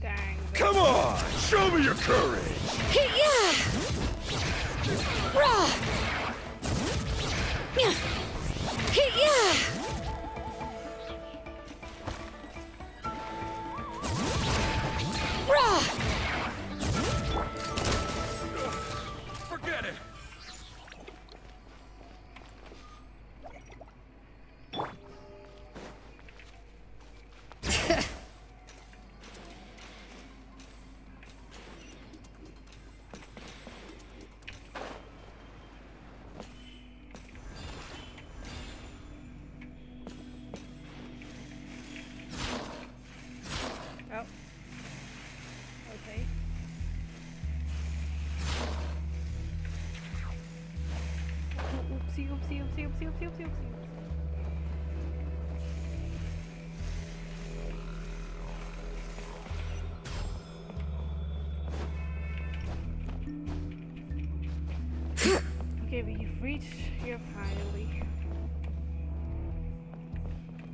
Dang. Come on, show me your courage. Forget it. Oh. Okay. Oopsie. Okay, we've reached here finally.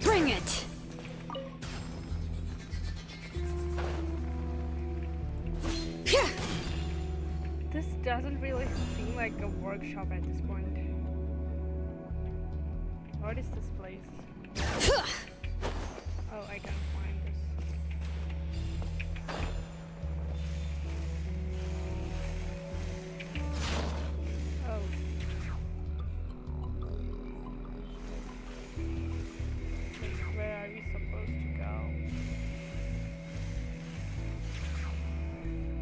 Bring it! This doesn't really seem like a workshop at this point. What is this place? Oh, I can't find this. Oh. Where are we supposed to go?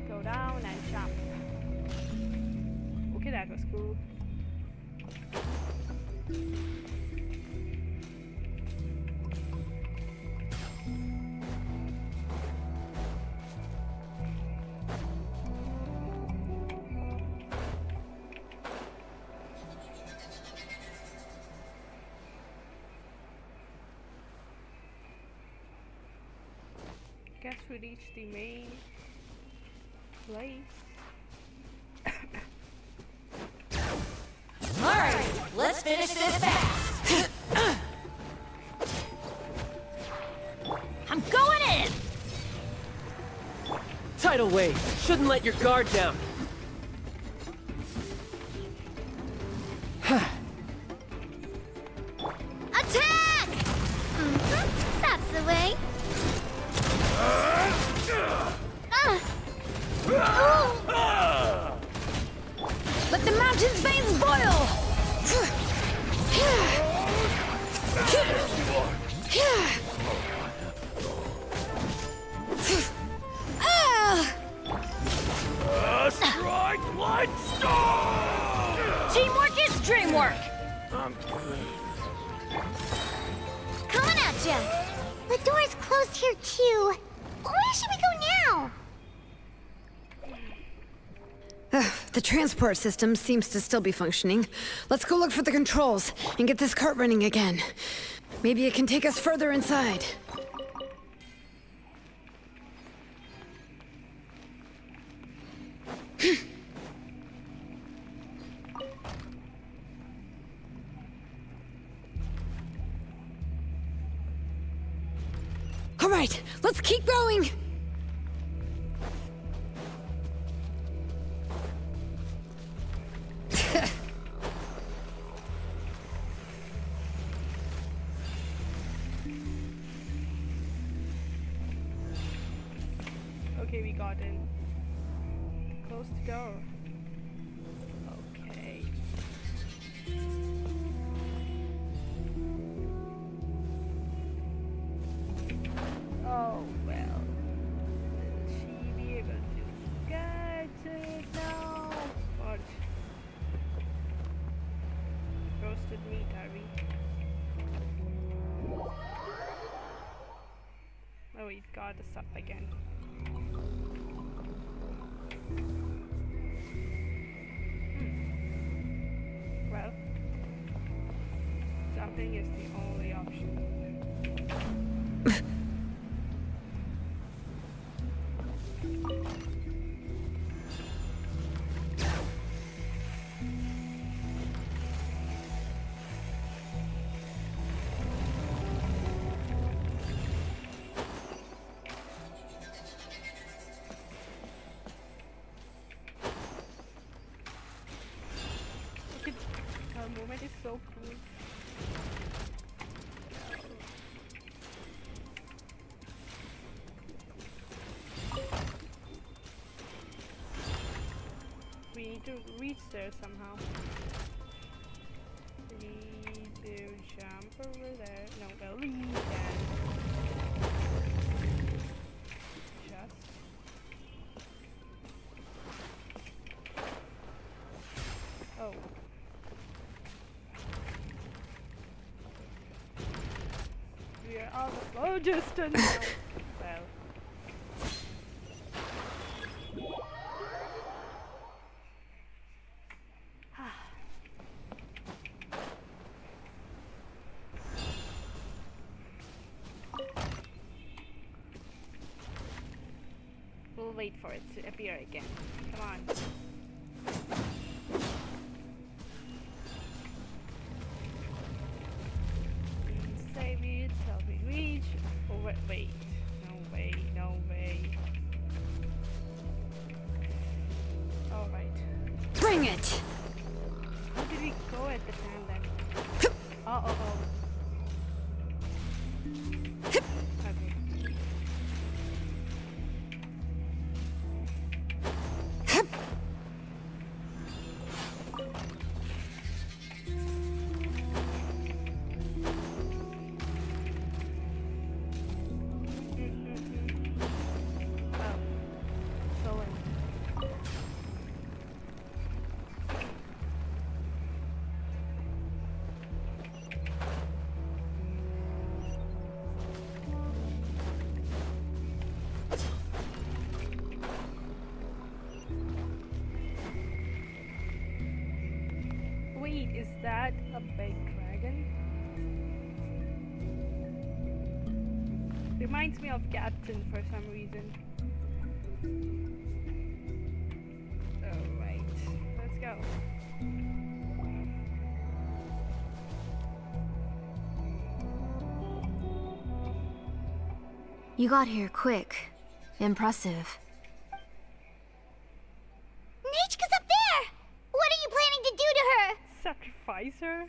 Go down and jump. Okay, that was cool. Guess we reached the main place. Alright, let's finish this fast. I'm going in! Tidal wave. Shouldn't let your guard down. Attack! That's the way. Let the mountain's veins boil! Strike light storm! Teamwork is dreamwork! Coming at ya! The door's closed here too. Where should we go now? The transport system seems to still be functioning. Let's go look for the controls and get this cart running again. Maybe it can take us further inside. All right, let's keep going. the door. Okay. Oh well. Will she be able to get it now? What? Roasted meat, are we? Oh, it got us up again. Well, jumping is the only option. Look at her movement is so cool. We need to reach there somehow. We need to jump over there. No, well, we can. Just. Oh. We are out of flow distance now. Well. We'll wait for it to appear again. Come on. Save it till we reach. Oh, wait. No way, no way. Alright. Bring it! How did we go at the time then? Oh. Okay. Wait, is that a big dragon? Reminds me of Captain for some reason. Alright, let's go. You got here quick. Impressive. Nechka's up there! What are you planning to do to her? Sacrifice her?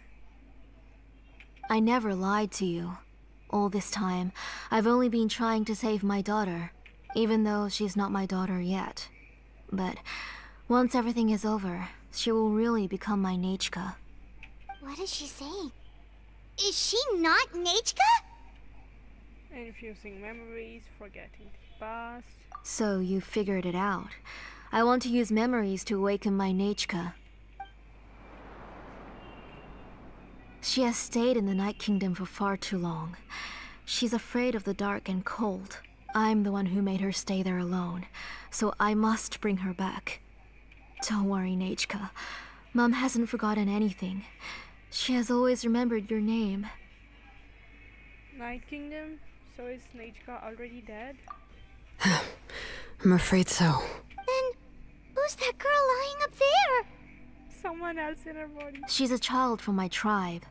I never lied to you. All this time, I've only been trying to save my daughter, even though she's not my daughter yet. But once everything is over, she will really become my Nechka. What is she saying? Is she not Nechka? Infusing memories, forgetting the past. So you figured it out. I want to use memories to awaken my Nechka. She has stayed in the Night Kingdom for far too long. She's afraid of the dark and cold. I'm the one who made her stay there alone, so I must bring her back. Don't worry, Nechka. Mom hasn't forgotten anything. She has always remembered your name. Night Kingdom? So is Nechka already dead? I'm afraid so. Then, who's that girl lying up there? Someone else in her body. She's a child from my tribe.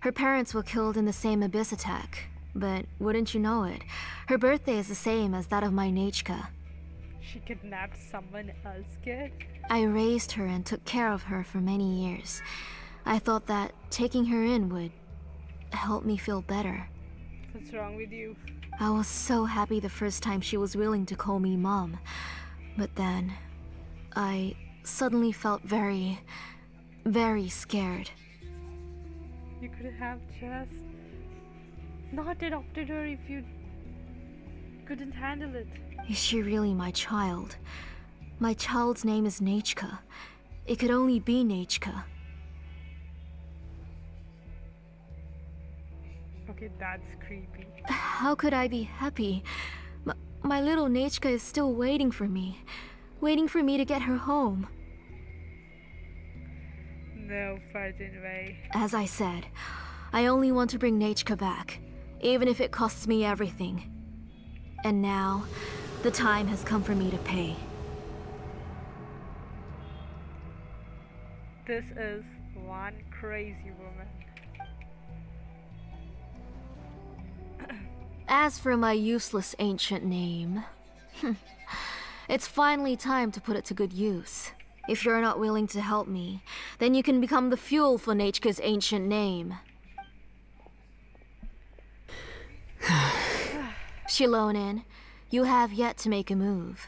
Her parents were killed in the same abyss attack. But wouldn't you know it, her birthday is the same as that of my Nechka. She kidnapped someone else, kid? I raised her and took care of her for many years. I thought that taking her in would help me feel better. What's wrong with you? I was so happy the first time she was willing to call me Mom. But then, I suddenly felt very, very scared. You could have just not adopted her if you couldn't handle it. Is she really my child? My child's name is Nechka. It could only be Nechka. Okay, that's creepy. How could I be happy? My little Nechka is still waiting for me to get her home. No fucking way. As I said, I only want to bring Nechka back, even if it costs me everything. And now, the time has come for me to pay. This is one crazy woman. As for my useless ancient name, it's finally time to put it to good use. If you're not willing to help me, then you can become the fuel for Nechka's ancient name. Shilonin, you have yet to make a move.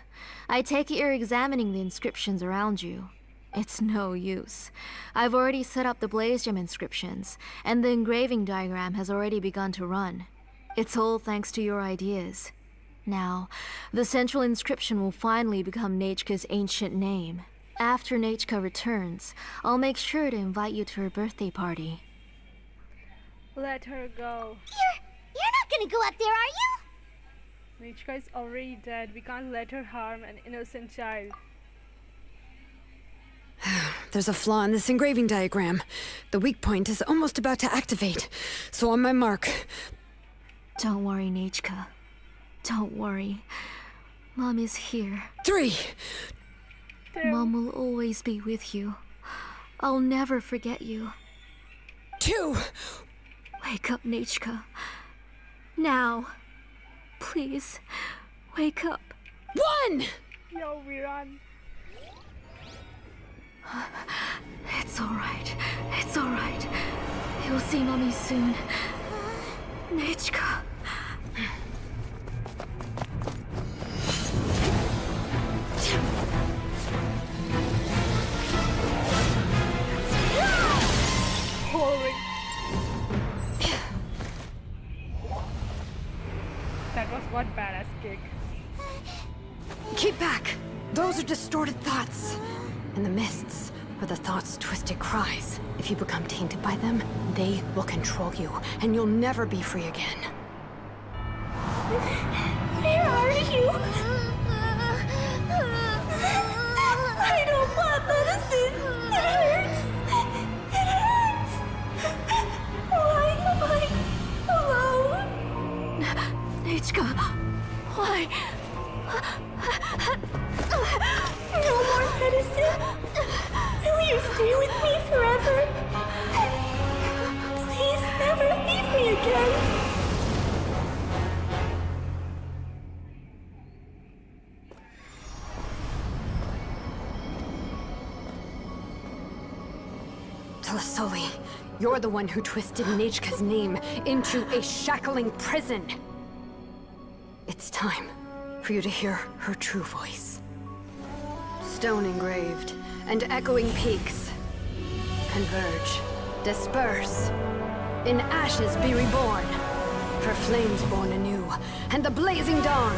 I take it you're examining the inscriptions around you. It's no use. I've already set up the blaze gem inscriptions, and the engraving diagram has already begun to run. It's all thanks to your ideas. Now, the central inscription will finally become Nechka's ancient name. After Nechka returns, I'll make sure to invite you to her birthday party. Let her go. You're not gonna go up there, are you? Nechka is already dead. We can't let her harm an innocent child. There's a flaw in this engraving diagram. The weak point is almost about to activate. So on my mark. Don't worry, Nechka. Don't worry. Mom is here. 3. Mom will always be with you. I'll never forget you. 2. Wake up, Nechka. Now. Please, wake up. 1! Yo, we run. It's alright. It's alright. You'll see Mommy soon. Nechka. Holy. That was one badass kick. Keep back! Those are distorted thoughts. In the mists are the thoughts' twisted cries. If you become tainted by them, they will control you, and you'll never be free again. Where are you? I don't want medicine. It hurts. It hurts. Why am I alone? Nechka, why? No more medicine. Will you stay with me forever? Please never leave me again. Tlasoli, you're the one who twisted Nechka's name into a shackling prison. It's time for you to hear her true voice. Stone engraved and echoing peaks converge, disperse, in ashes be reborn, for flames born anew, and the blazing dawn.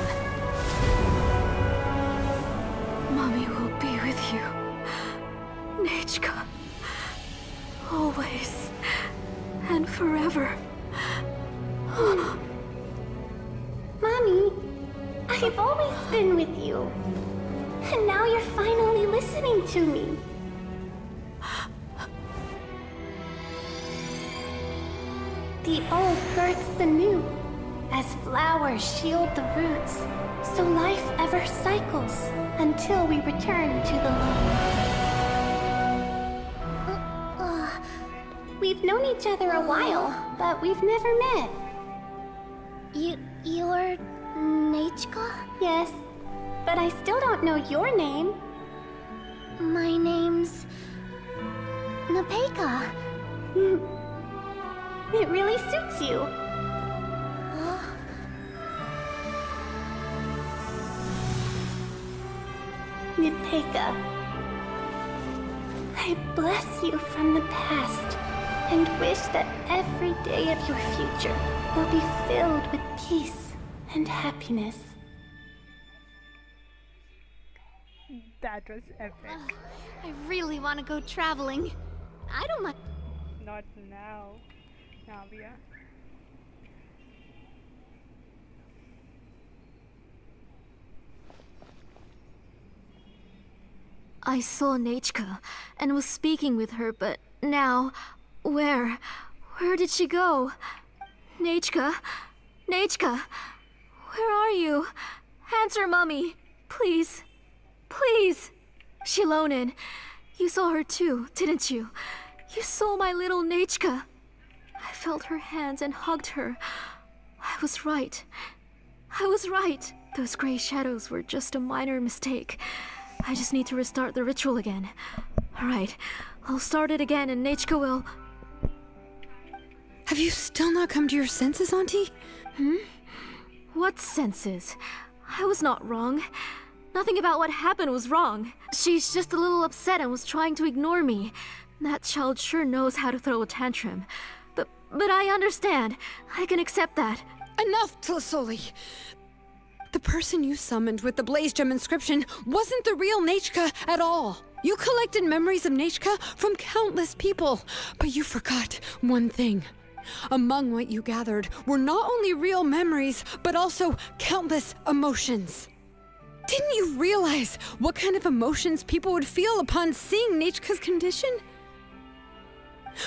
Mommy will be with you. Nechka. Always. And forever. Mommy, I've always been with you. And now you're finally listening to me. The old births the new, as flowers shield the roots, so life ever cycles until we return to the loam. We've known each other a while, but we've never met. You're Nechka? Yes, but I still don't know your name. My name's Napeka. It really suits you. Napeka. I bless you from the past and wish that every day of your future will be filled with peace and happiness. That was epic. I really want to go traveling. I don't mind. Not now, Navia. I saw Nechka and was speaking with her, but now, where did she go? Nechka? Nechka? Where are you? Answer, Mummy. Please. Please. Shilonin, you saw her too, didn't you? You saw my little Nechka. I felt her hands and hugged her. I was right. I was right. Those gray shadows were just a minor mistake. I just need to restart the ritual again. Alright, I'll start it again and Nechka will... Have you still not come to your senses, Auntie? What senses? I was not wrong. Nothing about what happened was wrong. She's just a little upset and was trying to ignore me. That child sure knows how to throw a tantrum. But I understand. I can accept that. Enough, Tlasoli! The person you summoned with the Blaze Gem inscription wasn't the real Nechka at all. You collected memories of Nechka from countless people, but you forgot one thing. Among what you gathered were not only real memories, but also countless emotions. Didn't you realize what kind of emotions people would feel upon seeing Nechka's condition?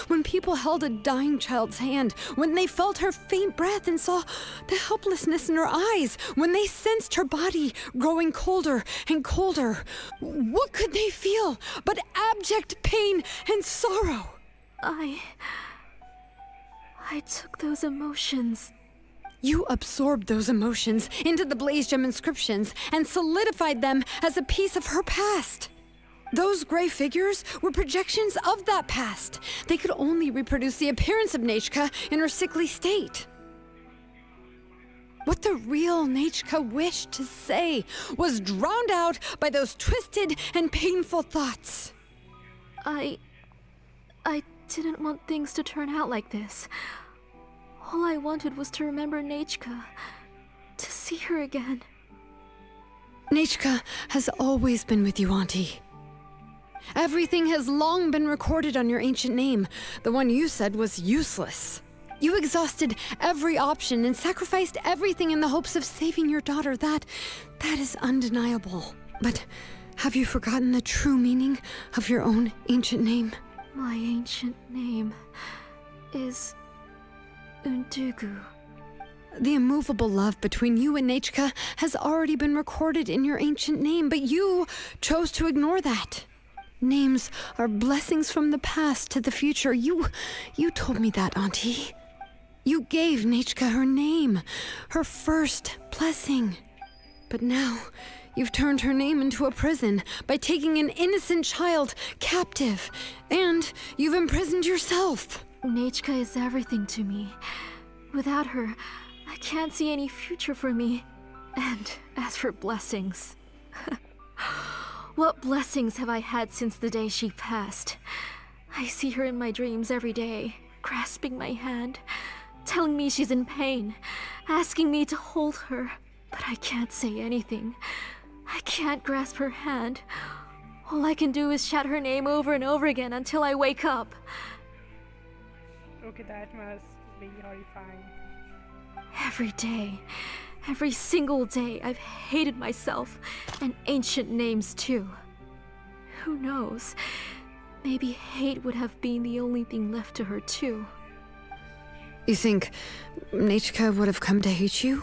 When people held a dying child's hand, when they felt her faint breath and saw the helplessness in her eyes, when they sensed her body growing colder and colder, what could they feel but abject pain and sorrow? I took those emotions. You absorbed those emotions into the Blaze Gem inscriptions and solidified them as a piece of her past. Those gray figures were projections of that past. They could only reproduce the appearance of Nechka in her sickly state. What the real Nechka wished to say was drowned out by those twisted and painful thoughts. I didn't want things to turn out like this. All I wanted was to remember Nechka, to see her again. Nechka has always been with you, Auntie. Everything has long been recorded on your ancient name. The one you said was useless. You exhausted every option and sacrificed everything in the hopes of saving your daughter. That is undeniable. But have you forgotten the true meaning of your own ancient name? My ancient name is Undugu. The immovable love between you and Nechka has already been recorded in your ancient name, but you chose to ignore that. Names are blessings from the past to the future. You told me that, Auntie. You gave Nechka her name, her first blessing. But now, you've turned her name into a prison by taking an innocent child captive, and you've imprisoned yourself. Nechka is everything to me. Without her, I can't see any future for me. And as for blessings... What blessings have I had since the day she passed? I see her in my dreams every day, grasping my hand, telling me she's in pain, asking me to hold her, but I can't say anything. I can't grasp her hand. All I can do is shout her name over and over again until I wake up. Okay, that must be horrifying. Every day, every single day, I've hated myself, and ancient names too. Who knows? Maybe hate would have been the only thing left to her too. You think Nechka would have come to hate you?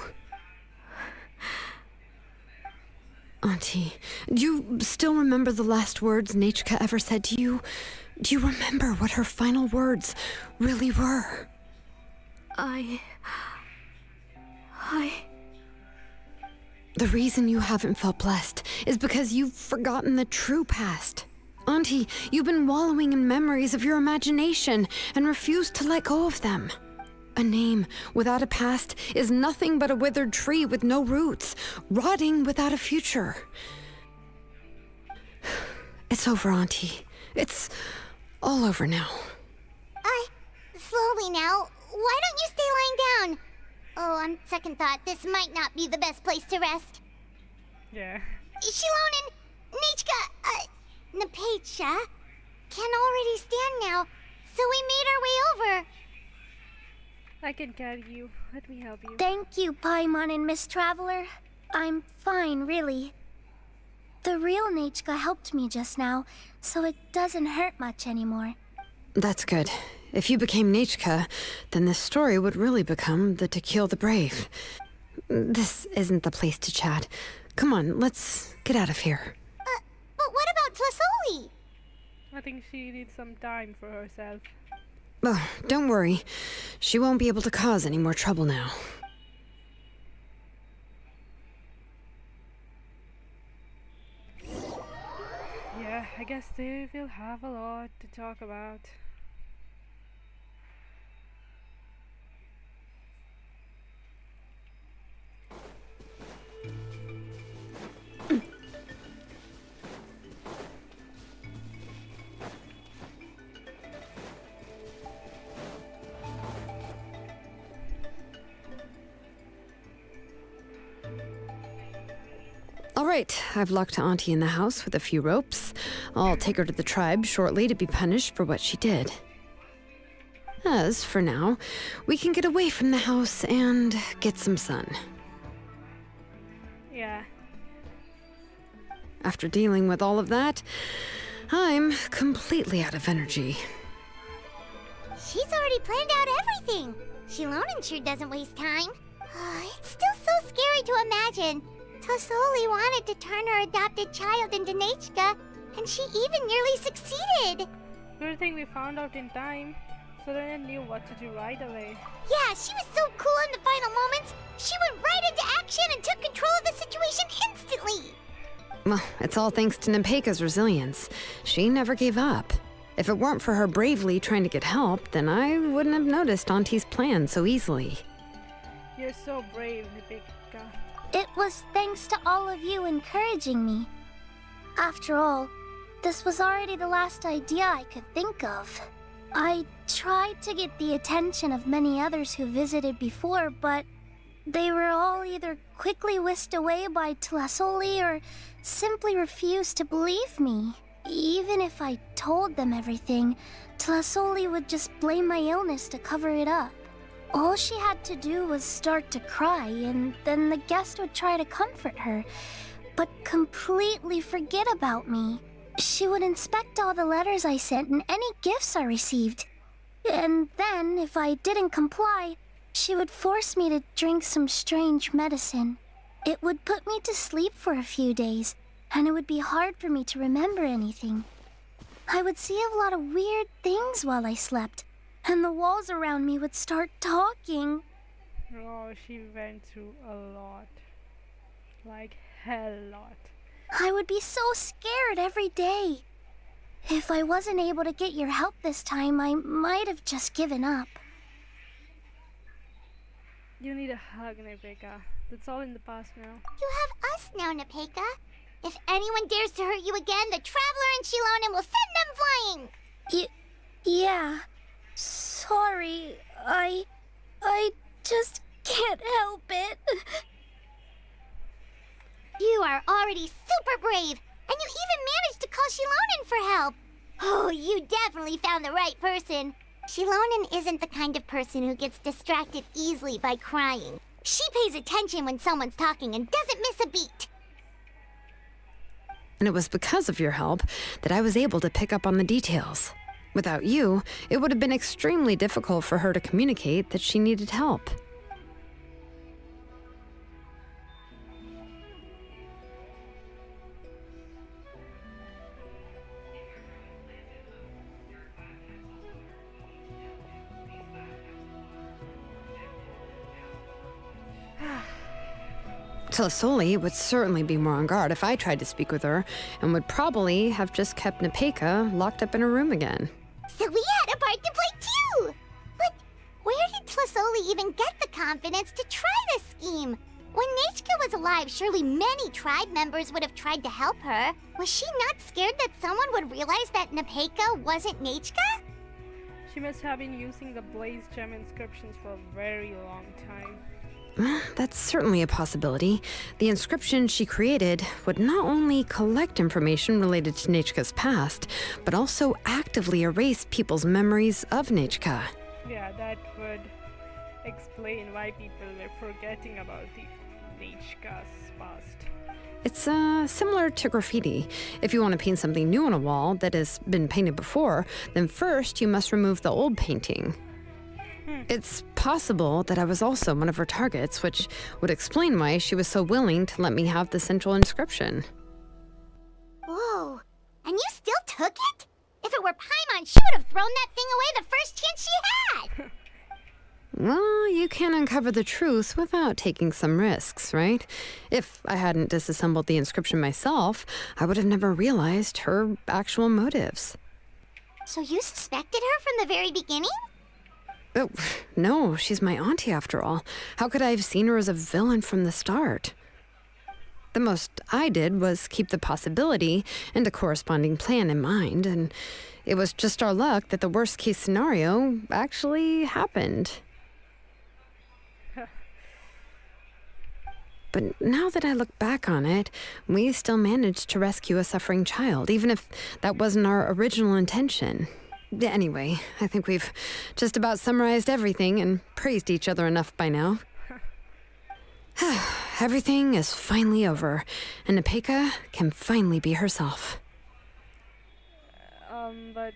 Auntie, do you still remember the last words Nechka ever said to you? Do you remember what her final words really were? The reason you haven't felt blessed is because you've forgotten the true past. Auntie, you've been wallowing in memories of your imagination and refused to let go of them. A name without a past is nothing but a withered tree with no roots, rotting without a future. It's over, Auntie. It's all over now. Slowly now. Why don't you stay lying down? Oh, on second thought, this might not be the best place to rest. Yeah. Shilonen, Nichka, Napecha can already stand now, so we made our way over. I can carry you. Let me help you. Thank you, Paimon and Miss Traveler. I'm fine, really. The real Nichka helped me just now, so it doesn't hurt much anymore. That's good. If you became Nichka, then this story would really become the To Kill the Brave. This isn't the place to chat. Come on, let's get out of here. But what about Tlasoli? I think she needs some time for herself. Oh, don't worry. She won't be able to cause any more trouble now. Yeah, I guess they will have a lot to talk about. All right, I've locked Auntie in the house with a few ropes. I'll take her to the tribe shortly to be punished for what she did. As for now, we can get away from the house and get some sun. Yeah. After dealing with all of that, I'm completely out of energy. She's already planned out everything. Shilonen sure doesn't waste time. It's still so scary to imagine. Tlasoli wanted to turn her adopted child into Nichka, and she even nearly succeeded. Good thing we found out in time, so then I knew what to do right away. Yeah, she was so cool in the final moments. She went right into action and took control of the situation instantly. Well, it's all thanks to Nepeka's resilience. She never gave up. If it weren't for her bravely trying to get help, then I wouldn't have noticed Auntie's plan so easily. You're so brave, Nipika. It was thanks to all of you encouraging me. After all, this was already the last idea I could think of. I tried to get the attention of many others who visited before, but they were all either quickly whisked away by Tlasoli or simply refused to believe me. Even if I told them everything, Tlasoli would just blame my illness to cover it up. All she had to do was start to cry, and then the guest would try to comfort her, but completely forget about me. She would inspect all the letters I sent and any gifts I received. And then, if I didn't comply, she would force me to drink some strange medicine. It would put me to sleep for a few days, and it would be hard for me to remember anything. I would see a lot of weird things while I slept, and the walls around me would start talking. Oh, she went through a lot. Like, hell lot. I would be so scared every day. If I wasn't able to get your help this time, I might have just given up. You need a hug, Nipika. That's all in the past now. You have us now, Nepeka. If anyone dares to hurt you again, the Traveler and Shilonen will send them flying! Yeah. Sorry, I just can't help it. You are already super brave, and you even managed to call Shilonen for help. Oh, you definitely found the right person. Shilonen isn't the kind of person who gets distracted easily by crying. She pays attention when someone's talking and doesn't miss a beat. And it was because of your help that I was able to pick up on the details. Without you, it would have been extremely difficult for her to communicate that she needed help. Tlasoli would certainly be more on guard if I tried to speak with her, and would probably have just kept Nepeka locked up in her room again. So we had a part to play too! But where did Tlasoli even get the confidence to try this scheme? When Nechka was alive, surely many tribe members would have tried to help her. Was she not scared that someone would realize that Nepeka wasn't Nechka? She must have been using the Blaze Gem inscriptions for a very long time. That's certainly a possibility. The inscription she created would not only collect information related to Nechka's past, but also actively erase people's memories of Nechka. Yeah, that would explain why people were forgetting about the Nechka's past. It's similar to graffiti. If you want to paint something new on a wall that has been painted before, then first you must remove the old painting. It's possible that I was also one of her targets, which would explain why she was so willing to let me have the central inscription. Whoa, and you still took it? If it were Paimon, she would have thrown that thing away the first chance she had! Well, you can't uncover the truth without taking some risks, right? If I hadn't disassembled the inscription myself, I would have never realized her actual motives. So you suspected her from the very beginning? Oh, no, she's my auntie after all. How could I have seen her as a villain from the start? The most I did was keep the possibility and a corresponding plan in mind, and it was just our luck that the worst case scenario actually happened. But now that I look back on it, we still managed to rescue a suffering child, even if that wasn't our original intention. Anyway, I think we've just about summarized everything and praised each other enough by now. Everything is finally over, and Nepeka can finally be herself. But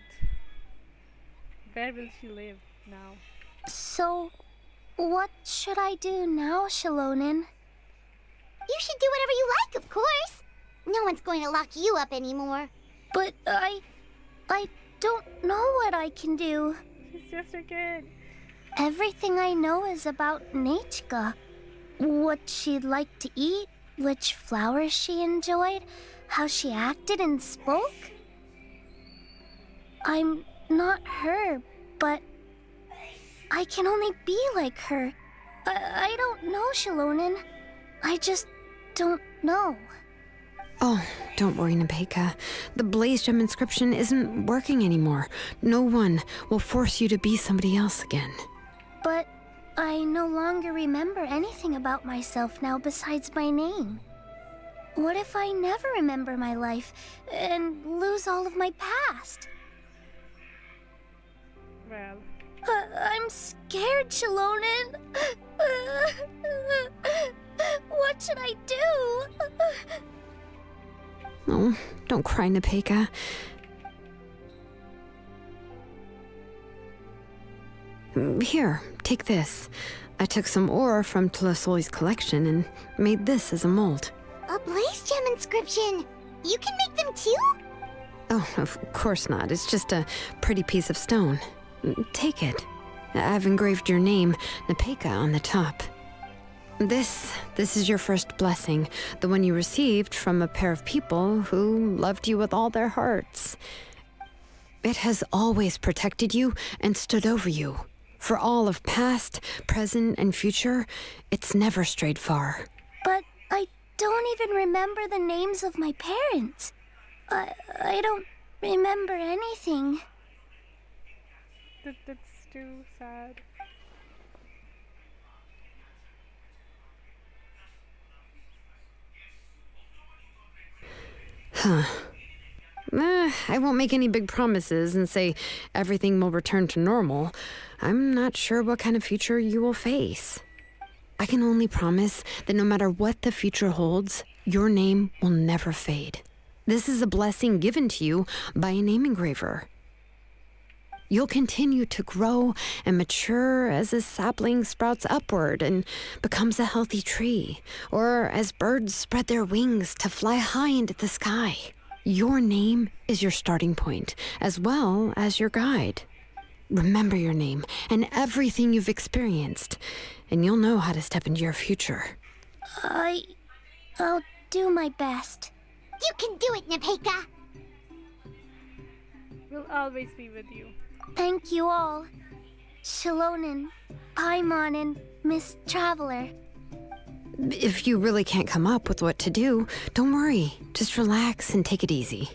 where will she live now? So, what should I do now, Shalonin? You should do whatever you like, of course. No one's going to lock you up anymore. But I don't know what I can do. She's just a kid. Everything I know is about Nechka. What she'd like to eat, which flowers she enjoyed, how she acted and spoke. I'm not her, but I can only be like her. I don't know, Shalonin. I just don't know. Oh, don't worry, Nepeka. The Blaze Gem inscription isn't working anymore. No one will force you to be somebody else again. But I no longer remember anything about myself now besides my name. What if I never remember my life and lose all of my past? Well, I'm scared, Shalonin. What should I do? Oh, don't cry, Nepeka. Here, take this. I took some ore from Tlasoli's collection and made this as a mold. A Blaze Gem inscription. You can make them too? Oh, of course not. It's just a pretty piece of stone. Take it. I've engraved your name, Nepeka, on the top. This is your first blessing, the one you received from a pair of people who loved you with all their hearts. It has always protected you and stood over you. For all of past, present, and future, it's never strayed far. But I don't even remember the names of my parents. I don't remember anything. that's too sad. Huh. I won't make any big promises and say everything will return to normal. I'm not sure what kind of future you will face. I can only promise that no matter what the future holds, your name will never fade. This is a blessing given to you by a name engraver. You'll continue to grow and mature as a sapling sprouts upward and becomes a healthy tree, or as birds spread their wings to fly high into the sky. Your name is your starting point, as well as your guide. Remember your name and everything you've experienced, and you'll know how to step into your future. I'll do my best. You can do it, Nepeka! We'll always be with you. Thank you all. Shalonin, Paimon, and Miss Traveler. If you really can't come up with what to do, don't worry. Just relax and take it easy.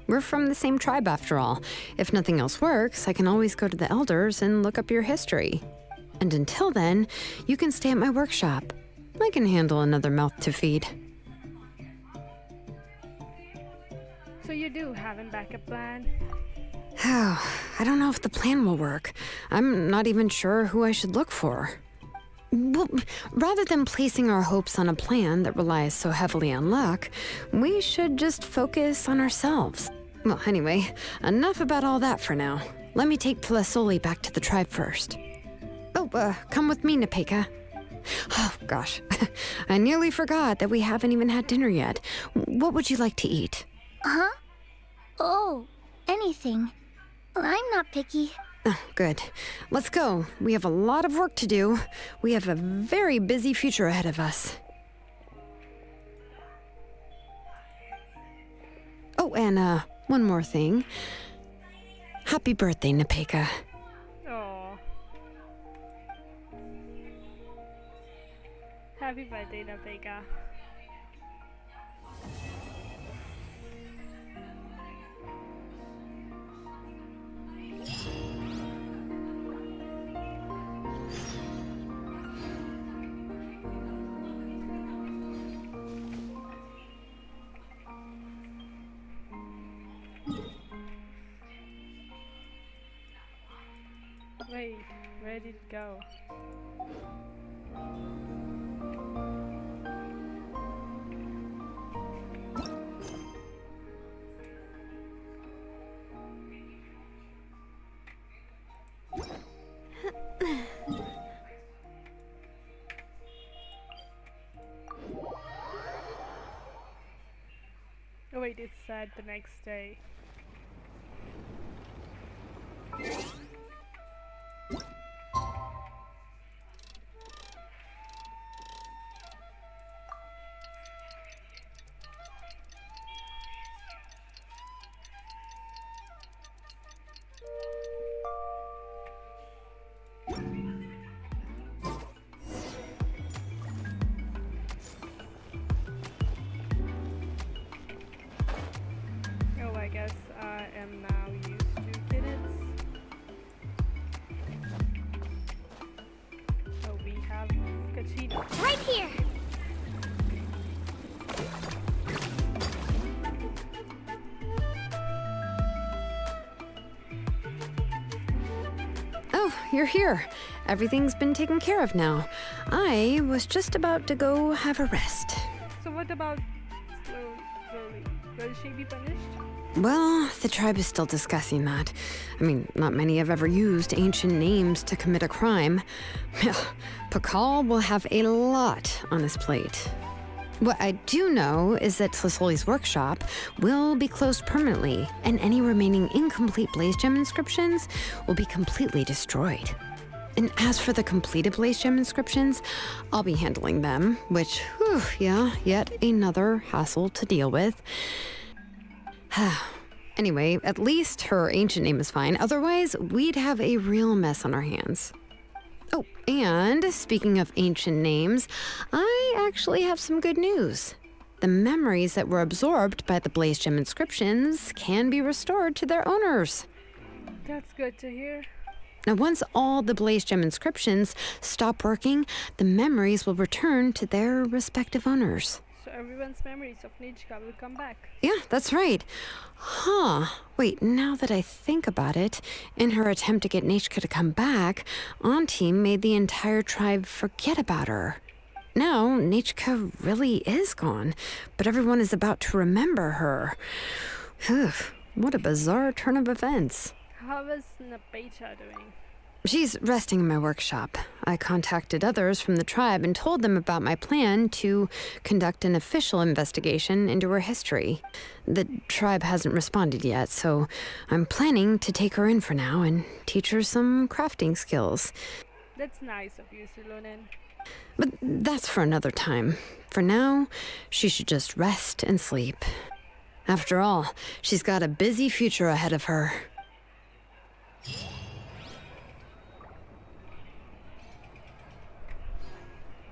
We're from the same tribe after all. If nothing else works, I can always go to the elders and look up your history. And until then, you can stay at my workshop. I can handle another mouth to feed. So you do have a backup plan? Oh, I don't know if the plan will work. I'm not even sure who I should look for. Well, rather than placing our hopes on a plan that relies so heavily on luck, we should just focus on ourselves. Well, anyway, enough about all that for now. Let me take Tlasoli back to the tribe first. Oh, come with me, Nepeka. Oh, gosh. I nearly forgot that we haven't even had dinner yet. What would you like to eat? Huh? Oh, anything. I'm not picky. Oh, good. Let's go. We have a lot of work to do. We have a very busy future ahead of us. Oh, and one more thing. Happy birthday, Nepeka. Oh. Happy birthday, Napeka. Wait, where did it go? Oh wait, it's said the next day. Oh, I guess I am now used to kittens. Oh, we have Katrina. Right here! Oh, you're here. Everything's been taken care of now. I was just about to go have a rest. So what about Slowly? Will she be punished? Well, the tribe is still discussing that. I mean, not many have ever used ancient names to commit a crime. Pakal will have a lot on his plate. What I do know is that Tlasoli's workshop will be closed permanently, and any remaining incomplete Blaze Gem inscriptions will be completely destroyed. And as for the completed Blaze Gem inscriptions, I'll be handling them, which, whew, yeah, yet another hassle to deal with. Anyway, at least her ancient name is fine. Otherwise, we'd have a real mess on our hands. Oh, and speaking of ancient names, I actually have some good news. The memories that were absorbed by the Blaze Gem inscriptions can be restored to their owners. That's good to hear. Now, once all the Blaze Gem inscriptions stop working, the memories will return to their respective owners. So everyone's memories of Nichika will come back. Yeah, that's right. Huh. Wait, now that I think about it, in her attempt to get Nichika to come back, Auntie made the entire tribe forget about her. Now, Nichika really is gone, but everyone is about to remember her. Phew, what a bizarre turn of events. How is Napecha doing? She's resting in my workshop. I contacted others from the tribe and told them about my plan to conduct an official investigation into her history. The tribe hasn't responded yet, so I'm planning to take her in for now and teach her some crafting skills. That's nice of you, Sulonen. But that's for another time. For now, she should just rest and sleep. After all, she's got a busy future ahead of her.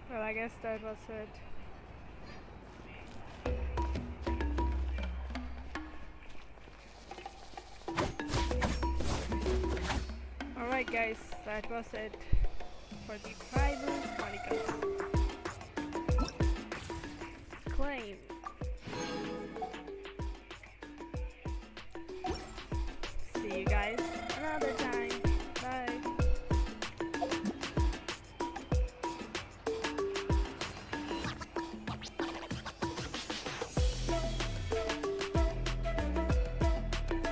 Well, I guess that was it. Alright guys, that was it for the Tribal Chronicles.